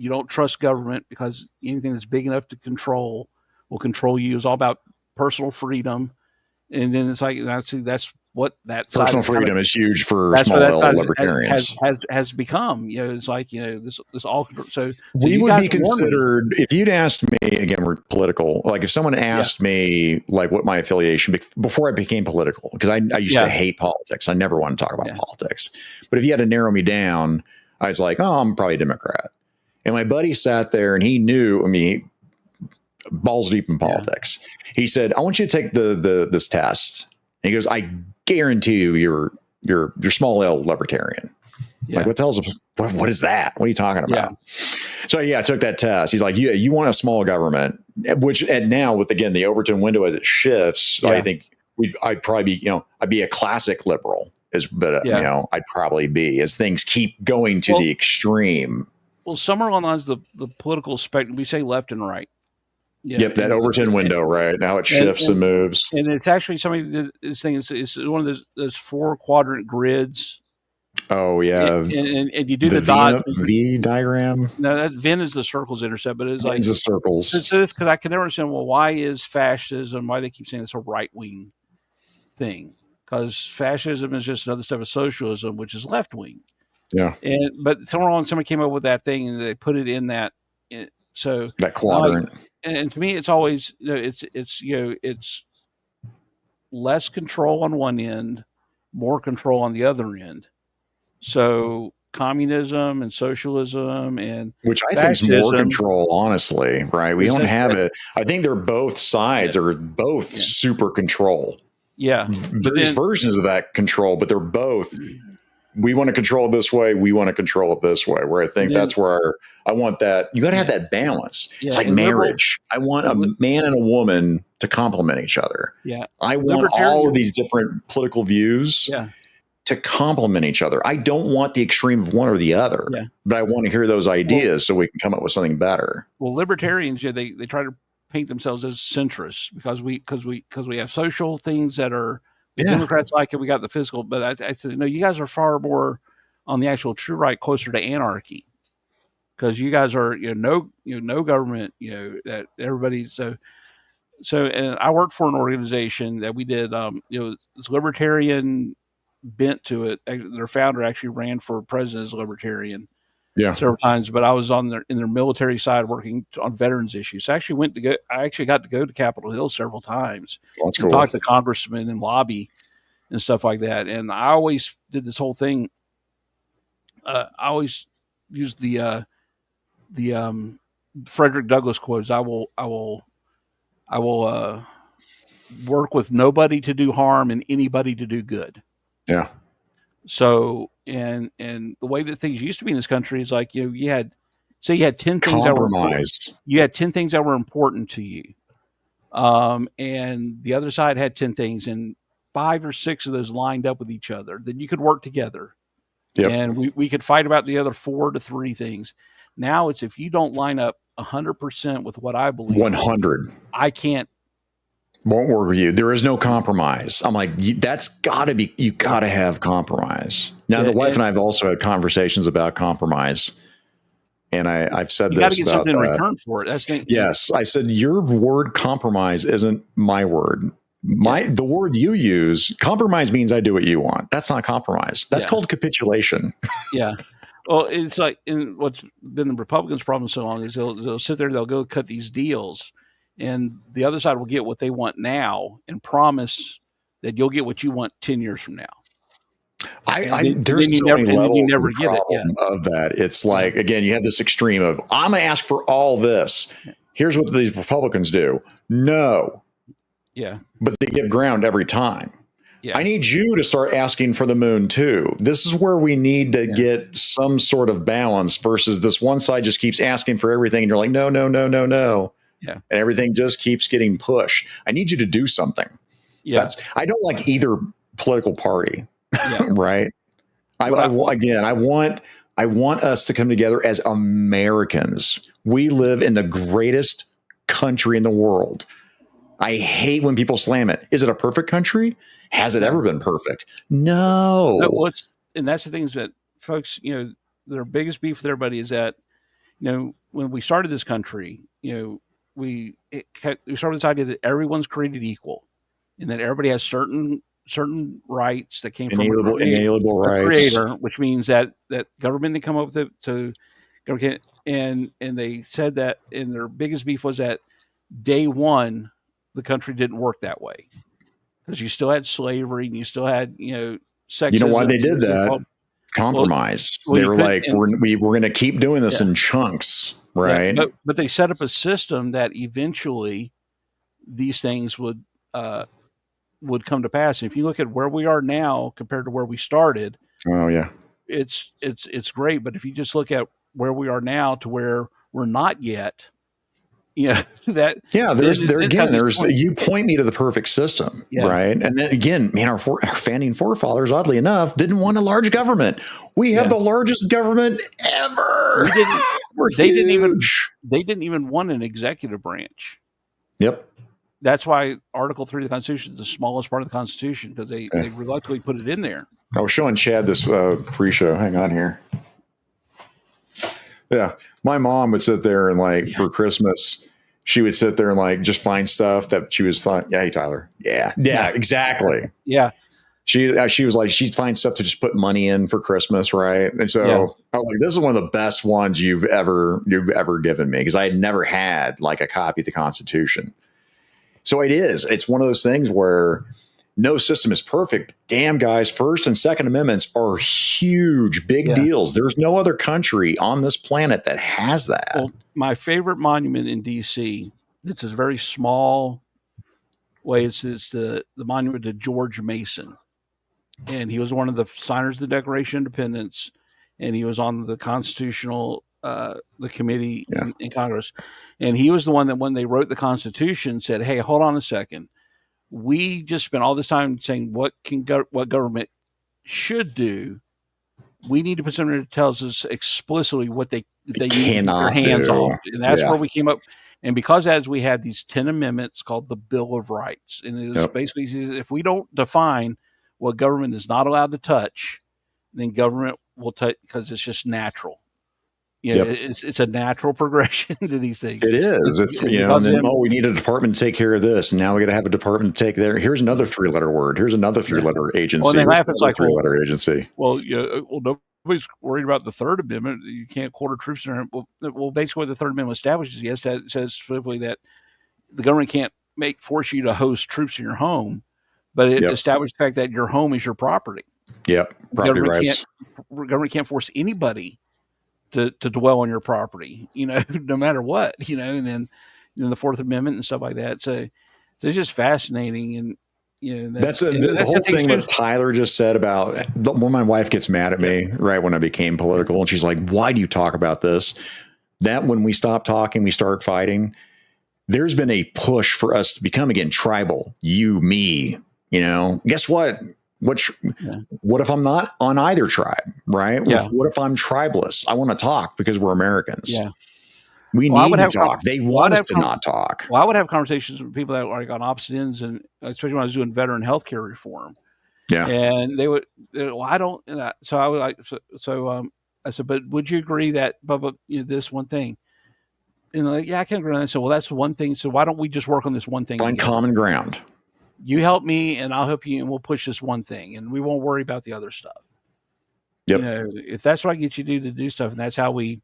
don't trust government because anything that's big enough to control will control you. It's all about personal freedom. And then it's like, that's what that
personal freedom is huge for small L libertarians
has become. It's like this all. So
we would be considered if you'd asked me again. We're political. Like if someone asked me like what my affiliation before I became political, because I used to hate politics. I never wanted to talk about politics. But if you had to narrow me down, I was like, oh, I'm probably a Democrat. And my buddy sat there and he knew. I mean, balls deep in politics. He said, I want you to take this test. And he goes, I guarantee you you're small L libertarian. Like, what what is that? What are you talking about? So I took that test. He's like, you want a small government, which, and now with, again, the Overton window as it shifts, I think I'd probably be, I'd be a classic liberal I'd probably be as things keep going to the extreme.
Well, somewhere along the lines of the political spectrum, we say left and right.
Yeah, yep, that Overton window, right? Now it shifts and moves.
And it's actually somebody that this thing is one of those 4-quadrant grids.
Oh yeah,
and you do the dot
V diagram.
No, that Venn is the circles intercept, but it's like
the circles.
Because I can never understand. Well, why is fascism? Why they keep saying it's a right wing thing? Because fascism is just another step of socialism, which is left wing.
Yeah.
But somebody came up with that thing and they put it in that. So
that quadrant.
And to me, it's always it's less control on one end, more control on the other end. So communism and socialism and
which I think is more control, honestly, right? We don't have it. I think they're both sides are both super control.
Yeah.
There's versions of that control, but they're both. We want to control it this way. We want to control it this way. Where I think that's where I want that. You got to have that balance. Yeah. It's like marriage. I want a man and a woman to complement each other.
Yeah.
I want all of these different political views to complement each other. I don't want the extreme of one or the other, but I want to hear those ideas so we can come up with something better.
Well, libertarians, they try to paint themselves as centrists because we have social things that are Democrats like it. We got the physical, but I said, no, you guys are far more on the actual true right, closer to anarchy, because you guys are no government, that everybody. So, and I worked for an organization that we did, it's libertarian bent to it. Their founder actually ran for president as a libertarian several times, but I was in their military side working on veterans issues. So I actually got to go to Capitol Hill several times and talk to congressmen and lobby and stuff like that. And I always did this whole thing. I always used the Frederick Douglass quotes. I will work with nobody to do harm and anybody to do good.
Yeah.
So, and the way that things used to be in this country is like, you had 10 things you had 10 things that were important to you. And the other side had 10 things and 5 or 6 of those lined up with each other. Then you could work together. Yep. And we could fight about the other 4 to 3 things. Now it's, if you don't line up 100% with what I believe,
100,
I can't.
Won't work with you. There is no compromise. I'm like, that's got to be, you got to have compromise. Now, the wife and I have also had conversations about compromise. And I've said this. You got to
get something in return for it. That's the thing.
Yes. I said, your word compromise isn't my word. The word you use, compromise means I do what you want. That's not compromise. That's called capitulation.
Yeah. Well, it's like, what's been the Republicans' problem so long is they'll sit there, they'll go cut these deals. And the other side will get what they want now and promise that you'll get what you want 10 years from now.
There's so many levels of that. It's like, again, you have this extreme of, I'm going to ask for all this. Here's what these Republicans do. No.
Yeah.
But they give ground every time. Yeah. I need you to start asking for the moon too. This is where we need to get some sort of balance versus this one side just keeps asking for everything. And you're like, no, no, no, no, no.
Yeah.
And everything just keeps getting pushed. I need you to do something.
Yeah.
I don't like either political party. Yeah. Right. I want us to come together as Americans. We live in the greatest country in the world. I hate when people slam it. Is it a perfect country? Has it ever been perfect? No.
And that's the things that folks, their biggest beef with everybody is that, when we started this country, we started with this idea that everyone's created equal and that everybody has certain rights that came from
inalienable rights,
creator, which means that government didn't come up with it and they said that, and their biggest beef was that day one, the country didn't work that way because you still had slavery and you still had, sexism.
You know why they did that? Compromise. They were like, we're going to keep doing this in chunks. Right.
Yeah, but they set up a system that eventually these things would come to pass. And if you look at where we are now compared to where we started, it's great. But if you just look at where we are now to where we're not yet, that.
There's you point me to the perfect system, right? And then again, man, our founding forefathers, oddly enough, didn't want a large government. We have the largest government ever.
They didn't even want an executive branch.
Yep.
That's why Article 3 of the Constitution is the smallest part of the Constitution, because they reluctantly put it in there.
I was showing Chad this pre-show. Hang on here. Yeah, my mom would sit there and like for Christmas, she would sit there and like just find stuff that she was like, "Yeah, hey Tyler, yeah, exactly,
yeah."
She was like, she'd find stuff to just put money in for Christmas, right? And so I was like, this is one of the best ones you've ever given me, because I had never had like a copy of the Constitution. So it's one of those things where no system is perfect. Damn, guys, First and Second Amendments are huge, big deals. There's no other country on this planet that has that.
Well, my favorite monument in D.C., it's a very small way. It's the monument to George Mason. And he was one of the signers of the Declaration of Independence. And he was on the constitutional, the committee in Congress. And he was the one that when they wrote the Constitution said, hey, hold on a second. We just spent all this time saying what government should do. We need to put something that tells us explicitly what they need to get their hands off. And that's where we came up. And because as we had these 10 amendments called the Bill of Rights, and it was basically, if we don't define what government is not allowed to touch, then government will touch, because it's just natural. It's a natural progression to these things.
It is. And then, we need a department to take care of this. And now we got to have a department to take there. Here's another 3-letter word. Here's another 3-letter agency.
Well, they laugh. It's like
3-letter agency.
Well, nobody's worried about the Third Amendment. You can't quarter troops in there. Well, basically what the Third Amendment establishes, that says specifically that the government can't force you to host troops in your home, but it established the fact that your home is your property.
Yep. Property rights.
Government can't force anybody to dwell on your property, no matter what, and then the Fourth Amendment and stuff like that. So it's just fascinating. And
that's the whole thing that Tyler just said about when my wife gets mad at me, right, when I became political, and she's like, why do you talk about this? That when we stop talking, we start fighting. There's been a push for us to become again tribal, you, me, guess what? What if I'm not on either tribe, right?
Yeah.
What if I'm tribeless? I want to talk because we're Americans.
Yeah.
We need to talk. They want us to not talk.
Well, I would have conversations with people that are on opposite ends, and especially when I was doing veteran healthcare reform. Yeah. And they would, I don't, so I was like, I said, but would you agree that, this one thing? And like, yeah, I can agree on that. So, well, that's one thing. So why don't we just work on this one thing?
Find common ground.
You help me and I'll help you, and we'll push this one thing, and we won't worry about the other stuff.
Yep.
If that's what I get you to do stuff, and that's how you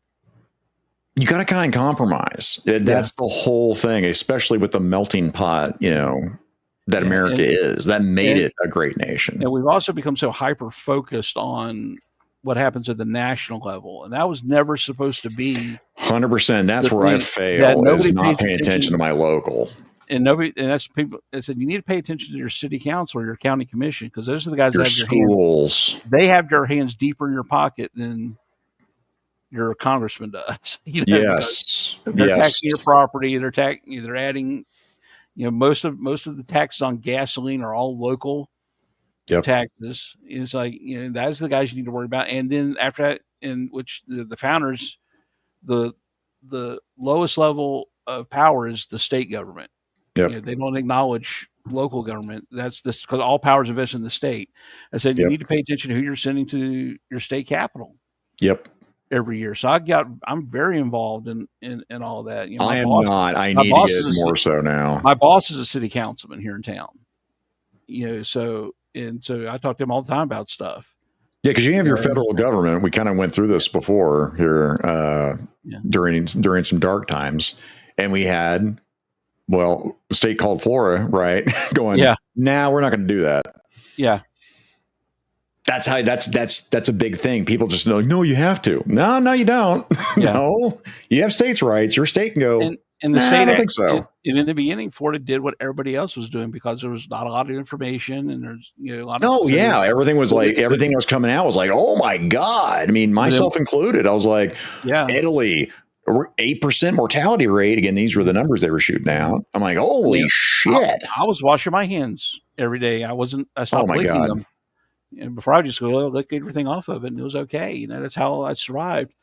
got to kind of compromise. That's the whole thing, especially with the melting pot, that America is. That made it a great nation.
And we've also become so hyper focused on what happens at the national level, and that was never supposed to be
100%. That's where I fail. Is not paying attention to my local.
And that's people that said you need to pay attention to your city council or your county commission, because those are the guys
your
that have
schools.
They have their hands deeper in your pocket than your congressman does.
Yes,
they're taxing your property. They're adding. Most of the taxes on gasoline are all local taxes. It's like that's the guys you need to worry about. And then after that, in which the founders, the lowest level of power is the state government.
Yep.
They don't acknowledge local government. That's this because all power is invested in the state. I said you need to pay attention to who you're sending to your state capital.
Yep.
Every year, so I'm very involved in all that.
I am not. I need to get more so now.
My boss is a city councilman here in town. So I talk to him all the time about stuff.
Yeah, because you have your federal government. We kind of went through this before here during some dark times, and we had a state called Florida, right? Going, nah, we're not going to do that.
Yeah.
That's a big thing. People just know, no, you have to. No, you don't.
Yeah.
No, you have states' rights. Your state can go.
And the state,
I don't think so.
And in the beginning, Florida did what everybody else was doing because there was not a lot of information, and there's a lot of.
Everything was everything that was coming out was like, oh my God. I mean, myself included. I was like, Italy, 8% mortality rate. Again, these were the numbers they were shooting out. I'm like, holy shit.
I was washing my hands every day. I stopped licking them. And before I would just go lick everything off of it, and it was okay. That's how I survived.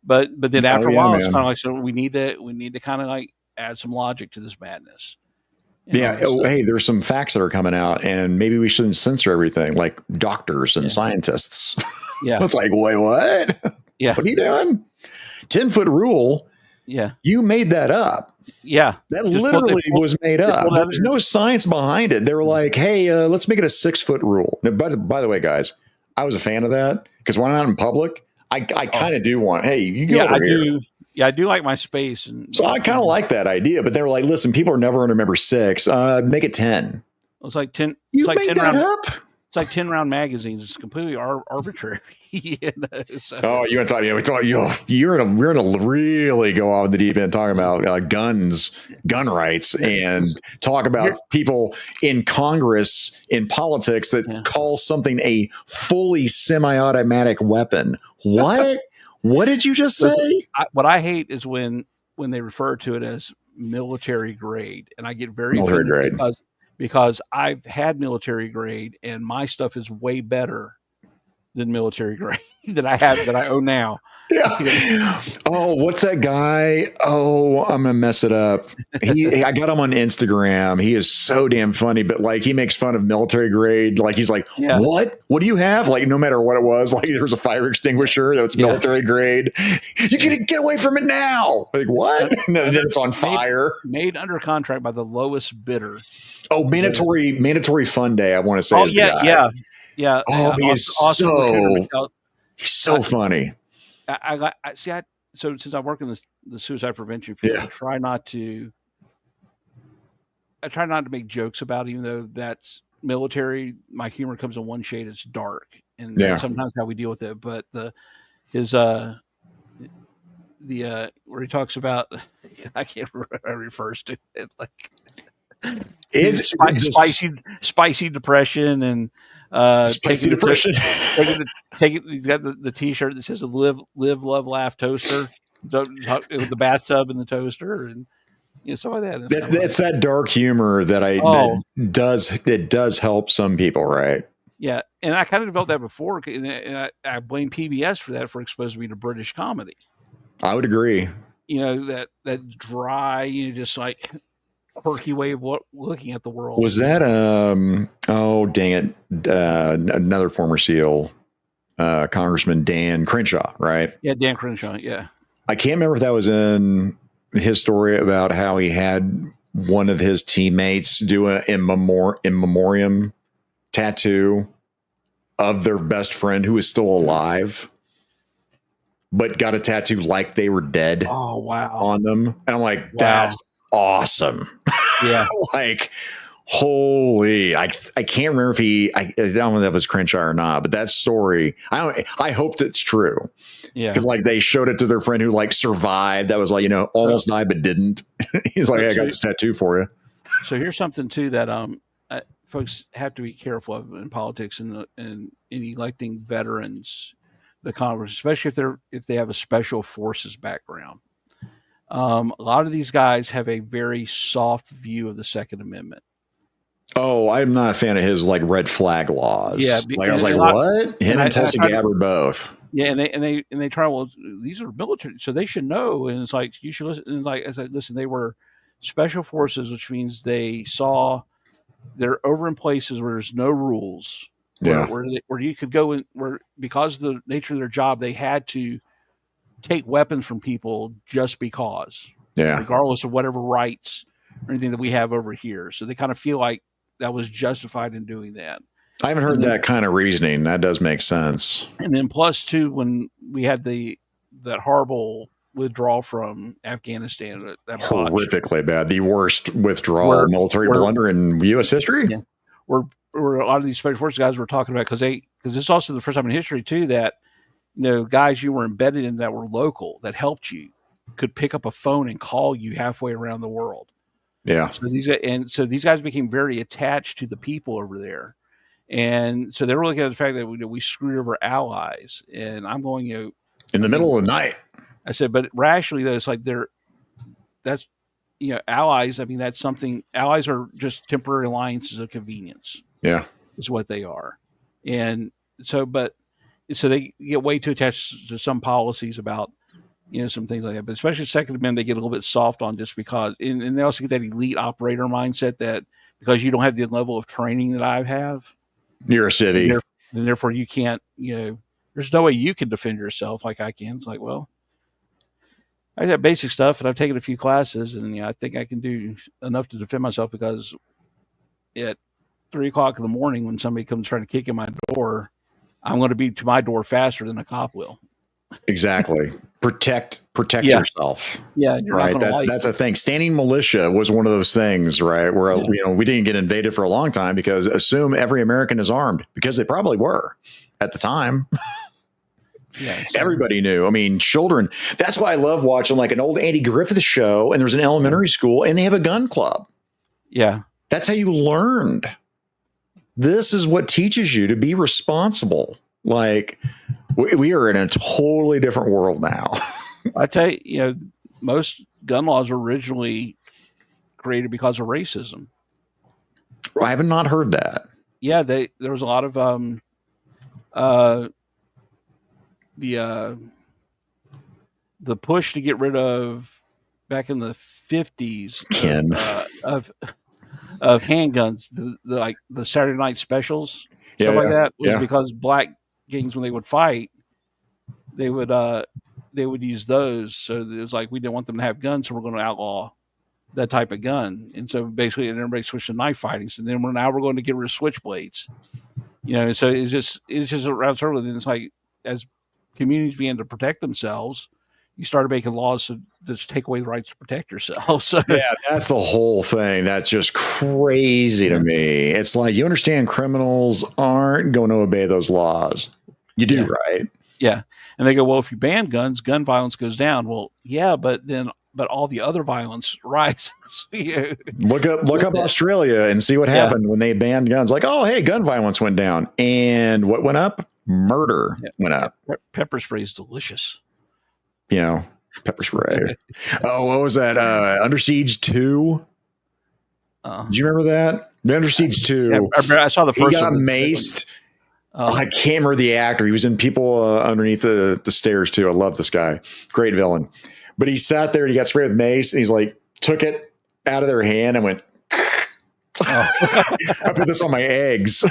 But then after a while, it's kind of like, so we need to kind of like add some logic to this madness.
Hey, there's some facts that are coming out, and maybe we shouldn't censor everything, like doctors and scientists.
Yeah.
It's like, wait, what?
Yeah.
What are you doing? 10-foot rule.
Yeah.
You made that up.
Yeah.
That literally was made up. There's no science behind it. They were like, hey, let's make it a 6-foot rule. Now, by the way, guys, I was a fan of that because when I'm out in public, I kind of do want, hey, you go over here.
Yeah, I do like my space. And
so I kind of like that idea, but they were like, listen, people are never going to remember 6. Make it 10.
It's like 10.
You made that up?
It's like 10 round magazines. It's completely arbitrary. So.
Oh, you want to talk? We're gonna really go off the deep end talking about guns, gun rights, and talk about people in Congress, in politics that call something a fully semi-automatic weapon. What? What did you just say?
What I hate is when they refer to it as military grade, and I get very offended because I've had military grade, and my stuff is way better than military grade that I own now.
Yeah. Oh, what's that guy? Oh, I'm gonna mess it up. I got him on Instagram. He is so damn funny, but like he makes fun of military grade. Like he's like, what do you have? Like no matter what it was, like there was a fire extinguisher that's military grade. You can get away from it now. Like what? And then it's on fire.
Made under contract by the lowest bidder.
Oh, mandatory fun day. I want to say.
Oh yeah.
Oh, he's so funny.
I see. So since I work in the suicide prevention field, I try not to make jokes about it, even though that's military. My humor comes in one shade. It's dark, and that's sometimes how we deal with it. But where he talks about, I can't remember how he refers to it, like it's spicy depression and
spicy depression.
He's got the T-shirt that says "Live, Love, Laugh" toaster, with the bathtub and the toaster, and stuff like that.
That's that dark humor that that does help some people, right?
Yeah, and I kind of developed that before, and I blame PBS for that, for exposing me to British comedy.
I would agree.
That dry, just like quirky way of looking at the world.
Was that oh dang it, another former SEAL, Congressman Dan Crenshaw, right?
Yeah, Dan Crenshaw. Yeah,
I can't remember if that was in his story about how he had one of his teammates do a in memoriam tattoo of their best friend who is still alive, but got a tattoo like they were dead.
Oh wow!
On them, and I'm like, that's awesome.
Yeah.
Like, holy, I can't remember if I don't know if that was Crenshaw or not, but that story, I hoped it's true.
Yeah.
Because like they showed it to their friend who like survived. That was like, almost died, but didn't. He's like, I got this tattoo for you.
So here's something too that folks have to be careful of in politics and in electing veterans to Congress, especially if they have a special forces background. A lot of these guys have a very soft view of the Second Amendment.
Oh, I'm not a fan of his like red flag laws. Yeah, I was like, what? Him and Tulsi Gabbard both.
Yeah, and they try. Well, these are military, so they should know. And it's like you should listen. And like I said, listen, they were special forces, which means they're over in places where there's no rules. Where you could go in, where because of the nature of their job, they had to take weapons from people just because, regardless of whatever rights or anything that we have over here. So they kind of feel like that was justified in doing that.
I haven't heard that kind of reasoning. That does make sense.
And then plus too, when we had that horrible withdrawal from Afghanistan, that
horrifically bad, the worst withdrawal military blunder in U.S. history.
Yeah, where a lot of these special forces guys were talking about, because it's also the first time in history too that guys you were embedded in that were local that helped you could pick up a phone and call you halfway around the world.
Yeah.
So these guys became very attached to the people over there. And so they were looking at the fact that we screwed over allies. And I'm going,
in the middle of the night.
I said, but rationally though, it's like that's, allies. I mean, that's something. Allies are just temporary alliances of convenience.
Yeah,
is what they are, and so they get way too attached to some policies about some things like that. But especially Second Amendment, they get a little bit soft on just because, and they also get that elite operator mindset that because you don't have the level of training that I have,
you're a civvy,
and therefore you can't. There's no way you can defend yourself like I can. It's like, well, I got basic stuff, and I've taken a few classes, and I think I can do enough to defend myself because at 3:00 in the morning, when somebody comes trying to kick in my door, I'm going to be to my door faster than a cop will.
Exactly. Protect yourself.
Yeah, you're
right. That's a thing. Standing militia was one of those things, right? Where we didn't get invaded for a long time because assume every American is armed because they probably were at the time. Yeah, everybody knew. I mean, children. That's why I love watching like an old Andy Griffith show. And there's an elementary school, and they have a gun club.
Yeah,
that's how you learned. This is what teaches you to be responsible. Like we are in a totally different world now.
I tell you, most gun laws were originally created because of racism.
I have not heard that.
Yeah, there was a lot of the push to get rid of back in the 50s of handguns, the Saturday night specials, stuff like that, was because black gangs, when they would fight, they would use those. So it was like, we didn't want them to have guns, so we're going to outlaw that type of gun. And so basically everybody switched to knife fighting. So then we're going to get rid of switchblades. So it's just around circle. Then it's like, as communities began to protect themselves, you started making laws to just take away the rights to protect yourself. So
yeah, that's the whole thing. That's just crazy to me. It's like, you understand criminals aren't going to obey those laws. You do, right?
Yeah. And they go, well, if you ban guns, gun violence goes down. Well, yeah, but all the other violence rises.
Look up Australia and see what happened when they banned guns. Like, oh, hey, gun violence went down. And what went up? Murder went up.
Pepper spray is delicious.
Pepper spray. Oh, what was that? Under Siege 2? Did you remember that? The Under Siege 2.
I saw the first
one. He got maced. I can't remember the actor. He was in People Underneath the Stairs, too. I love this guy. Great villain. But he sat there and he got sprayed with mace, and he's like, took it out of their hand and went, I put this on my eggs.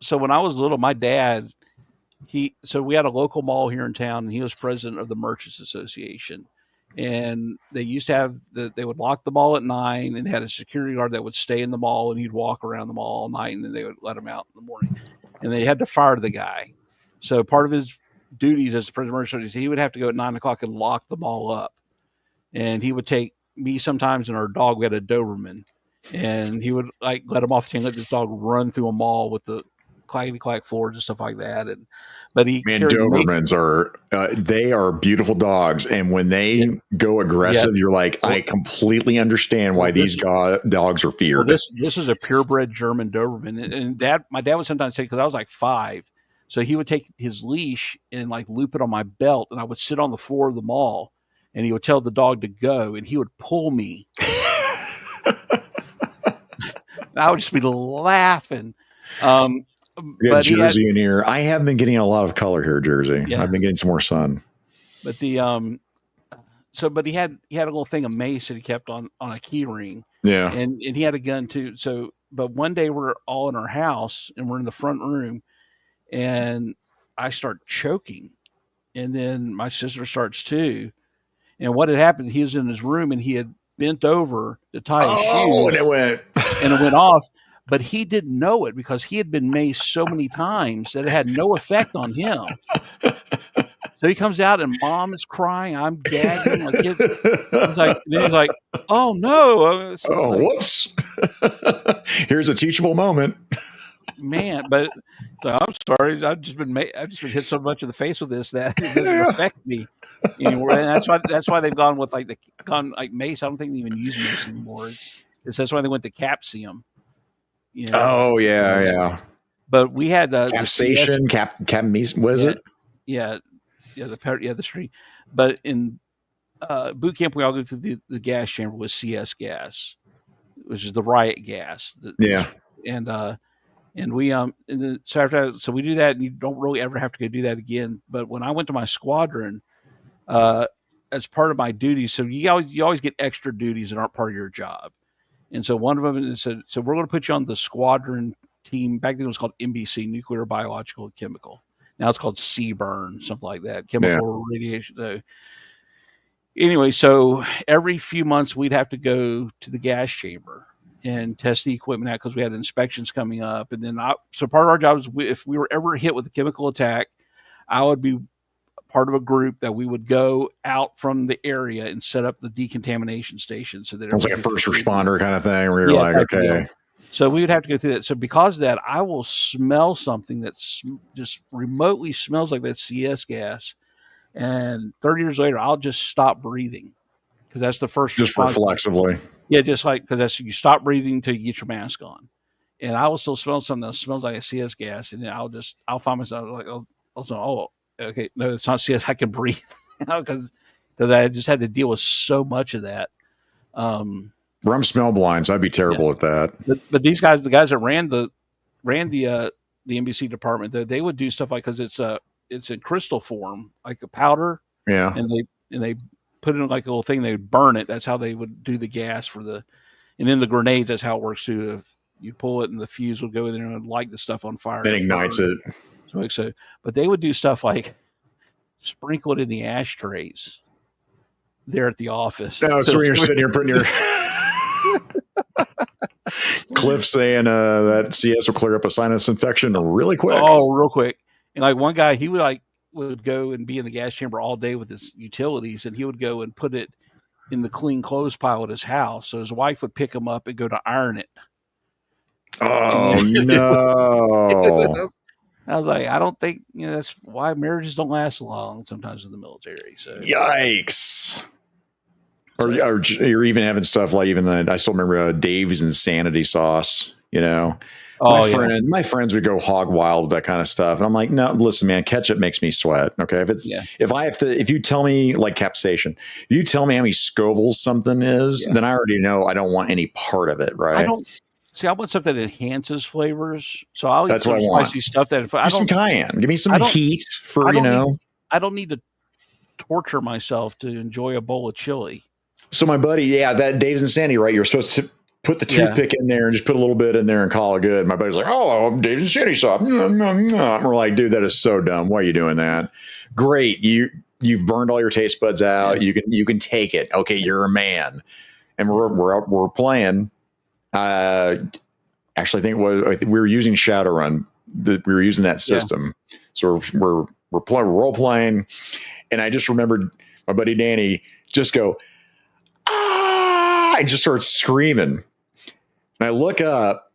So when I was little, my dad, we had a local mall here in town, and he was president of the Merchants Association. And they used to have they would lock the mall at 9, and they had a security guard that would stay in the mall, and he'd walk around the mall all night, and then they would let him out in the morning. And they had to fire the guy. So part of his duties as the president of the Merchants Association, he would have to go at 9:00 and lock the mall up. And he would take me sometimes and our dog. We had a Doberman, and he would let him off the chain, let this dog run through a mall with the clackety clack floors and stuff like that. But
Dobermans they are beautiful dogs, and when they go aggressive, you're like, I completely understand why these dogs are feared.
Well, this is a purebred German Doberman, and my dad would sometimes say, because I was like 5, so he would take his leash and loop it on my belt, and I would sit on the floor of the mall, and he would tell the dog to go, and he would pull me. I would just be laughing.
We got Jersey in here. I have been getting a lot of color here, Jersey. Yeah. I've been getting some more sun.
But he had a little thing of mace that he kept on a key ring.
Yeah.
And he had a gun too. So, but one day we're all in our house and we're in the front room, and I start choking, and then my sister starts too. And what had happened, he was in his room and he had bent over to tie his shoe,
and it
went off. But he didn't know it because he had been maced so many times that it had no effect on him. So he comes out and Mom is crying. I'm gagging. He's like, oh no.
Whoops. Here's a teachable moment.
Man, but I'm sorry. I've just been hit so much in the face with this that it doesn't affect me anymore. And that's why they've gone with mace. I don't think they even use mace anymore. That's why they went to capsium.
Oh yeah.
But we had
capsation, cap what is it?
Yeah, the stream. But in boot camp, we all go through the gas chamber with CS gas, which is the riot gas. And we so after that, so we do that, and you don't really ever have to go do that again. But when I went to my squadron, as part of my duties, so you always get extra duties that aren't part of your job. And so one of them said, so we're going to put you on the squadron team. Back then it was called NBC, Nuclear, Biological, and Chemical. Now it's called CBurn, something like that, chemical radiation. So anyway, so every few months we'd have to go to the gas chamber and test the equipment out because we had inspections coming up. And then so part of our job is if we were ever hit with a chemical attack, I would be part of a group that we would go out from the area and set up the decontamination station. So that
it's like a first responder kind of thing where you're okay.
So we would have to go through that. So because of that, I will smell something that just remotely smells like that CS gas. And 30 years later, I'll just stop breathing because that's the first.
Just reflexively.
Yeah, just like because you stop breathing until you get your mask on. And I will still smell something that smells like a CS gas. And then I'll find myself like, okay, no, it's not CS. I can breathe because I just had to deal with so much of that.
I'm smell blinds. I'd be terrible at that.
But these guys, the guys that ran the NBC department, they would do stuff like because it's in crystal form, like a powder.
Yeah,
and they put it in like a little thing. They would burn it. That's how they would do the gas and then the grenades. That's how it works too. If you pull it and the fuse will go in there and light the stuff on fire.
It ignites it.
So, but they would do stuff like sprinkle it in the ashtrays there at the office.
No, so you're sitting here putting your Cliff saying that CS will clear up a sinus infection really quick.
Oh, real quick. And like one guy, he would go and be in the gas chamber all day with his utilities, and he would go and put it in the clean clothes pile at his house. So his wife would pick him up and go to iron it.
Oh no.
I was like, I don't think, that's why marriages don't last long sometimes in the military. So
yikes. Or you're even having stuff like I still remember Dave's Insanity sauce, My friends would go hog wild with that kind of stuff. And I'm like, no, listen, man, ketchup makes me sweat. Okay. If you tell me like capsaicin, you tell me how many Scovilles something is, then I already know I don't want any part of it. Right.
I want stuff that enhances flavors. So I'll
eat
some spicy stuff that
some cayenne. Give me some heat for,
I don't need to torture myself to enjoy a bowl of chili.
So my buddy, that Dave's Insanity, right? You're supposed to put the toothpick in there and just put a little bit in there and call it good. My buddy's like, oh, Dave's Insanity sauce. We're like, dude, that is so dumb. Why are you doing that? Great. You've burned all your taste buds out. Yeah. You can take it. Okay. You're a man. And we're playing. Actually, I think we were using Shadowrun. We were using that system. Yeah. So we're role playing. And I just remembered my buddy Danny just go, I just start screaming. And I look up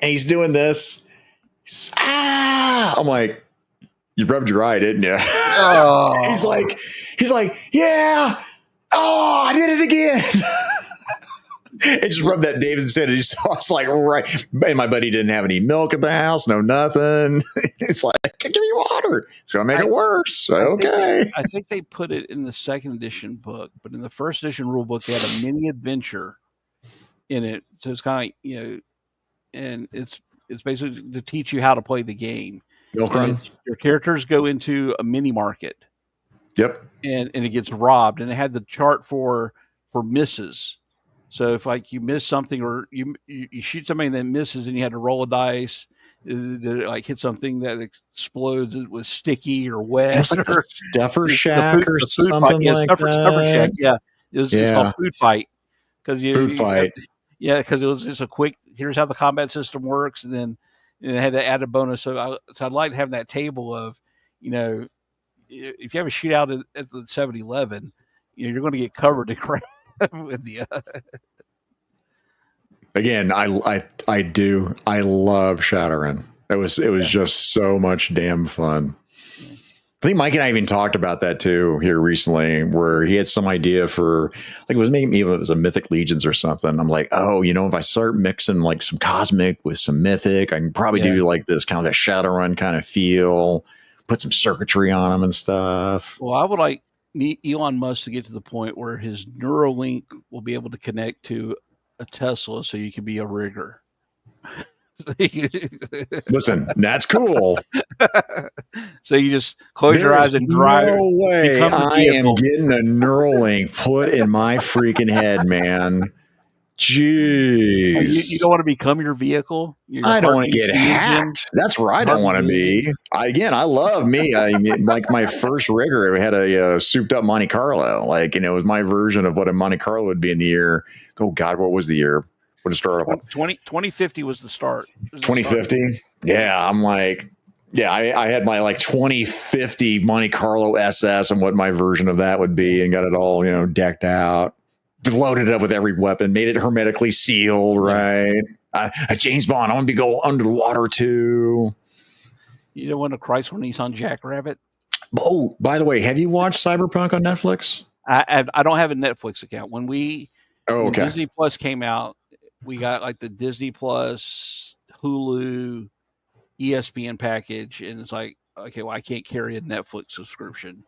and he's doing this. I'm like, you rubbed your eye, didn't you? Oh. he's like, yeah. Oh, I did it again. And just rubbed that Dave's Insanity sauce like right. And my buddy didn't have any milk at the house, no nothing. It's like, give me water. It's gonna make it worse. Okay.
I think they put it in the second edition book, but in the first edition rule book, they had a mini adventure in it. So it's kind of and it's basically to teach you how to play the game.
Milk run.
Your characters go into a mini market.
Yep.
And it gets robbed, and it had the chart for misses. So if like you miss something or you shoot somebody that misses and you had to roll a dice, it hit something that explodes. It was sticky or wet.
It's like a stuffer shack or something like that.
Stuffer shack. Yeah. It's called food fight.
Food fight.
Because it was just a quick, here's how the combat system works. And then it had to add a bonus. So I'd like having that table of, if you have a shootout at the 7-Eleven, you're going to get covered in crap. With the
again, I love Shadowrun. It was just so much damn fun. I think Mike and I even talked about that too here recently, where he had some idea for like maybe it was a Mythic Legions or something. I'm like, if I start mixing like some cosmic with some mythic, I can probably do like this kind of a Shadowrun kind of feel. put some circuitry on them and stuff.
Well, I would like Elon Musk to get to the point where his Neuralink will be able to connect to a Tesla, so you can be a rigger.
Listen, that's cool.
So you just close your eyes and drive.
No way I am getting a Neuralink put in my freaking head, man. Jeez.
You don't want to become your vehicle?
I don't want to get hacked. That's where I don't want to be. I love me. Like my first rigger, we had a souped up Monte Carlo. Like, it was my version of what a Monte Carlo would be in the year. Oh, God, what was the year? What did it start off?
2050 was the start.
2050? Yeah, I'm like, I had my like 2050 Monte Carlo SS and what my version of that would be, and got it all, decked out. Loaded it up with every weapon, made it hermetically sealed, right? A James Bond, I want to go under the water too.
You don't want to Chrysler Nissan Jackrabbit?
Oh, by the way, have you watched Cyberpunk on Netflix?
I don't have a Netflix account. When Disney Plus came out, we got like the Disney Plus, Hulu, ESPN package, and it's like, okay, well, I can't carry a Netflix subscription.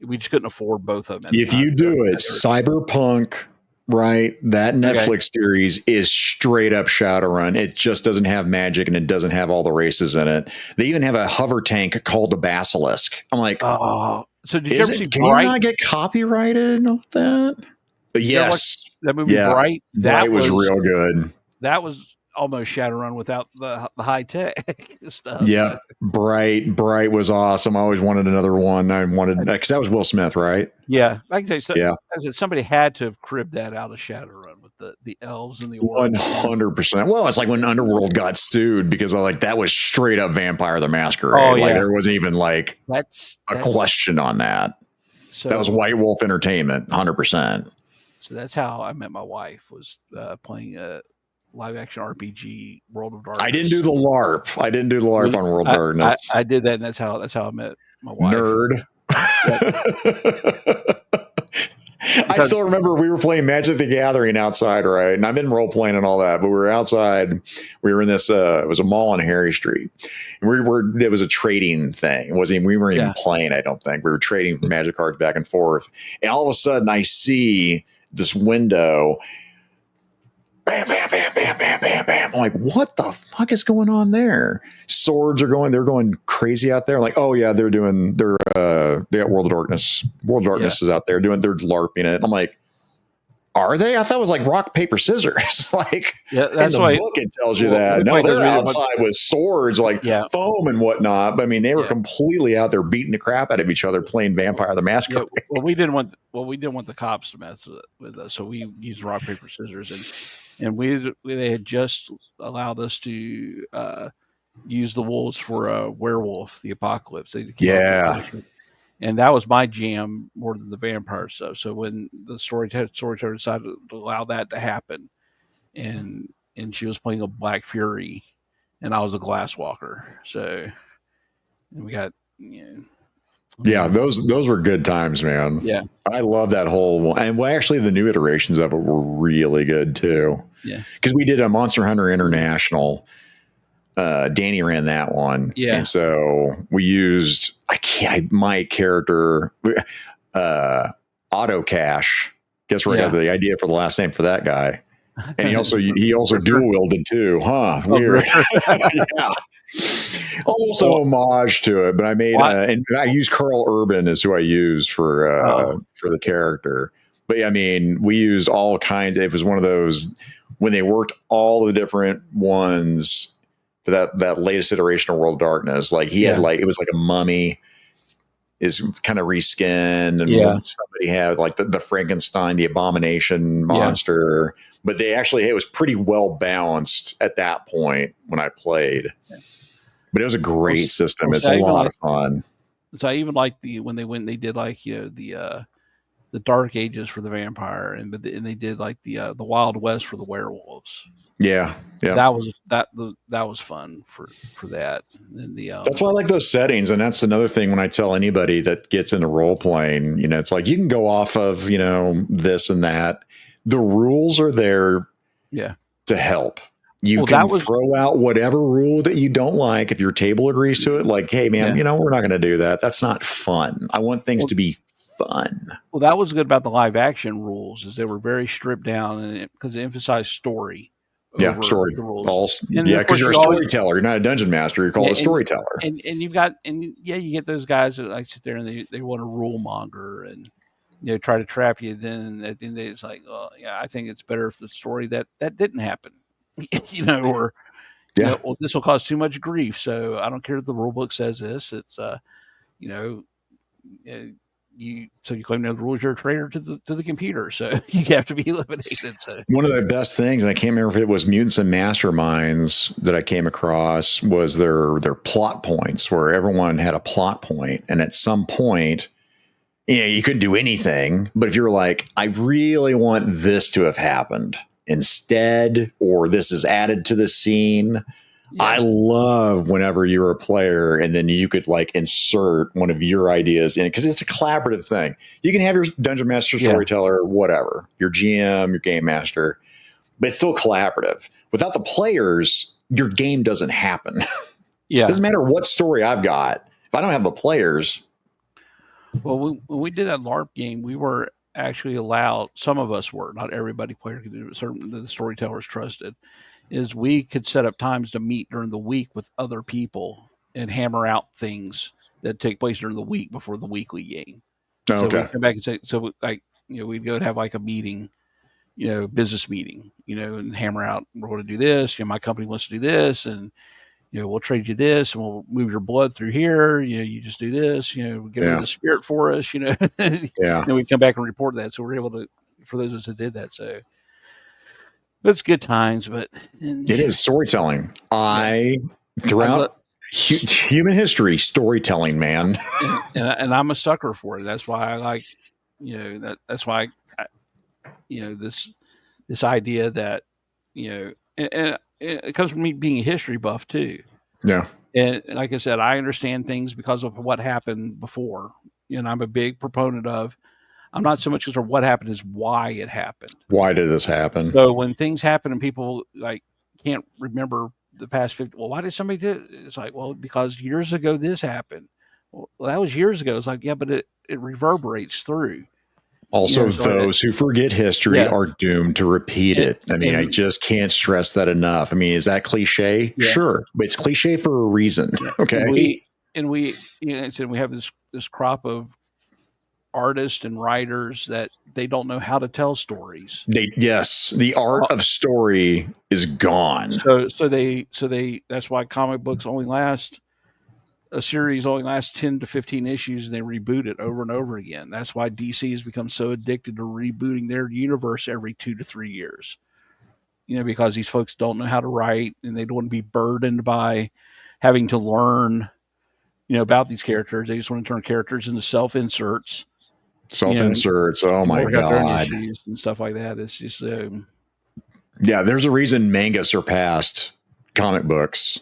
We just couldn't afford both of them.
If you do it, Cyberpunk, right? That Netflix series is straight up Shadowrun. It just doesn't have magic, and it doesn't have all the races in it. They even have a hover tank called the Basilisk. I'm like,
oh, so did you ever see
Can
Bright?
You not get copyrighted with that? But yes,
that movie Bright.
That was real good.
That was almost Shadowrun without the high tech stuff.
Yeah, Bright was awesome. I always wanted another one. I wanted, because that was Will Smith, right?
Yeah, I can tell you. Somebody had to have cribbed that out of Shadowrun with the elves and the orcs.
100%. Well, it's like when Underworld got sued because that was straight up Vampire the Masquerade. Oh, yeah. Like, there wasn't even like that's a question on that. So that was White Wolf Entertainment, 100%.
So that's how I met my wife, was playing a live action RPG, World of Darkness.
I didn't do the LARP. On World of Darkness.
I did that, and that's how I met my wife.
Nerd. I still remember we were playing Magic the Gathering outside, right? And I've been role playing and all that, but we were outside. We were in this. It was a mall on Harry Street, and it was a trading thing. We weren't even playing. I don't think we were trading Magic cards back and forth. And all of a sudden, I see this window. Bam, bam, bam, bam, bam, bam, bam. I'm like, what the fuck is going on there? Swords they're going crazy out there. Like, oh yeah, they got World of Darkness. World of Darkness is out there they're LARPing it. I'm like, are they? I thought it was like rock, paper, scissors. Like, that's in the book it tells you that. No, they're outside with swords, like foam and whatnot. But I mean, they were completely out there beating the crap out of each other, playing Vampire the Masquerade.
Yeah, well, we didn't want the cops to mess with us, so we used rock, paper, scissors, and they had just allowed us to use the wolves for a werewolf, the apocalypse. And that was my jam more than the vampire stuff. So when the storyteller decided to allow that to happen, and she was playing a Black Fury, and I was a Glasswalker. So we got
those were good times, man.
Yeah,
I love that whole one. And actually, the new iterations of it were really good too.
Yeah,
because we did a Monster Hunter International. Danny ran that one. Yeah. And so we used, my character, Auto Cash. Guess where I got the idea for the last name for that guy. And he also dual wielded too. Huh. Weird. Yeah. Almost an homage to it, but I made, and I used Carl Urban is who I used for the character. But I mean, we used all kinds. It was one of those, when they worked all the different ones, for that latest iteration of World of Darkness, like he had it was like a mummy is kind of reskinned, and somebody had like the Frankenstein, the abomination monster, but it was pretty well balanced at that point when I played. But it was a great system. It's a lot of fun.
So I even like when they did like the Dark Ages for the vampire, and they did like the Wild West for the werewolves.
Yeah.
That was fun for that. And
that's why I like those settings, and that's another thing when I tell anybody that gets into role playing. It's like you can go off of this and that. The rules are there, to help. You can throw out whatever rule that you don't like if your table agrees to it. Like, hey, man, we're not going to do that. That's not fun. I want things to be fun.
Well, that was good about the live action rules, is they were very stripped down, and because it emphasized story.
Yeah, story.
The rules.
Because you're a storyteller. You're not a dungeon master. You're called a storyteller.
And you've got, you get those guys that like sit there and they want a rule monger and try to trap you. Then at the end of the day, it's like, oh yeah, I think it's better if the story that didn't happen, or well, this will cause too much grief, so I don't care if the rule book says this. It's you claim to know the rules. You're a traitor to the computer, so you have to be eliminated. So
one of the best things, and I can't remember if it was Mutants and Masterminds that I came across, was their plot points, where everyone had a plot point, and at some point, you couldn't do anything. But if you're like, I really want this to have happened instead, or this is added to the scene. Yeah. I love whenever you're a player and then you could like insert one of your ideas in it, because it's a collaborative thing. You can have your dungeon master, storyteller, whatever, your GM, your game master, but it's still collaborative. Without the players, your game doesn't happen. Yeah. It doesn't matter what story I've got. If I don't have the players.
Well, when we did that LARP game, we were actually allowed, some of us were, not everybody player could do it, certain the storytellers trusted, is we could set up times to meet during the week with other people and hammer out things that take place during the week before the weekly game. So we come back and say, we'd go and have like a meeting, business meeting, and hammer out, we're going to do this. My company wants to do this, and we'll trade you this, and we'll move your blood through here. You just do this. Get rid of the spirit for us. And we come back and report that. So we're able to, for those of us that did that. So that's good times, but
it is storytelling. Throughout human history, storytelling, man.
and I'm a sucker for it. That's why I like, that's why, this idea that, and it comes from me being a history buff too.
Yeah.
And like I said, I understand things because of what happened before. And I'm a big proponent of, I'm not so much concerned what happened as why it happened.
Why did this happen?
So when things happen and people like can't remember the past 50, well, why did somebody do it? It's like, well, because years ago this happened. Well, that was years ago. It's like, yeah, but it reverberates through.
Also, those who forget history are doomed to repeat it. I mean, I just can't stress that enough. I mean, is that cliche? Yeah. Sure, but it's cliche for a reason. Yeah. Okay.
And we have this crop of artists and writers that they don't know how to tell stories.
The art of story is gone.
So they that's why comic books a series only lasts 10 to 15 issues, and they reboot it over and over again. That's why DC has become so addicted to rebooting their universe every 2 to 3 years. Because these folks don't know how to write, and they don't want to be burdened by having to learn, about these characters. They just want to turn characters into self-inserts.
Oh my God.
And stuff like that. It's just
there's a reason manga surpassed comic books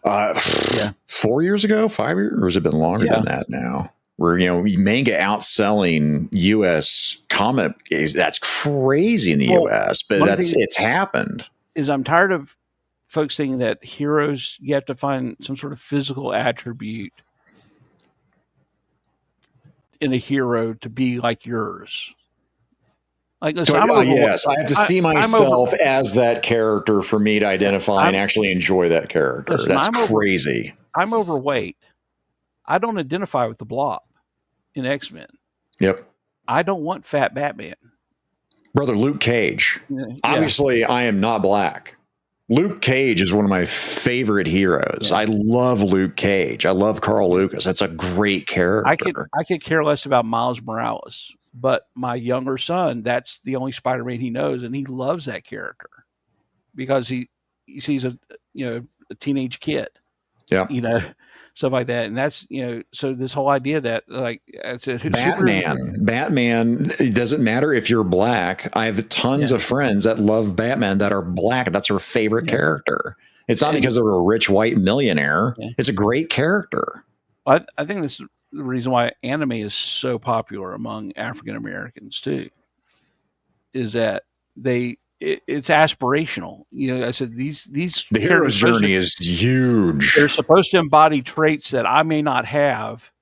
4 years ago, 5 years, or has it been longer than that now? Where manga outselling US comic, that's crazy in the US, but it's happened.
I'm tired of folks thinking that heroes, you have to find some sort of physical attribute in a hero to be like yours. Like, listen,
I have to see myself as that character for me to identify and actually enjoy that character. Listen, that's crazy.
I'm overweight. I don't identify with the Blob in X-Men.
Yep.
I don't want fat Batman.
Brother, Luke Cage. Yeah. Obviously, I am not black. Luke Cage is one of my favorite heroes. Yeah. I love Luke Cage. I love Carl Lucas. That's a great character.
I could care less about Miles Morales, but my younger son, that's the only Spider-Man he knows, and he loves that character because he sees a teenage kid.
Yeah.
Stuff like that. And that's, so this whole idea that like I said,
Batman, it doesn't matter if you're black. I have tons of friends that love Batman that are black. That's their favorite character. It's not because they're a rich white millionaire. Yeah. It's a great character.
I think this is the reason why anime is so popular among African Americans too, is that it's aspirational. I said
the hero's journey is huge.
They're supposed to embody traits that I may not have,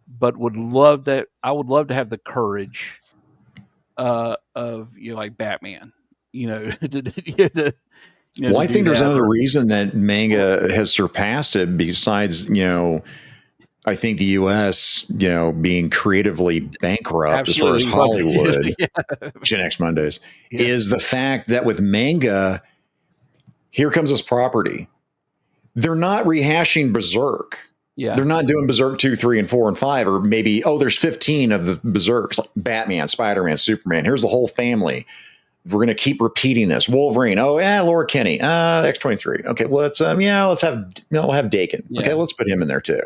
but would love that. I would love to have the courage of like Batman.
Well, I think there's another reason that manga has surpassed it besides, I think the U.S., being creatively bankrupt as far as Hollywood, Gen X Mondays, is the fact that with manga, here comes this property. They're not rehashing Berserk.
Yeah.
They're not doing Berserk 2, 3, and 4, and 5, or maybe, there's 15 of the Berserks, like Batman, Spider-Man, Superman. Here's the whole family. We're going to keep repeating this. Wolverine. Oh, yeah, Laura Kinney. X-23. Okay, well, we'll have Dakin. Yeah. Okay, let's put him in there too.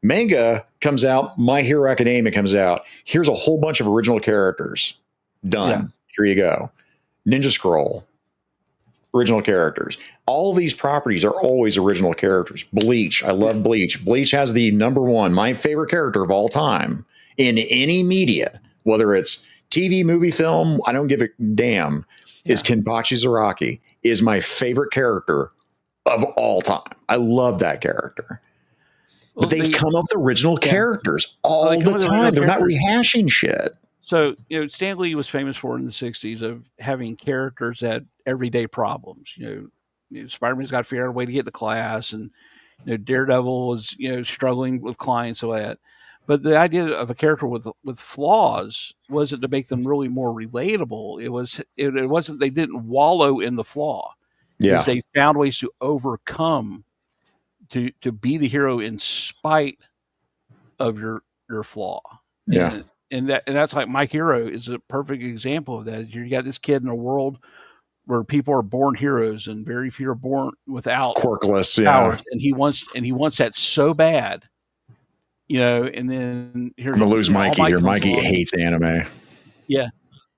Manga comes out. My Hero Academia comes out. Here's a whole bunch of original characters. Done. Yeah. Here you go. Ninja Scroll. Original characters. All these properties are always original characters. Bleach. I love Bleach. Bleach has the number one, my favorite character of all time in any media, whether it's TV, movie, film, I don't give a damn, is Kenpachi Zaraki, is my favorite character of all time. I love that character. Well, but they come up with original characters all the time. They're not rehashing shit.
So, Stan Lee was famous for in the 60s of having characters that had everyday problems. Spider-Man's got to figure out a way to get to class, and Daredevil was struggling with clients and all that. But the idea of a character with flaws wasn't to make them really more relatable. It wasn't. They didn't wallow in the flaw.
Yeah,
they found ways to overcome, to be the hero in spite of your flaw.
Yeah,
and that's like My Hero is a perfect example of that. You got this kid in a world where people are born heroes and very few are born without
quirkless
powers, and he wants that so bad. And then
I'm gonna lose Mikey here. Mikey hates anime.
Yeah,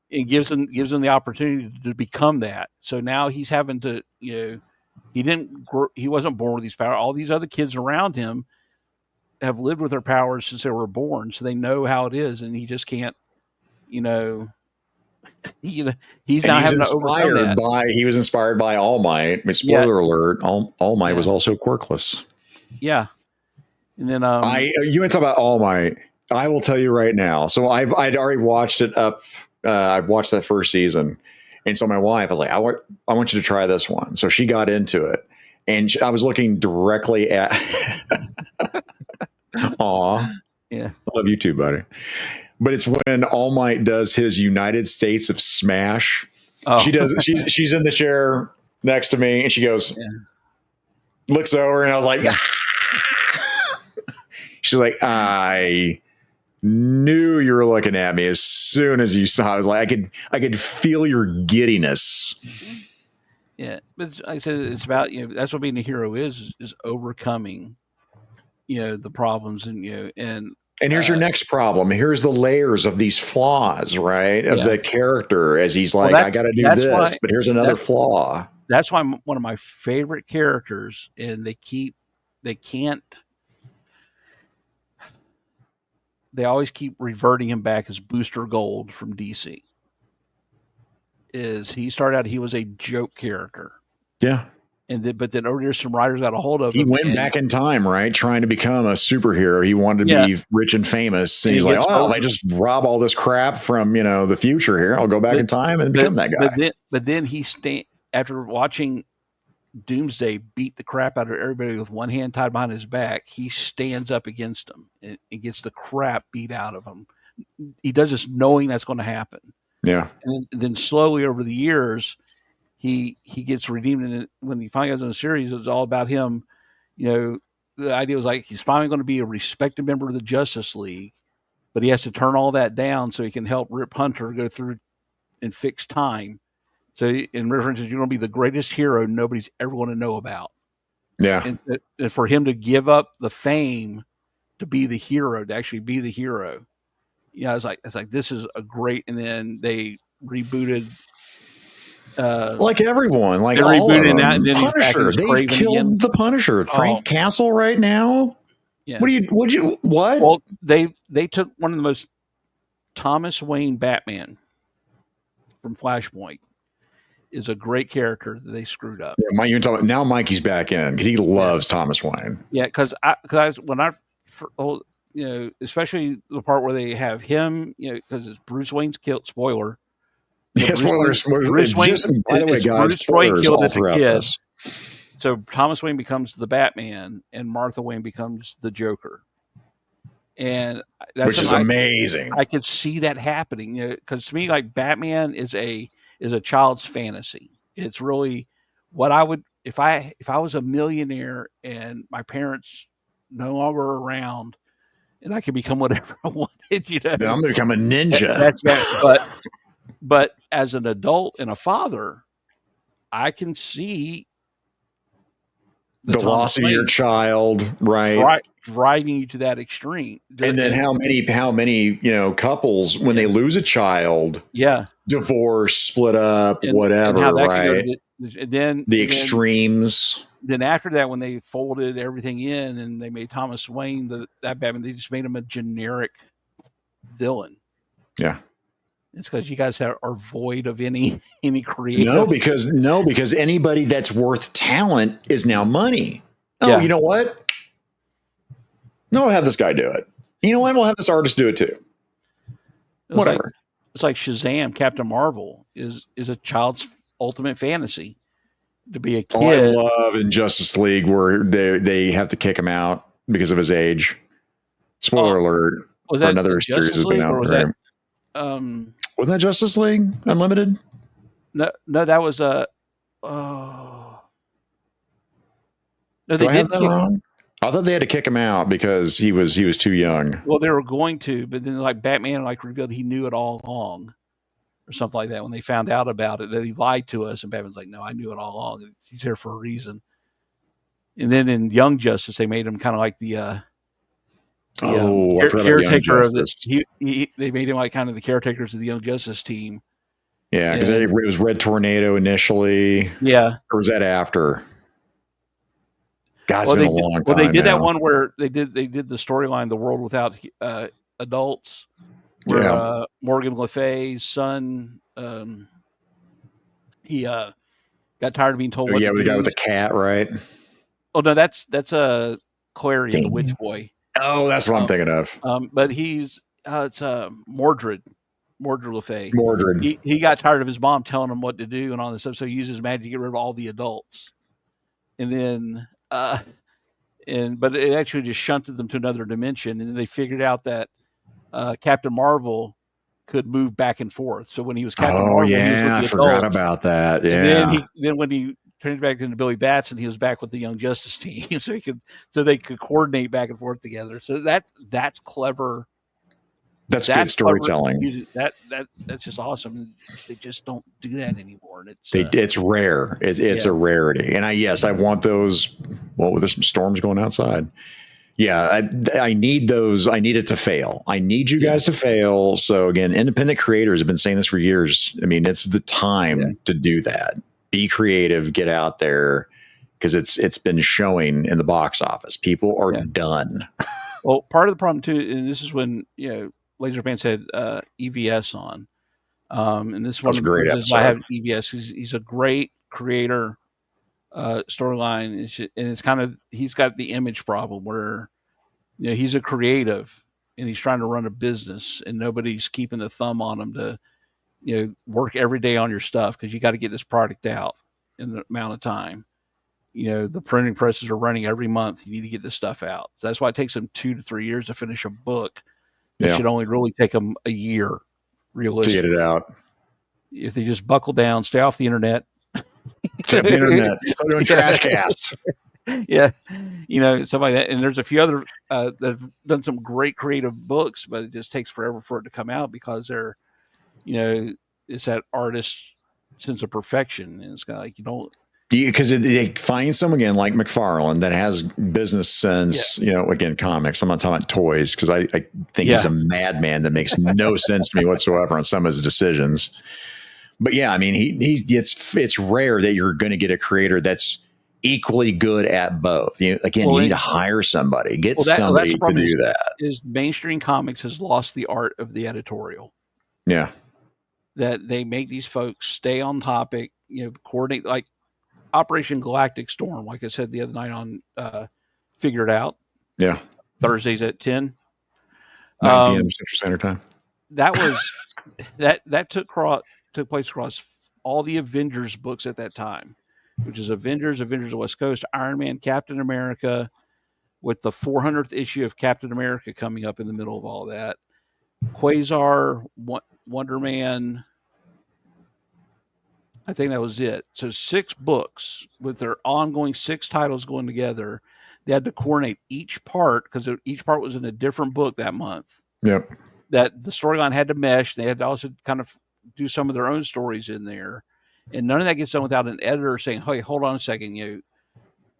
it gives him the opportunity to become that. So now he's having to, he wasn't born with these powers. All these other kids around him have lived with their powers since they were born, so they know how it is, and he just can't. He's now having to overcome that.
He was inspired by All Might. Spoiler alert: All Might was also quirkless.
Yeah. And then
you want to talk about All Might? I will tell you right now. So I'd already watched it up. I watched that first season, and so my wife, I was like, I want you to try this one. So she got into it, and I was looking directly at. Aw,
yeah,
I love you too, buddy. But it's when All Might does his United States of Smash. Oh. She does. She's in the chair next to me, and she goes, looks over, and I was like. She's like, I knew you were looking at me as soon as you saw. I was like, I could feel your giddiness.
Yeah, but like I said, it's about that's what being a hero is overcoming, the problems and and
here's your next problem. Here's the layers of these flaws, right? Of the character as he's like, I got to do this, but here's another flaw.
That's why one of my favorite characters, and they always keep reverting him back as Booster Gold from DC. He started out, he was a joke character.
Yeah.
But then over there, some writers got a hold of him.
He went back in time, right? Trying to become a superhero. He wanted to be rich and famous. And he's like, if I just rob all this crap from, the future here, I'll go back in time and become that guy.
But then after watching Doomsday beat the crap out of everybody with one hand tied behind his back, he stands up against them and gets the crap beat out of him. He does this knowing that's going to happen.
Yeah.
And then slowly over the years, he gets redeemed. And when he finally goes in the series, it's all about him. The idea was like, he's finally going to be a respected member of the Justice League, but he has to turn all that down so he can help Rip Hunter go through and fix time. So in reference, you're going to be the greatest hero nobody's ever going to know about.
Yeah.
And for him to give up the fame to be the hero, to actually be the hero. It's like this is a great. And then they rebooted.
Like everyone, like
they rebooted that, and then
Punisher. They've killed again. The Punisher. Frank Castle right now.
Yeah.
What?
Well, they took one of the most Thomas Wayne Batman from Flashpoint. is a great character that they screwed up.
Yeah, you're talking now. Mikey's back in because he loves Thomas Wayne.
Yeah, because especially the part where they have him, because it's Bruce Wayne's killed. Spoiler.
Yeah, spoilers.
Bruce Wayne.
By the way, guys,
Bruce Wayne killed as a kid.
This.
So Thomas Wayne becomes the Batman, and Martha Wayne becomes the Joker. And
which is amazing.
I could see that happening, because to me, like, Batman is a child's fantasy. It's really what I would if I was a millionaire and my parents no longer around, and I could become whatever I wanted.
Then I'm going to become a ninja.
But as an adult and a father, I can see
the loss of your child, right?
Driving you to that extreme.
And then how many, couples, when they lose a child, divorce, split up, whatever, and right?
Then
the extremes.
Then after that, when they folded everything in and they made Thomas Wayne that Batman, they just made him a generic villain.
Yeah.
It's because you guys are void of any creative.
No, because anybody that's worth talent is now money. Oh, you know what? No, I'll have this guy do it. You know what? We'll have this artist do it too. Whatever.
It's like Shazam, Captain Marvel is a child's ultimate fantasy to be a kid.
I love in Justice League where they have to kick him out because of his age. Spoiler alert.
Was that
another series has been out? Wasn't that Justice League Unlimited?
No, that was a. No,
they did that wrong. I thought they had to kick him out because he was too young.
Well, they were going to, but then like Batman revealed he knew it all along, or something like that. When they found out about it, that he lied to us, and Batman's like, "No, I knew it all along. He's here for a reason." And then in Young Justice, they made him kind of like the caretaker of this. They made him like kind of the caretakers of the Young Justice team.
Yeah, because it was Red Tornado initially.
Yeah,
or was that after? God, it's been a long time.
Well, they did
now.
that one where they did the storyline, The World Without Adults, where Morgan Le Fay's son, he got tired of being told.
With the guy with the cat, right?
Oh no, that's Clarion, the Witch Boy.
Oh, that's what I'm thinking of.
But it's Mordred Le Fay.
Mordred.
He got tired of his mom telling him what to do and all this stuff, so he used his magic to get rid of all the adults. And then, but it actually just shunted them to another dimension. And then they figured out that Captain Marvel could move back and forth. So when he was Captain Marvel, he was with the adults.
Forgot about that. Yeah.
And then when he turned back into Billy Batson, he was back with the Young Justice team, so they could coordinate back and forth together. So that's clever.
That's good storytelling.
That's just awesome. They just don't do that anymore. And
it's rare. It's a rarity. And I want those. Well, there's some storms going outside. Yeah, I need those. I need it to fail. I need you guys to fail. So again, independent creators have been saying this for years. I mean, it's the time to do that. Be creative, get out there, because it's been showing in the box office. People are done.
Well, part of the problem too, and this is when Laser Pants had EVS on, and this one
great episode.
I have EVS. He's a great creator, storyline, and it's kind of he's got the image problem where he's a creative and he's trying to run a business, and nobody's keeping the thumb on him to work every day on your stuff because you got to get this product out in the amount of time. The printing presses are running every month. You need to get this stuff out. So that's why it takes them 2 to 3 years to finish a book. It should only really take them a year, realistically,
to get it out.
If they just buckle down, stay off the internet.
Stay off the internet. Start doing trash casts.
Yeah, something like that. And there's a few other that have done some great creative books, but it just takes forever for it to come out because they're, it's that artist sense of perfection, and it's kind of like you don't.
Because they find someone again like McFarlane that has business sense, again, comics. I'm not talking about toys because I think he's a madman that makes no sense to me whatsoever on some of his decisions. But yeah, I mean, it's rare that you're going to get a creator that's equally good at both. You need to hire somebody, somebody to do that.
Is mainstream comics has lost the art of the editorial.
Yeah.
That they make these folks stay on topic. coordinate, like Operation Galactic Storm. Like I said the other night on Figure It Out.
Yeah.
Thursdays at 10.
9 p.m. Central Standard Time.
That was that took place across all the Avengers books at that time, which is Avengers of the West Coast, Iron Man, Captain America, with the 400th issue of Captain America coming up in the middle of all that. Quasar, Wonder Man. I think that was it. So 6 books with their ongoing 6 titles going together. They had to coordinate each part because each part was in a different book that month.
Yep. That
the storyline had to mesh. They had to also kind of do some of their own stories in there. And none of that gets done without an editor saying, hey, hold on a second.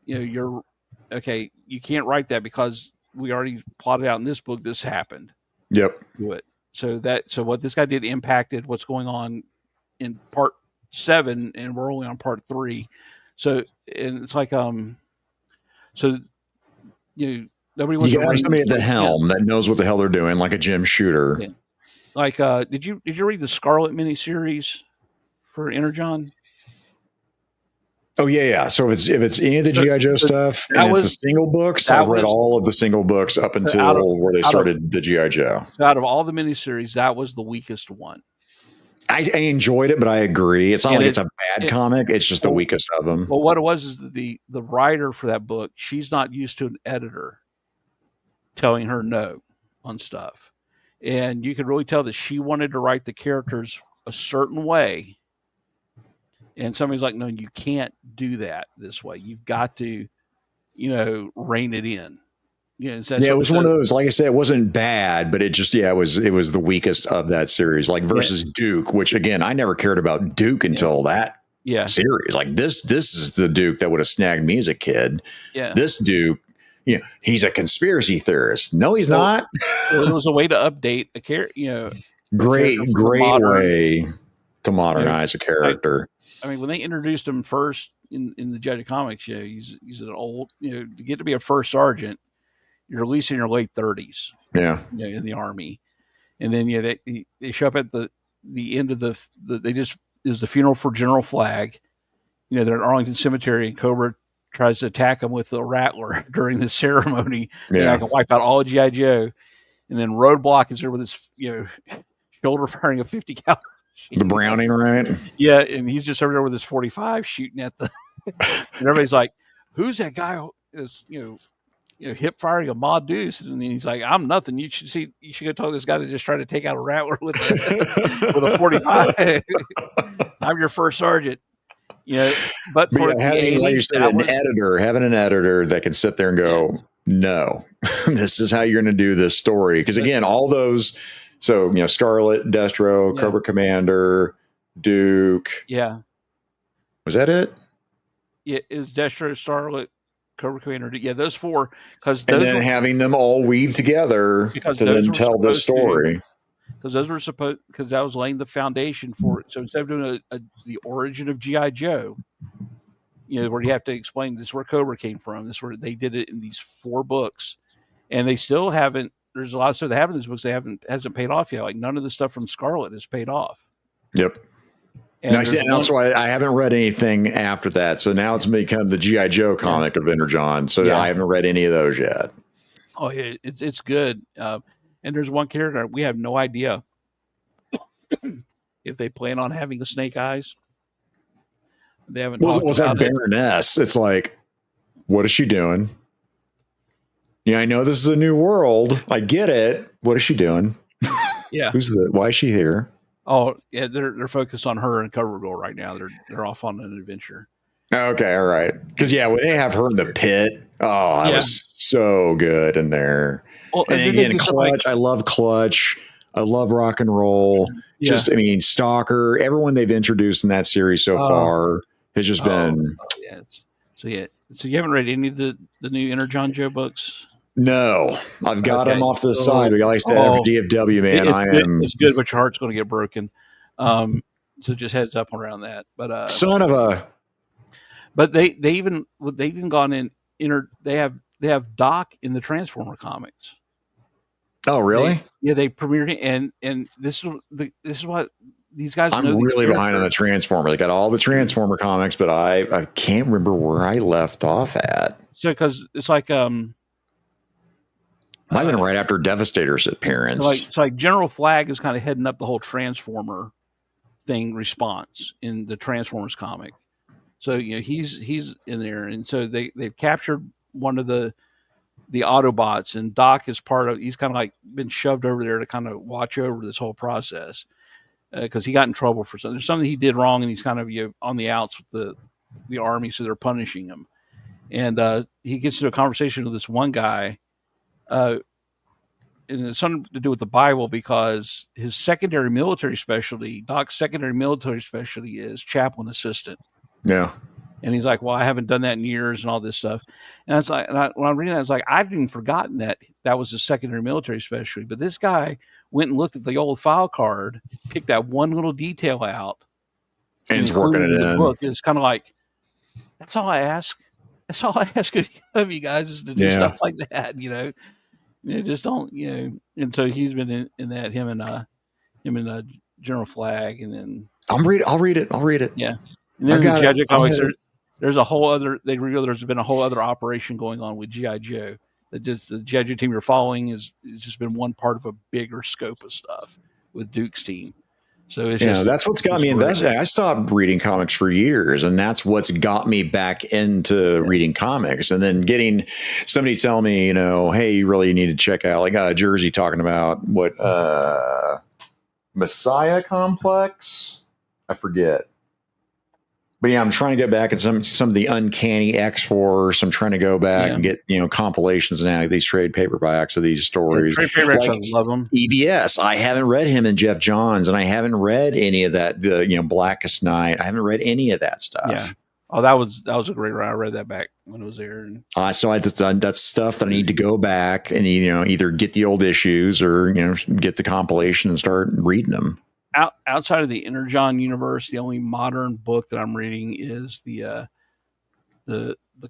You're okay. You can't write that because we already plotted out in this book. This happened.
Yep.
Do it. So what this guy did impacted what's going on in part 7, and we're only on part 3. So, and it's like, nobody wants
to have somebody at the helm that knows what the hell they're doing, like a Jim Shooter.
Yeah. Like, did you read the Scarlet miniseries for Energon?
Oh yeah. So if it's any of the G.I. Joe stuff, and it's the single books, I've read all of the single books up until where they started the G.I. Joe.
So out of all the miniseries, that was the weakest one.
I enjoyed it, but I agree. It's not like it's a bad comic. It's just the weakest of them.
Well, what it was is the writer for that book, she's not used to an editor telling her no on stuff. And you could really tell that she wanted to write the characters a certain way. And somebody's like, no, you can't do that this way. You've got to, rein it in.
It was one of those, like I said, it wasn't bad, but it just, it was the weakest of that series, like versus Duke, which again, I never cared about Duke until that series. Like this is the Duke that would have snagged me as a kid.
Yeah.
This Duke, he's a conspiracy theorist. No, he's not.
It was a way to update a character,
great way to modernize a character.
I mean, when they introduced him first in the Judge Comics show, he's an old, to get to be a first sergeant, you're at least in your late 30s.
Yeah.
In the Army. And then, they show up at the end of it was the funeral for General Flagg. They're at Arlington Cemetery, and Cobra tries to attack him with the Rattler during the ceremony. Yeah. I can wipe out all of G.I. Joe. And then Roadblock is there with his, shoulder firing a 50 caliber.
The Browning, right?
Yeah. And he's just over there with his 45 shooting at and everybody's like, who's that guy? Is, hip firing a Ma Deuce, and he's like, I'm nothing. You should go talk to this guy that just tried to take out a Rattler with a 45. I'm your first sergeant. But for
having an editor that can sit there and go, no, this is how you're going to do this story. Because again, all those, so Scarlet, Destro, Cobra Commander, Duke.
Yeah.
Was that it?
Yeah, it was Destro, Scarlet, Cobra Commander. Yeah, those 4.
And then having them all weave together to then tell the story.
Because because that was laying the foundation for it. So instead of doing the origin of G.I. Joe, where you have to explain this is where Cobra came from, this is where they did it in these 4 books, and they still haven't. There's a lot of stuff they have in these books hasn't paid off yet. Like none of the stuff from Scarlet has paid off.
Yep. And that's why I haven't read anything after that. So now it's become the G.I. Joe comic of Energon. So I haven't read any of those yet.
Oh, yeah, it's good. And there's one character we have no idea if they plan on having the snake eyes. They haven't.
Was that Baroness? It's like, what is she doing? I know this is a new world. I get it. What is she doing?
Yeah.
Why is she here?
Oh, yeah, they're focused on her and Cover Girl right now. They're off on an adventure.
Okay, all right. Because when they have her in the pit, that was so good in there. Well, and again, Clutch. I love Clutch. I love Rock and Roll. Yeah. Stalker. Everyone they've introduced in that series so far has just been.
So you haven't read any of the new Energon Joe books?
No, I've got them off to the side. Like I said, after DFW, man,
it's good, but your heart's going to get broken. So just heads up around that. But
son of a.
But they've even gone in. They have Doc in the Transformer comics.
Oh, really?
They premiered it, and this is what these guys.
I'm really behind on the Transformer. They got all the Transformer comics, but I can't remember where I left off at.
So because it's like
might have been right after Devastator's appearance.
It's like General Flag is kind of heading up the whole Transformer thing response in the Transformers comic. So he's in there, and so they've captured one of the Autobots, and Doc is part of. He's kind of like been shoved over there to kind of watch over this whole process because he got in trouble for something. There's something he did wrong, and he's kind of on the outs with the army, so they're punishing him. And he gets into a conversation with this one guy, and it's something to do with the Bible because his secondary military specialty, Doc's secondary military specialty, is chaplain assistant.
Yeah.
And he's like, well, I haven't done that in years and all this stuff. And it's like, when I'm reading that, it's like, I've even forgotten that was his secondary military specialty. But this guy went and looked at the old file card, picked that one little detail out,
and he's working it in the book.
It's kind of like, that's all I ask. That's all I ask of you guys is to do stuff like that, just don't, And so he's been in that, him and General Flag, and then
I'll read it.
Yeah. And then in the G.I. Joe comics, there's a whole other. They reveal there's been a whole other operation going on with G.I. Joe. That just the G.I. Joe team you're following is just been one part of a bigger scope of stuff with Duke's team. So it's
that's what's got me invested. I stopped reading comics for years, and that's what's got me back into reading comics. And then getting somebody tell me, hey, you really need to check out, like Jersey talking about what Messiah Complex. I forget. But yeah, I'm trying to get back at some of the Uncanny X-Force. I'm trying to go back and get compilations now, these trade paperbacks of these stories.
Trade paperbacks, I love them.
EVS, I haven't read him and Jeff Johns, and I haven't read any of that. Blackest Night. I haven't read any of that stuff.
Yeah. Oh, that was a great ride. I read that back when it was there.
So that's stuff that I need to go back and either get the old issues or get the compilation and start reading them.
Outside of the Energon universe, the only modern book that I'm reading is the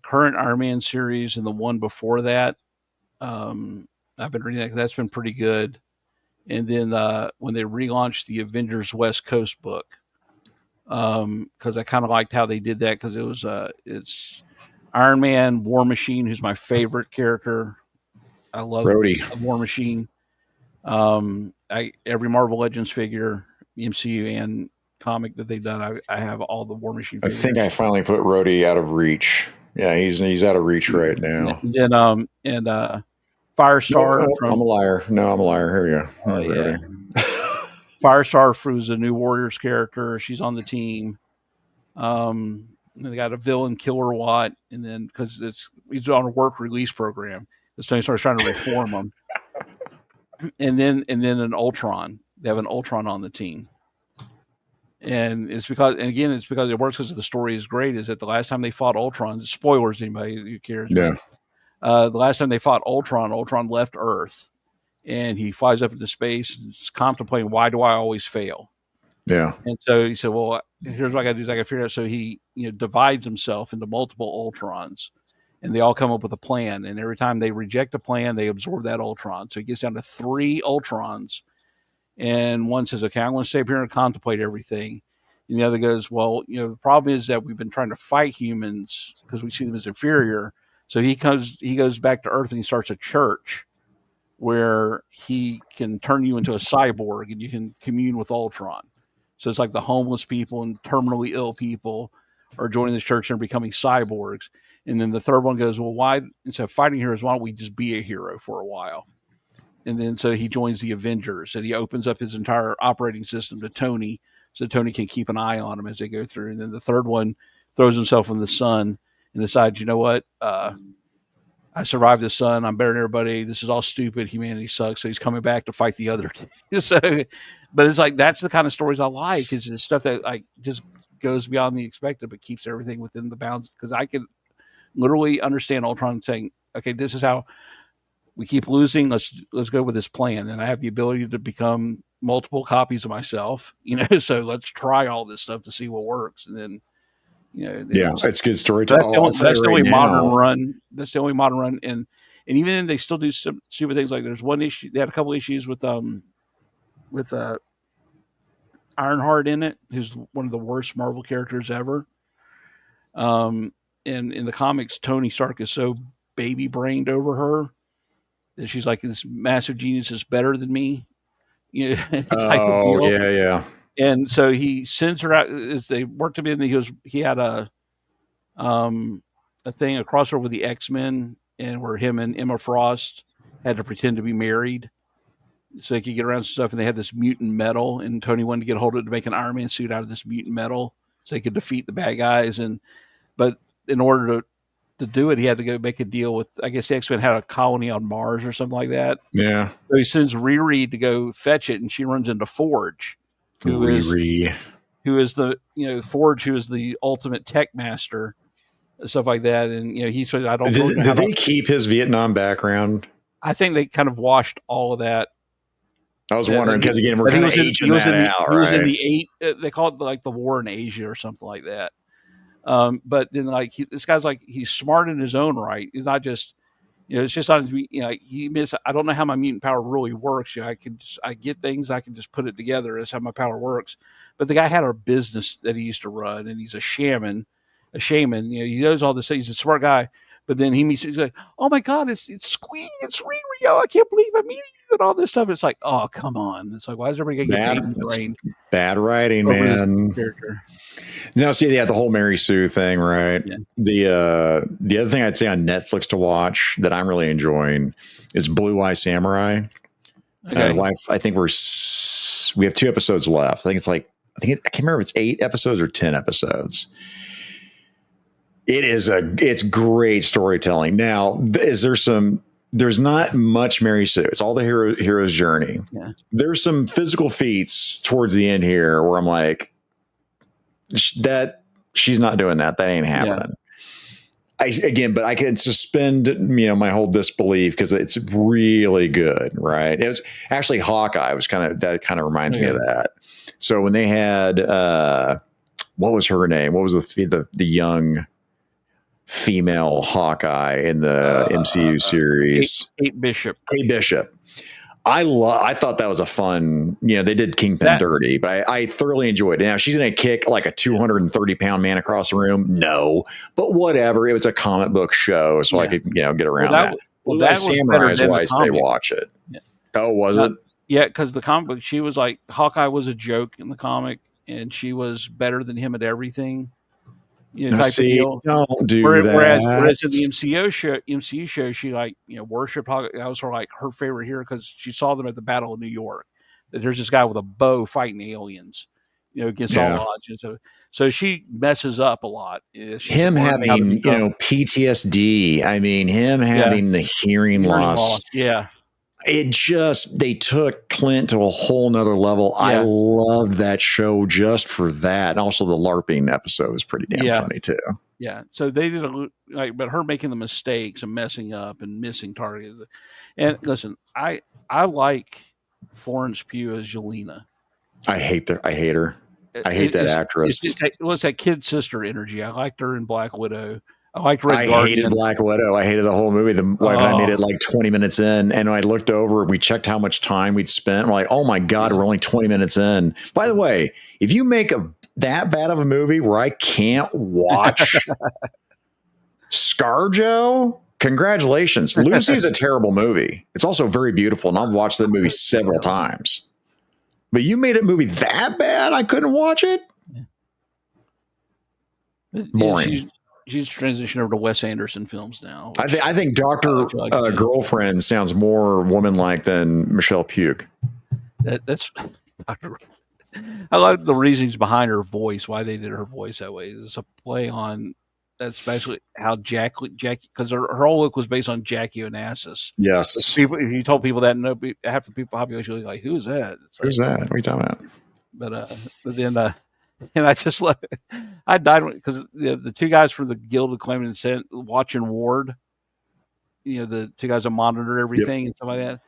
current Iron Man series and the one before that. I've been reading that. That's been pretty good. And then when they relaunched the Avengers West Coast book, because I kind of liked how they did that because it was it's Iron Man, War Machine, who's my favorite character. I love War Machine. Every Marvel Legends figure, MCU and comic that they've done, I have all the War Machine figures.
I think I finally put Rhodey out of reach. Yeah, he's out of reach right now.
And then Firestar.
I'm a liar. No, I'm a liar. Here we go.
Yeah. Firestar was a New Warriors character. She's on the team. They got a villain, Killer Watt, and then because he's on a work release program, this time he starts trying to reform him. And then an Ultron. They have an Ultron on the team. And it's because it works because the story is great, is that the last time they fought Ultron, spoilers, anybody who cares.
Yeah.
The last time they fought Ultron left Earth and he flies up into space and is contemplating, why do I always fail?
Yeah.
And so he said, well, here's what I got to do is I got to figure out. So he, divides himself into multiple Ultrons. And they all come up with a plan. And every time they reject a plan, they absorb that Ultron. So he gets down to 3 Ultrons. And one says, okay, I'm going to stay up here and contemplate everything. And the other goes, well, the problem is that we've been trying to fight humans because we see them as inferior. So he goes back to Earth and he starts a church where he can turn you into a cyborg and you can commune with Ultron. So it's like the homeless people and terminally ill people are joining this church and becoming cyborgs. And then the third one goes, well, why, instead of fighting heroes, why don't we just be a hero for a while? And then so he joins the Avengers and he opens up his entire operating system to Tony so Tony can keep an eye on him as they go through. And then the third one throws himself in the sun and decides, you know what? I survived the sun. I'm better than everybody. This is all stupid. Humanity sucks. So he's coming back to fight the other. So, but it's like, that's the kind of stories I like, is the stuff that like just goes beyond the expected, but keeps everything within the bounds. Because I can literally understand Ultron saying, okay, this is how we keep losing. Let's go with this plan. And I have the ability to become multiple copies of myself, so let's try all this stuff to see what works. And then,
it's good
storytelling. That's the only modern run. That's the only modern run. And even then they still do some stupid things. Like there's one issue, they had a couple issues with Ironheart in it, who's one of the worst Marvel characters ever. And in the comics, Tony Stark is so baby brained over her that she's like, this massive genius is better than me, type of deal.
Yeah.
And so he sends her out as they worked him in. He had a thing, a crossover with the X-Men, and where him and Emma Frost had to pretend to be married so they could get around stuff. And they had this mutant metal, and Tony wanted to get a hold of it to make an Iron Man suit out of this mutant metal so he could defeat the bad guys. But in order to do it, he had to go make a deal with, I guess the X-Men had a colony on Mars or something like that.
Yeah.
So he sends Riri to go fetch it, and she runs into Forge, who is the, Forge, who is the ultimate tech master, stuff like that. And, he said, I don't know.
Did they keep his Vietnam background?
I think they kind of washed all of that.
I was wondering, because again, we're kind of aging that out, right? He was in the
they call it like the war in Asia or something like that. But then this guy's like, he's smart in his own right. He's not just, it's just not, I don't know how my mutant power really works. I get things, I can just put it together. That's how my power works. But the guy had a business that he used to run, and he's a shaman. He knows all this. He's a smart guy. But then he's like, oh my God, it's Squee, it's Riri. Oh, I can't believe I'm meeting you, and all this stuff. It's like, oh, come on. It's like, why is everybody getting brain?
Bad writing, man. Now, see, they had the whole Mary Sue thing, right? Yeah. The other thing I'd say on Netflix to watch that I'm really enjoying is Blue Eye Samurai. Okay. I think we have 2 episodes left. I can't remember if it's 8 episodes or 10 episodes. It's great storytelling. Now, there's not much Mary Sue. It's all the hero's journey. Yeah. There's some physical feats towards the end here where I'm like, that she's not doing that. That ain't happening. Yeah. But I can suspend, my whole disbelief because it's really good, right? It was actually Hawkeye. That kind of reminds me of that. So when they had, what was her name? What was the young female Hawkeye in the MCU series?
Kate Bishop.
I thought that was a fun, they did Kingpin dirty, but I thoroughly enjoyed it. Now, she's going to kick like a 230-pound man across the room. No, but whatever. It was a comic book show, so I could, get around that. Well, that was Samurai is why I say watch it. Yeah. Oh, was it?
Yeah, because the comic book, she was like, Hawkeye was a joke in the comic, and she was better than him at everything. Type of deal.
Don't do that.
Whereas in the MCU show, she worshipped Hawkeye. That was her favorite hero because she saw them at the Battle of New York. That there's this guy with a bow fighting aliens, against all odds. And so she messes up a lot.
Him having PTSD. I mean, him having the hearing loss.
Yeah.
They took Clint to a whole nother level. Yeah. I loved that show just for that. And also the LARPing episode was pretty damn funny too.
Yeah. So they did but her making the mistakes and messing up and missing targets. And listen, I like Florence Pugh as Yelena.
I hate her. I hate that actress.
It's that kid sister energy. I liked her in Black Widow. I liked Red Guardian.
I hated Black Widow. I hated the whole movie. The wife and I made it like 20 minutes in, and I looked over. We checked how much time we'd spent. We're like, oh my God, we're only 20 minutes in. By the way, if you make that bad of a movie where I can't watch ScarJo, congratulations. Lucy's a terrible movie. It's also very beautiful, and I've watched that movie several times. But you made a movie that bad I couldn't watch it? Boring.
She's transitioned over to Wes Anderson films now.
I think Dr. Girlfriend sounds more woman-like than Michelle Pugh.
That's I like the reasons behind her voice, why they did her voice that way. It's a play on especially how Jackie, because her whole look was based on Jackie Onassis.
Yes.
If you told people that, half the people population was like, who's that?
Who's that? What are you talking about?
But then and I just I died because the 2 guys from the Guild of Claiming Descent watching Ward, the 2 guys that monitor everything and stuff like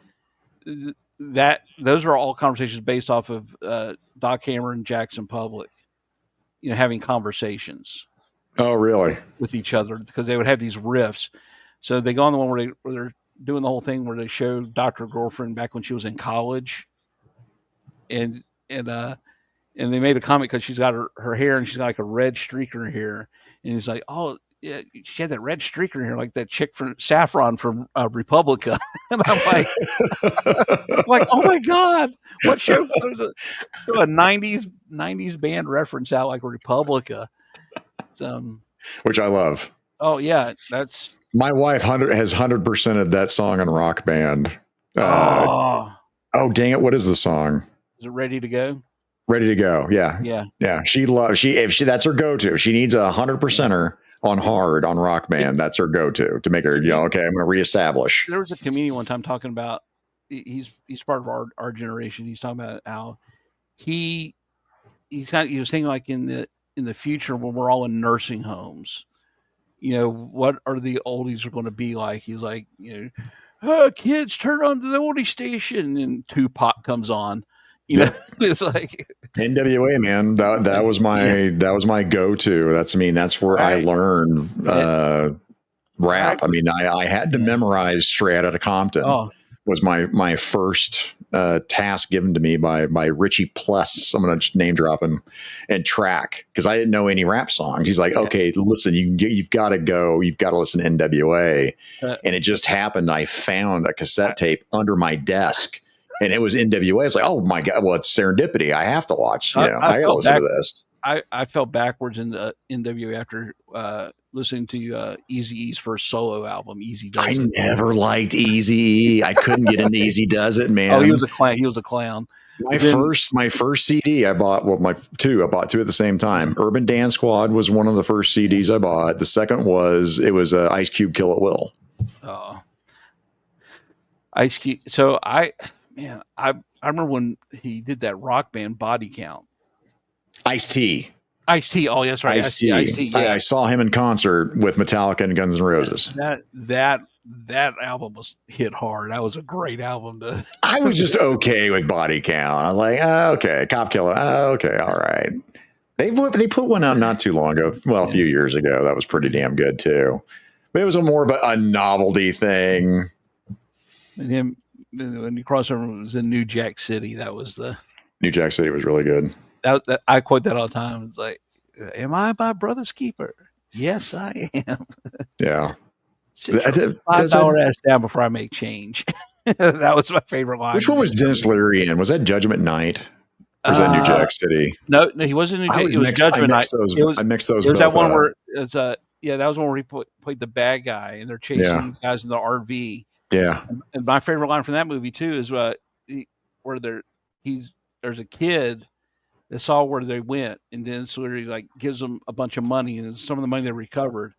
that. Those are all conversations based off of Doc Cameron, Jackson Public, having conversations.
Oh, really?
With each other, because they would have these riffs. So they go on the one where they're doing the whole thing where they show Dr. Girlfriend back when she was in college, and and they made a comment because she's got her hair and she's got like a red streak in her hair, and he's like, "Oh, yeah, she had that red streak in her hair, like that chick from Saffron from Republica." And I'm like, "Oh my god, what show?" There's a '90s band reference out like Republica.
Which I love.
Oh yeah, that's
my wife has 100% of that song on Rock Band. Oh dang it! What is the song?
Is it Ready to Go?
Ready to Go. Yeah. She loves that's her go-to. She needs 100%er on hard on Rock Band. That's her go-to to make her, okay, I'm going to reestablish.
There was a comedian one time talking about he's part of our generation. He's talking about how he was thinking like in the future when we're all in nursing homes, what are the oldies are going to be like? He's like, kids, turn on the oldie station, and Tupac comes on. It's like
NWA, man. That was my go-to. That's where I learned rap. I mean, I had to memorize Straight Outta Compton. Was my first task given to me by Richie Plus. I'm going to just name drop him and track because I didn't know any rap songs. He's like, okay, listen, you've got to go. You've got to listen to NWA. And it just happened. I found a cassette tape under my desk. And it was NWA. It's like, oh my God, well, it's serendipity. I have to watch. I got to listen to this.
I fell backwards in NWA after listening to Eazy-E's first solo album, Easy Does It.
I never liked Eazy-E. I couldn't get into Easy Does It, man.
Oh, he was a clown.
My first CD I bought. Well, I bought two at the same time. Urban Dance Squad was one of the first CDs I bought. The second was Ice Cube Kill It Will.
Oh, Ice Cube. So I remember when he did that Rock Band Body Count.
Ice-T.
Ice-T. Oh, that's right.
Ice-T. I saw him in concert with Metallica and Guns N' Roses.
That album was hit hard. That was a great album.
I was just okay with Body Count. I was like, okay, Cop Killer. Okay, all right. They put one out not too long ago. Well, a few years ago. That was pretty damn good too. But it was more of a novelty thing.
And him when he crossed over was in New Jack City. That was
New Jack City was really good.
That I quote that all the time. It's like, am I my brother's keeper? Yes, I am.
Yeah.
$5 ass down before I make change. That was my favorite line.
Which one was Dennis Leary in? Was that Judgment Night? Or was that New Jack City?
No, he wasn't New Jack. It was Judgment Night.
I mixed those.
It was that one where it's that was one where he played the bad guy and they're chasing guys in the RV.
Yeah.
And my favorite line from that movie too is where there's a kid that saw where they went, and then so he like gives them a bunch of money, and some of the money they recovered.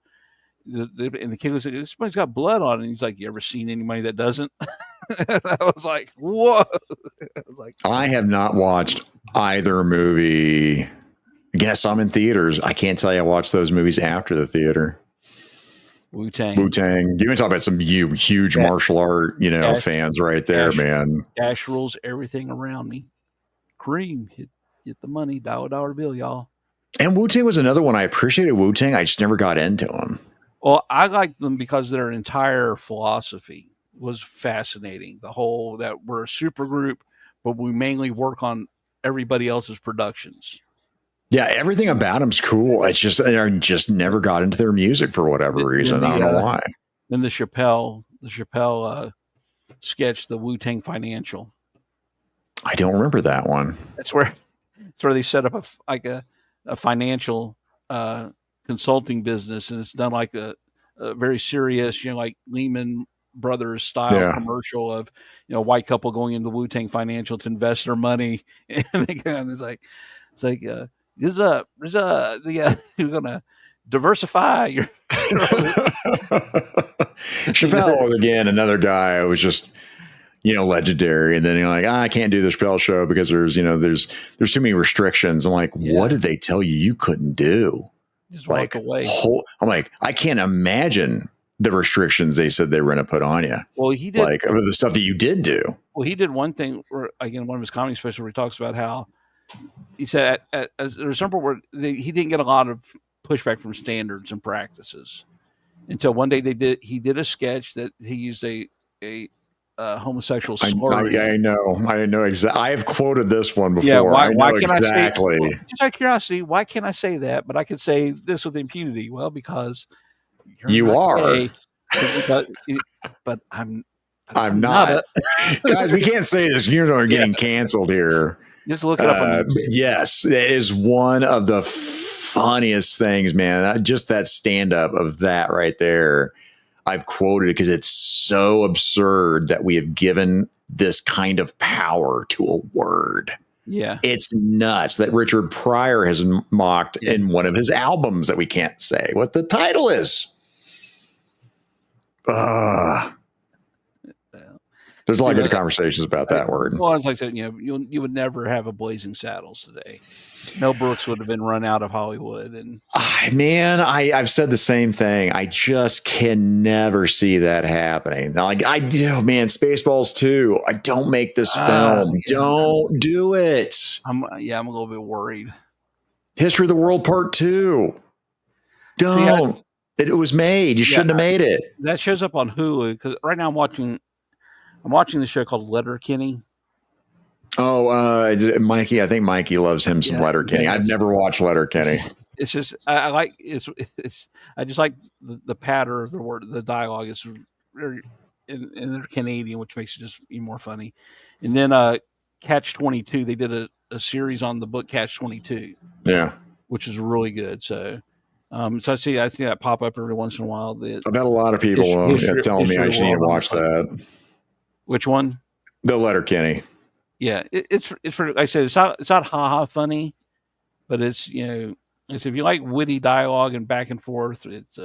And the kid was like, "This money's got blood on it." And he's like, "You ever seen any money that doesn't?" I was like, "Whoa!"
I have not watched either movie. I guess I'm in theaters. I can't tell you I watched those movies after the theater.
Wu-Tang.
You can talk about some huge martial art, fans right there, man.
Cash rules everything around me. Cream, hit the money, dollar bill, y'all.
And Wu-Tang was another one. I appreciated Wu-Tang. I just never got into them.
Well, I liked them because their entire philosophy was fascinating. The whole that we're a super group, but we mainly work on everybody else's productions.
Yeah, everything about them's cool. It's just I just never got into their music for whatever reason. I don't know why.
Then the Chappelle sketch, the Wu-Tang Financial.
I don't remember that one.
That's where they set up a financial consulting business, and it's done like a very serious, like Lehman Brothers style commercial of white couple going into Wu-Tang Financial to invest their money, and it's like you're gonna diversify your.
Chappelle again, another guy who was just legendary, and then you're like, I can't do the Chappelle show because there's too many restrictions. I'm like, what did they tell you couldn't do?
Just walk away.
I'm like, I can't imagine the restrictions they said they were going to put on you.
Well, he did
like the stuff that you did do.
Well, he did one thing where, again, one of his comedy specials where he talks about how he said there was some point where he didn't get a lot of pushback from standards and practices until one day he did a sketch that he used a homosexual
slurring. I know exactly. I have quoted this one before.
Yeah,
why
can
exactly.
I say, just out of curiosity, why can't I say that? But I could say this with impunity. Well, because
you are.
Gay. But I'm
not. Guys, we can't say this. You're getting canceled here.
Just look it up on YouTube.
Yes, it is one of the funniest things, man. Just that stand-up of that right there. I've quoted it because it's so absurd that we have given this kind of power to a word.
Yeah.
It's nuts that Richard Pryor has mocked in one of his albums that we can't say what the title is. There's a lot of good conversations about that word.
Well, as I said, you would never have a Blazing Saddles today. Mel Brooks would have been run out of Hollywood. And
man, I've said the same thing. I just can never see that happening. Like I do, man. Spaceballs 2. I don't make this film. Don't do it.
I'm a little bit worried.
History of the World Part 2. Don't. It was made. You shouldn't have made it.
That shows up on Hulu because right now I'm watching the show called Letterkenny.
Oh, Mikey. I think Mikey loves him some Letterkenny. I've never watched Letterkenny.
It's just I like it's I just like the patter of the word, the dialogue is very, and they're Canadian, which makes it just even more funny. And then Catch 22, they did a series on the book Catch 22.
Yeah,
which is really good. So I see that pop up every once in a while.
I've had a lot of people telling me I should need to watch that.
Which one?
The Letterkenny.
Yeah, it's like I said, it's not ha funny, but it's if you like witty dialogue and back and forth, it's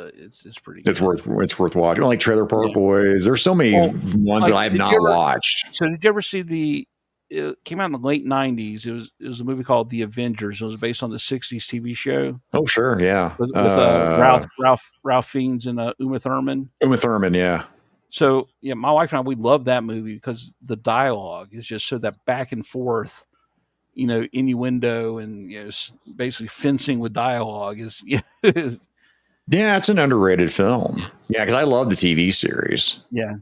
pretty good.
It's worth watching. Like Trailer Park Boys. There's so many ones that I've not watched.
So did you ever see it came out in the late 90s. It was a movie called The Avengers. It was based on the 60s TV show.
Oh, sure. Yeah.
With Ralph Fiennes and Uma Thurman.
Uma Thurman, yeah.
So, my wife and I, we love that movie because the dialogue is just so that back and forth, innuendo and, basically fencing with dialogue is. Yeah,
it's an underrated film. Yeah, because I love the TV series.
Yeah.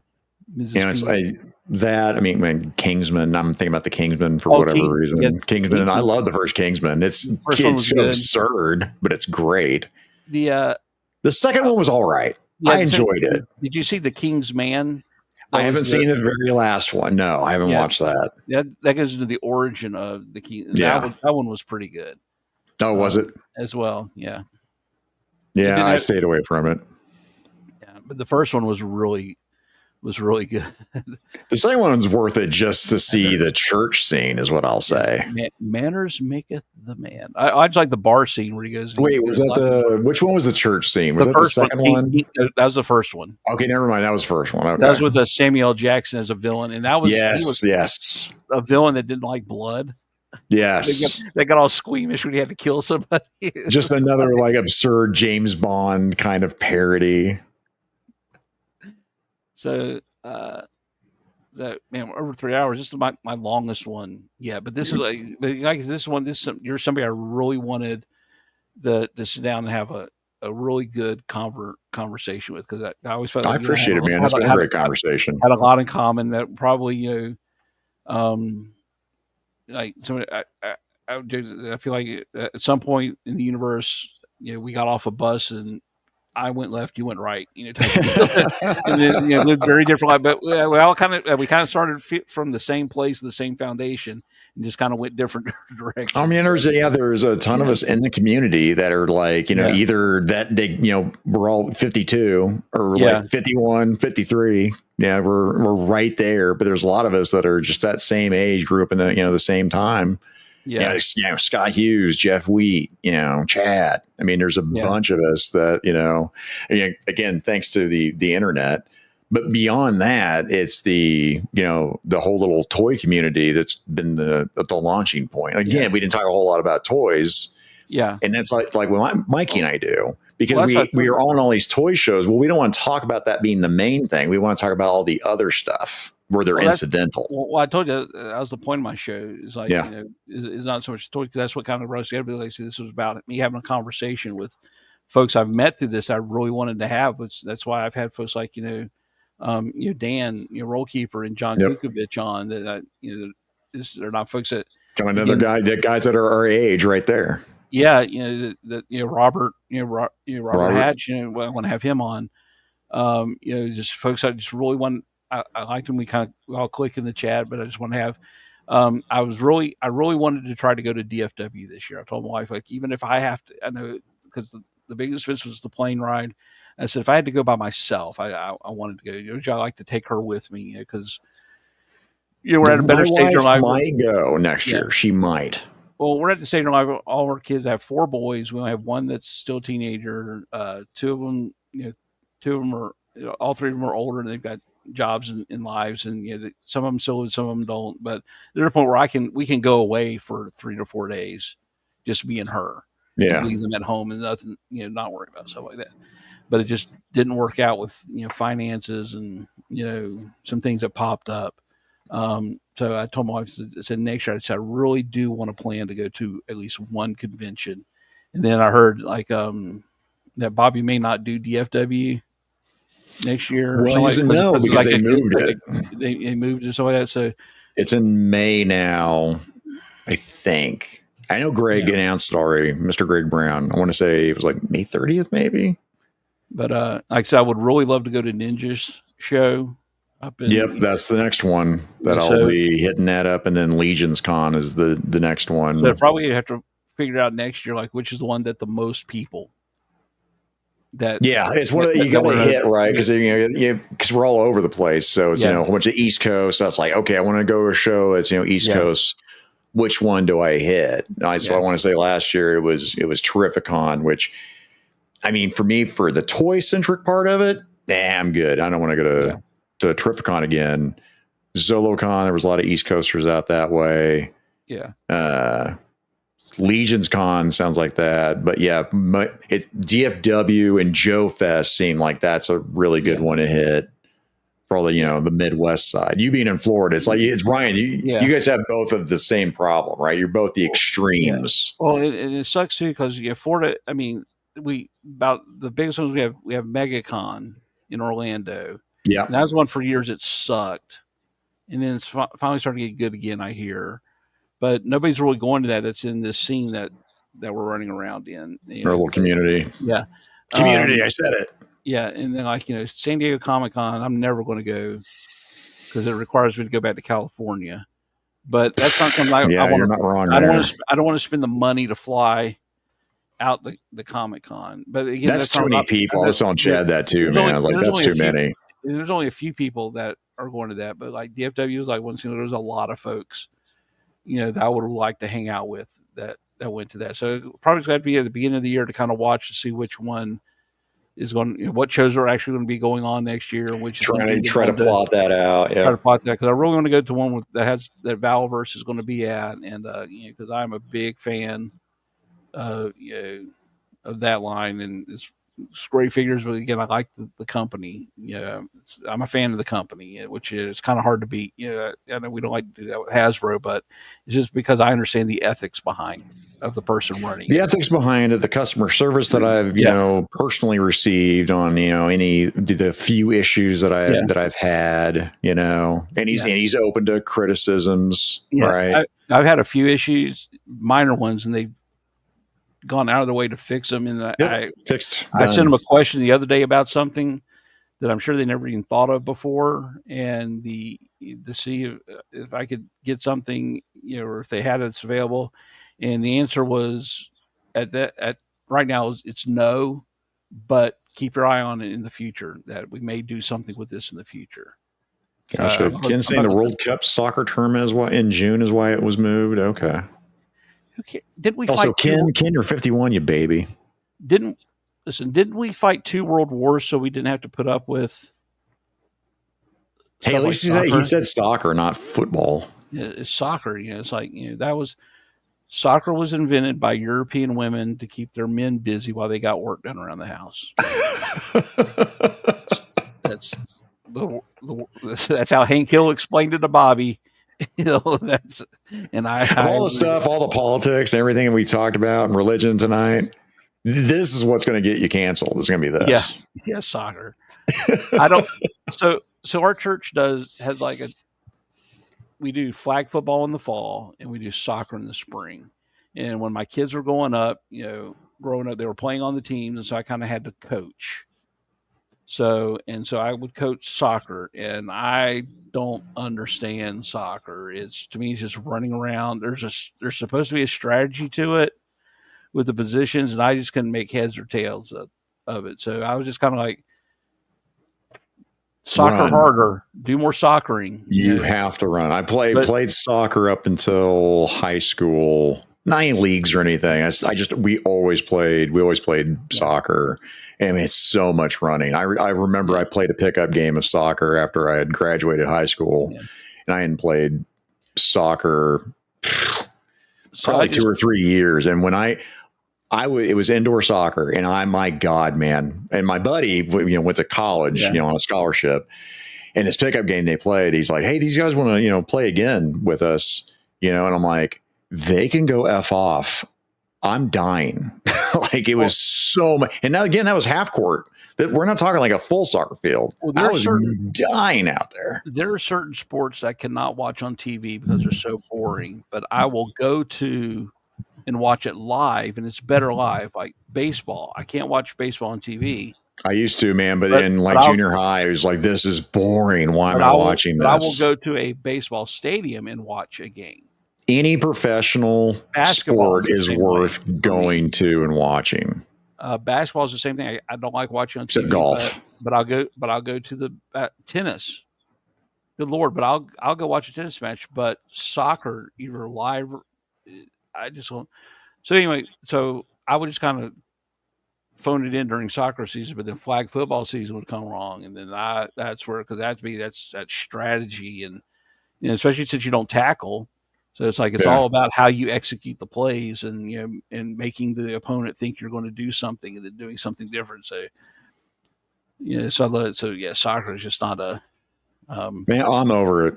Kingsman. I'm thinking about the Kingsman for whatever reason. Yeah, Kingsman, and I love the first Kingsman. It's so absurd, but it's great.
The
second one was all right. I enjoyed it.
Did you see The King's Man?
I haven't seen the very last one. No, I haven't watched that.
That goes into the origin of the King.
Yeah,
that one was pretty good.
Oh, was it
as well? Yeah.
Yeah, I stayed away from it.
Yeah, but the first one was really good.
The second one's worth it just to see the church scene, is what I'll say.
Manners maketh the man. I just like the bar scene where he goes.
Wait, was that which one was the church scene? Was that the second one?
That was the first one.
Okay, never mind. That was the first one. Okay.
That was with Samuel L. Jackson as a villain, and that was
yes,
a villain that didn't like blood.
Yes,
they got all squeamish when he had to kill somebody.
Just another absurd James Bond kind of parody.
So, over 3 hours. This is my longest one. Yeah, but this is you're somebody I really wanted to sit down and have a really good conversation with, because I always felt
I appreciate it, man. It's been a great conversation.
Had a lot in common that probably like somebody I feel like at some point in the universe, we got off a bus and I went left, you went right, and then lived very different life. But we kind of started from the same place, the same foundation, and just kind of went different directions.
I mean, there's a ton of us in the community that are like, either that they, we're all 52 or like 51, 53. Yeah, we're right there. But there's a lot of us that are just that same age, grew up in the same time. Yeah, Scott Hughes, Jeff Wheat, Chad. I mean, there's a bunch of us that, again, thanks to the internet. But beyond that, it's the whole little toy community that's been the launching point. Again, we didn't talk a whole lot about toys.
Yeah.
And that's like what Mikey and I do, because we are on all these toy shows. Well, we don't want to talk about that being the main thing. We want to talk about all the other stuff where they're incidental.
Well, I told you that was the point of my show. Is like, it's not so much toy, because that's what kind of brought us together. Like, this was about me having a conversation with folks I've met through this. I really wanted to have, which that's why I've had folks like Dan, Roll Keeper, and John
Yep.
Kukovich on that. They're not folks that
another guy, the guys that are our age, right there.
Yeah, Robert, Robert Hatch. I want to have him on. Just folks I just really want. I like when we kind of all click in the chat, but I just want to have. I really wanted to try to go to DFW this year. I told my wife, like, even if I have to, I know because the biggest expense was the plane ride. I said if I had to go by myself, I wanted to go. I like to take her with me because we're at a better stage in our life.
Might go next year. She might.
Well, we're at the stage in our life. All our kids have 4 boys. We only have one that's still a teenager. 2 of them, 2 of them are. All 3 of them are older, and they've got jobs and lives, and some of them still live, some of them don't. But there's a point where we can go away for 3 to 4 days, just me and her.
Yeah,
and leave them at home and nothing, not worry about stuff like that. But it just didn't work out with finances and some things that popped up. So I told my wife, I said next year, I really do want to plan to go to at least one convention. And then I heard that Bobby may not do DFW next year.
Well, he said no because they moved it.
They moved it, so like that. So
it's in May now, I think. I know Greg announced it already, Mr. Greg Brown. I want to say it was like May 30th, maybe.
But like I said, I would really love to go to Ninja's show.
Yep, that's the next one that I'll be hitting that up, and then Legion's Con is the next one.
So probably have to figure out next year, like which is the one that the most people.
It's one of you got to hit right because because we're all over the place. So it's a whole bunch of East Coast. That's like okay, I want to go to a show that's East Coast. Which one do I hit? So I want to say last year it was Terrificon, which I mean for me for the toy centric part of it, I'm good. I don't want to go to Terrificon again. ZoloCon, there was a lot of East Coasters out that way.
Yeah.
Legion's Con sounds like that, but it's DFW and Joe Fest seem like that's a really good one to hit for all the the Midwest side. You being in Florida, it's like it's Ryan. You guys have both of the same problem, right? You're both the extremes.
Yeah. Well, it sucks too because Florida. I mean, about the biggest ones we have MegaCon in Orlando.
Yeah,
and that was one for years. It sucked, and then it's finally starting to get good again. I hear. But nobody's really going to that. That's in this scene that we're running around in.
Our little community.
Yeah.
Community, I said it.
Yeah. And then San Diego Comic-Con, I'm never going to go because it requires me to go back to California. But that's not something
you're not wrong.
I don't want to spend the money to fly out the Comic-Con. But again,
that's too many people. I was telling Chad that too, man. I was like, that's too many.
There's only a few people that are going to that. But like DFW was like one scene, there's a lot of folks that I would like to hang out with that went to that. So probably got to be at the beginning of the year to kind of watch to see which one is going, what shows are actually going to be going on next year, and which
try to plot that out. Yeah,
try to plot that because I really want to go to one that Valverse is going to be at, and because I'm a big fan, of that line, and it's great figures. But again, I like the company. I'm a fan of the company, which is kind of hard to beat. I know we don't like to do that with Hasbro, but it's just because I understand the ethics behind of the person running
the ethics behind it, the customer service that I've personally received on the few issues that I've had, and he's open to criticisms. Right,
I've had a few issues, minor ones, and they've gone out of the way to fix them. And I sent them a question the other day about something that I'm sure they never even thought of before, and to see if I could get something, or if they had it available. And the answer was at right now it's no, but keep your eye on it in the future that we may do something with this in the future.
Gotcha. Ken saying the World Cup soccer tournament is why in June is why it was moved. Okay.
Did we
also Ken, you're 51, you baby.
Didn't we fight 2 world wars so we didn't have to put up with?
Hey, at least he said soccer, not football.
It's soccer. It's like soccer was invented by European women to keep their men busy while they got work done around the house. That's how Hank Hill explained it to Bobby. All
the stuff, all the politics, and everything we've talked about, and religion tonight. This is what's going to get you canceled. It's going to be this.
Yeah, soccer. I don't. So So our church has like we do flag football in the fall and we do soccer in the spring. And when my kids were growing up, they were playing on the teams, and so I kind of had to coach. So I would coach soccer, and I don't understand soccer. To me, it's just running around. There's supposed to be a strategy to it with the positions, and I just couldn't make heads or tails of it. So I was just kind of like, soccer
Run.
harder, do more soccering.
You have to run. I played soccer up until high school. Not any leagues or anything. We always played soccer. I mean, it's so much running. I remember I played a pickup game of soccer after I had graduated high school, and I hadn't played soccer probably 2 or 3 years. And when it was indoor soccer, and my God, man. And my buddy, went to college, on a scholarship. And this pickup game they played, he's like, "Hey, these guys want to, play again with us," and I'm like, "They can go F off. I'm dying." Like, it was so much. And now again, that was half court. We're not talking like a full soccer field. Well, I was dying out there.
There are certain sports I cannot watch on TV because they're so boring, but I will go to and watch it live, and it's better live. Like baseball, I can't watch baseball on TV.
I used to, man, but in junior high, it was like, this is boring. Why am I watching this?
I will go to a baseball stadium and watch a game.
Any professional sport is worth going to and watching.
Basketball is the same thing. I don't like watching on TV.
Except golf.
But I'll go to the tennis. Good Lord, but I'll go watch a tennis match. But soccer, either live, I just won't. So anyway, I would just kind of phone it in during soccer season, but then flag football season would come along, and then that's where, because that's strategy, and especially since you don't tackle, so it's like it's all about how you execute the plays, and and making the opponent think you're going to do something and then doing something different. So so I love it. So soccer is just not a
man. I'm over it.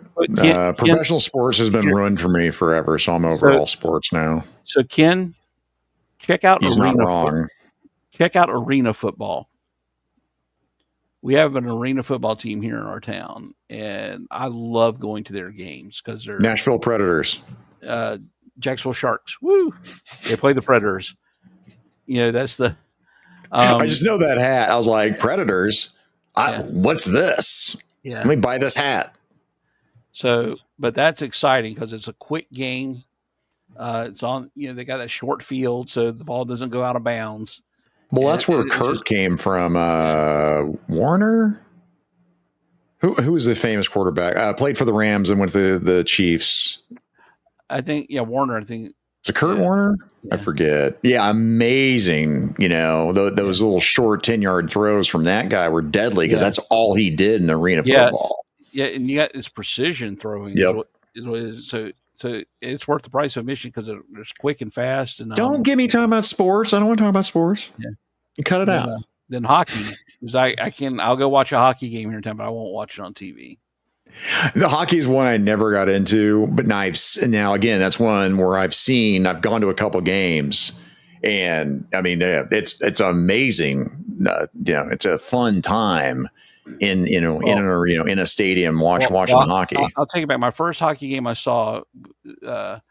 Professional sports has been ruined for me forever, so I'm over all sports now.
So Ken, check out.
He's not wrong.
Check out arena football. We have an arena football team here in our town, and I love going to their games because they're
Nashville Predators,
Jacksonville Sharks. Woo! They play the Predators. That's the.
I just know that hat. I was like, Predators. What's this?
Yeah,
let me buy this hat.
So, but that's exciting because it's a quick game. It's on. They got that short field, so the ball doesn't go out of bounds.
Well, that's where Kurt came from. Warner, who was the famous quarterback? Played for the Rams and went to the Chiefs.
I think, Warner. I think
was it Kurt Warner? Yeah. I forget. Yeah, amazing. Those little short 10-yard throws from that guy were deadly because that's all he did in arena football.
Yeah, and you got this precision throwing.
Yep.
So it's worth the price of admission because it's quick and fast. And
don't get me talking about sports. I don't want to talk about sports. Yeah, you cut it out.
Then hockey, because I'll go watch a hockey game here in town, but I won't watch it on TV.
The hockey is one I never got into, but now again, that's one where I've gone to a couple games, and I mean, it's amazing. It's a fun time in a stadium watching hockey.
I'll take it back. My first hockey game I saw, it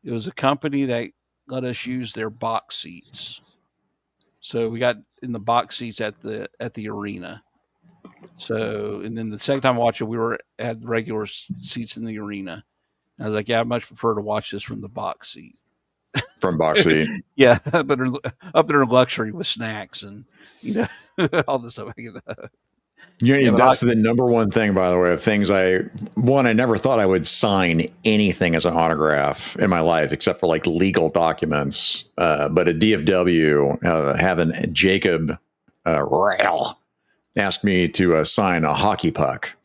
was a company that let us use their box seats. So we got in the box seats at the arena. So, and then the second time I watched it, had regular seats in the arena. I was like, I much prefer to watch this from the box seat.
From box seat.
Yeah, but up there in luxury with snacks and all this stuff.
That's the number one thing, by the way, of things I never thought I would sign anything as an autograph in my life, except for like legal documents. But at DFW, having Jacob Rail asked me to sign a hockey puck.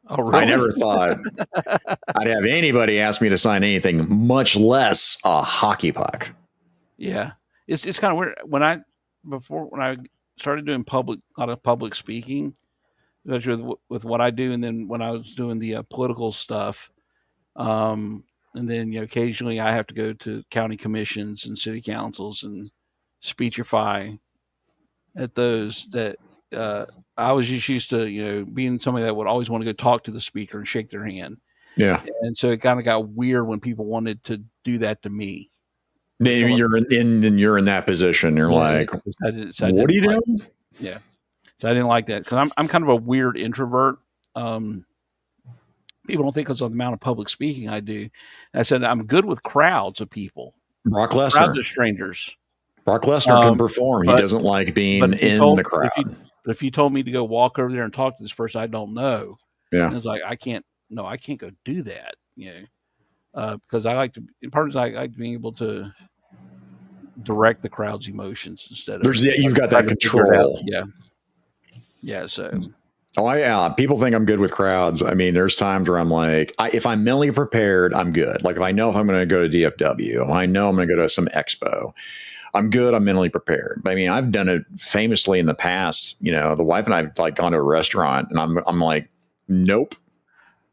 Oh, really?
I never thought I'd have anybody ask me to sign anything, much less a hockey puck.
Yeah, it's kind of weird. When I started doing a lot of public speaking, especially with what I do, and then when I was doing the political stuff, and then occasionally I have to go to county commissions and city councils and speechify at those. That I was just used to, being somebody that would always want to go talk to the speaker and shake their hand.
Yeah.
And so it kind of got weird when people wanted to do that to me.
Then you're in that position. You're like, what are you doing?
Yeah. So I didn't like that because I'm kind of a weird introvert. People don't think because of the amount of public speaking I do. And I said I'm good with crowds of people.
Brock Lesnar,
crowds of strangers.
Brock Lesnar can perform. He doesn't like being in the crowd.
If you told me to go walk over there and talk to this person I don't know,
yeah,
it's like I can't go do that. Because I like to. Part of I like being able to direct the crowd's emotions instead of.
You've got that control.
Yeah. So.
Oh, yeah. People think I'm good with crowds. I mean, there's times where I'm like, if I'm mentally prepared, I'm good. Like if I know if I'm going to go to DFW, I know I'm going to go to some expo, I'm good. I'm mentally prepared. But I mean, I've done it famously in the past. The wife and I've like gone to a restaurant, and I'm like, nope.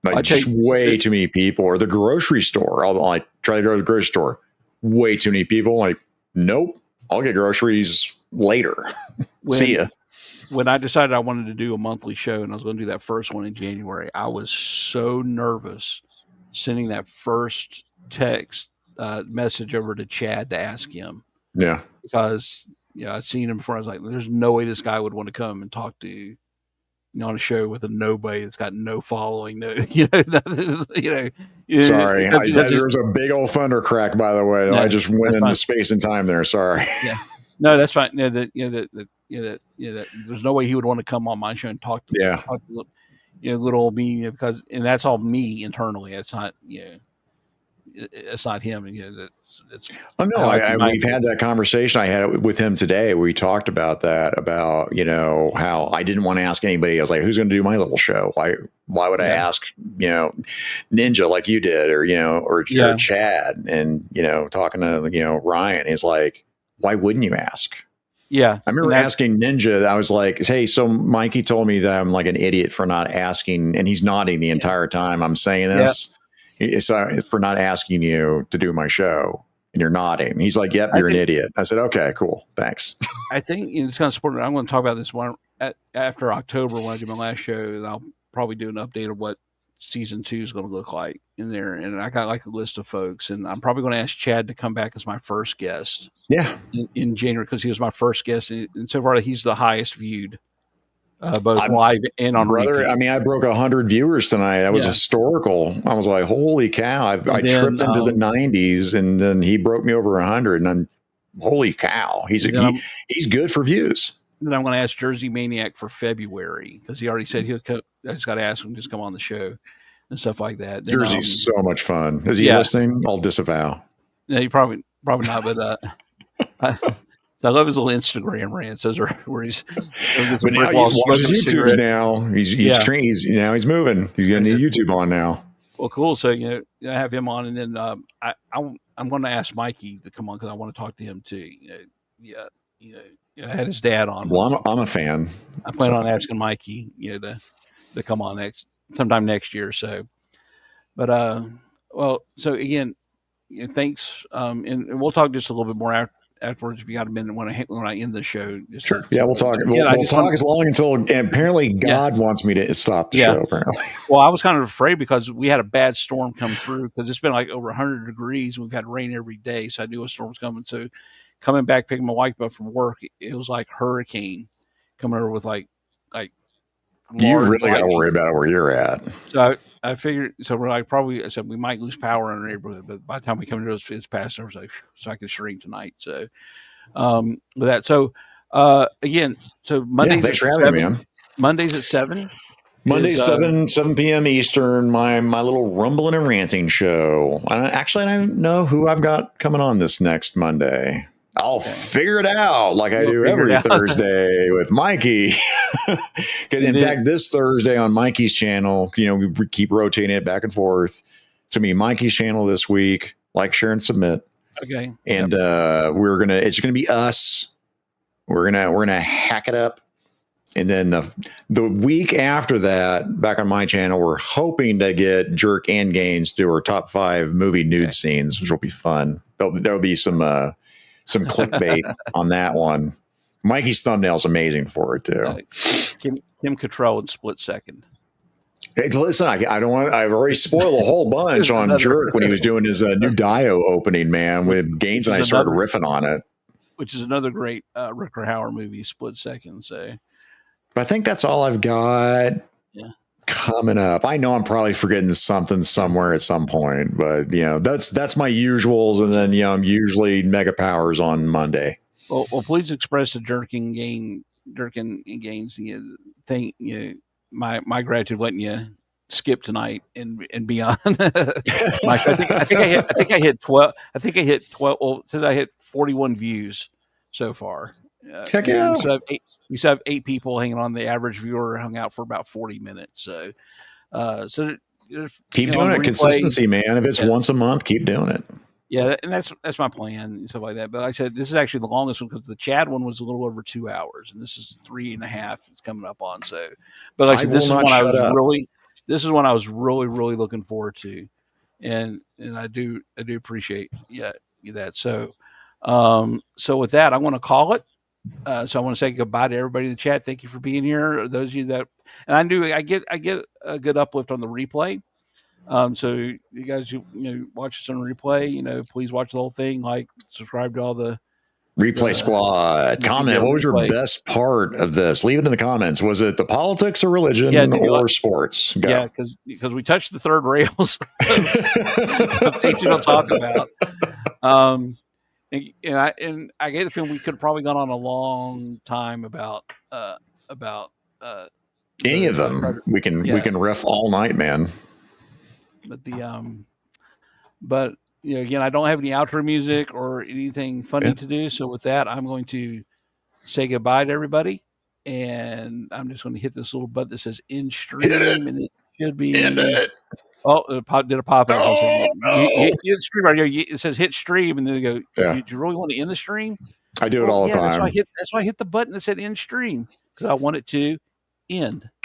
Like just way too many people. Or the grocery store. I'll like try to go to the grocery store. Way too many people. Like, nope. I'll get groceries later. See ya.
When I decided I wanted to do a monthly show and I was going to do that first one in January, I was so nervous sending that first text message over to Chad to ask him.
Yeah.
Because, I'd seen him before. I was like, there's no way this guy would want to come and talk to on a show with a nobody that's got no following.
Sorry. There's a big old thunder crack, by the way. I just went into space and time there. Sorry.
Yeah. No, that's fine. That there's no way he would want to come on my show and talk to little me because that's all me internally. It's not it's not him. It's
oh no, we've had that conversation. I had it with him today. We talked about that, about how I didn't want to ask anybody. I was like, who's going to do my little show? Why would I ask Ninja like you did, or Chad? And talking to Ryan, he's like, why wouldn't you ask?
Yeah.
I remember asking Ninja, I was like, hey, so Mikey told me that I'm like an idiot for not asking. And he's nodding the entire time I'm saying this. So for not asking you to do my show. And you're nodding. He's like, yep, you're an idiot. I said, okay, cool. Thanks.
I think it's kind of important. I'm going to talk about this one after October when I do my last show. And I'll probably do an update of what season 2 is going to look like in there. And I got like a list of folks, and I'm probably going to ask Chad to come back as my first guest.
Yeah.
In January, because he was my first guest. And so far, he's the highest viewed, both live and on repeat.
I mean, I broke 100 viewers tonight. That was historical. I was like, holy cow. I tripped into the 90s, and then he broke me over 100. And I'm, holy cow. He's good for views.
Then I'm going to ask Jersey Maniac for February, because he already said I just got to ask him to just come on the show and stuff like that. Then,
Jersey's so much fun. Is he listening? I'll disavow.
No, he probably not. But I love his little Instagram rants. Those are where he's.
But now he watches YouTube's now. He's trained. He's moving. He's going to need YouTube on now.
Well, cool. So I have him on, and then I'm going to ask Mikey to come on because I want to talk to him too. I had his dad on.
Well, I'm a fan.
I plan on asking Mikey, to come on sometime next year or so. But so again, thanks. And we'll talk just a little bit more afterwards if you got a minute when I end the show.
Sure. We'll talk. We'll talk as long until apparently God wants me to stop the show. Apparently.
Well, I was kind of afraid because we had a bad storm come through, because it's been like over 100 degrees. We've had rain every day, so I knew a storm's coming. So coming back, picking my wife up from work, it was like hurricane coming over with like.
You really got to worry about where you're at.
So I figured. So we're like I said we might lose power in our neighborhood, but by the time we come to it's past. I was like, so I can stream tonight. So with that, so again, so Mondays at 7. Mondays at 7.
Mondays 7 p.m. Eastern. My little rumbling and ranting show. I don't know who I've got coming on this next Monday. I'll figure it out like I do every Thursday with Mikey. Because in fact, this Thursday on Mikey's channel, we keep rotating it back and forth. To me, Mikey's channel this week, like, share, and submit.
Okay.
And it's gonna be us. We're gonna hack it up. And then the week after that, back on my channel, we're hoping to get Jerk and Gaines to do our top 5 movie nude scenes, which will be fun. There'll be some clickbait on that one. Mikey's thumbnail's amazing for it too.
Kim Cattrall in Split Second.
Hey, listen, I don't want. I've already spoiled a whole bunch on Jerk when he was doing his new Dio opening. Man, with Gaines and I started riffing on it,
which is another great Rutger Hauer movie, Split Second. So,
but I think that's all I've got.
Yeah.
Coming up. I know I'm probably forgetting something somewhere at some point, but that's my usuals, and then I'm usually Mega Powers on Monday.
Well, please express the Dirk and Gaines thing. My gratitude letting you skip tonight and beyond. Mike, I think I hit 12. I think I hit 12. Well, since I hit 41 views so far.
Heck yeah.
We still have 8 people hanging on. The average viewer hung out for about 40 minutes. So
keep doing it. Consistency, man. If it's once a month, keep doing it.
Yeah, and that's my plan and stuff like that. But like I said, this is actually the longest one because the Chad one was a little over 2 hours, and this is 3.5. It's coming up on. So, but like I said, this is one I was really looking forward to, and I do appreciate that. So, so with that, I want to call it. So I want to say goodbye to everybody in the chat. Thank you for being here. Those of you that, and I knew I get a good uplift on the replay. So you guys, watch this on replay, please watch the whole thing, subscribe to all the
Replay Squad. Comment. What was your best part of this? Leave it in the comments. Was it the politics or religion or sports? Go.
Yeah, because we touched the third rails of things we'll talk about. And I get the feeling we could have probably gone on a long time about
any of them. We can riff all night, man.
But again, I don't have any outro music or anything funny to do. So with that, I'm going to say goodbye to everybody, and I'm just going to hit this little button that says "in stream," and it should be. Oh, did a pop out? Hit stream right here. It says "hit stream," and then they go, "Did you really want to end the stream?"
I do it all the time.
That's why I hit the button that said "end stream" because I want it to end.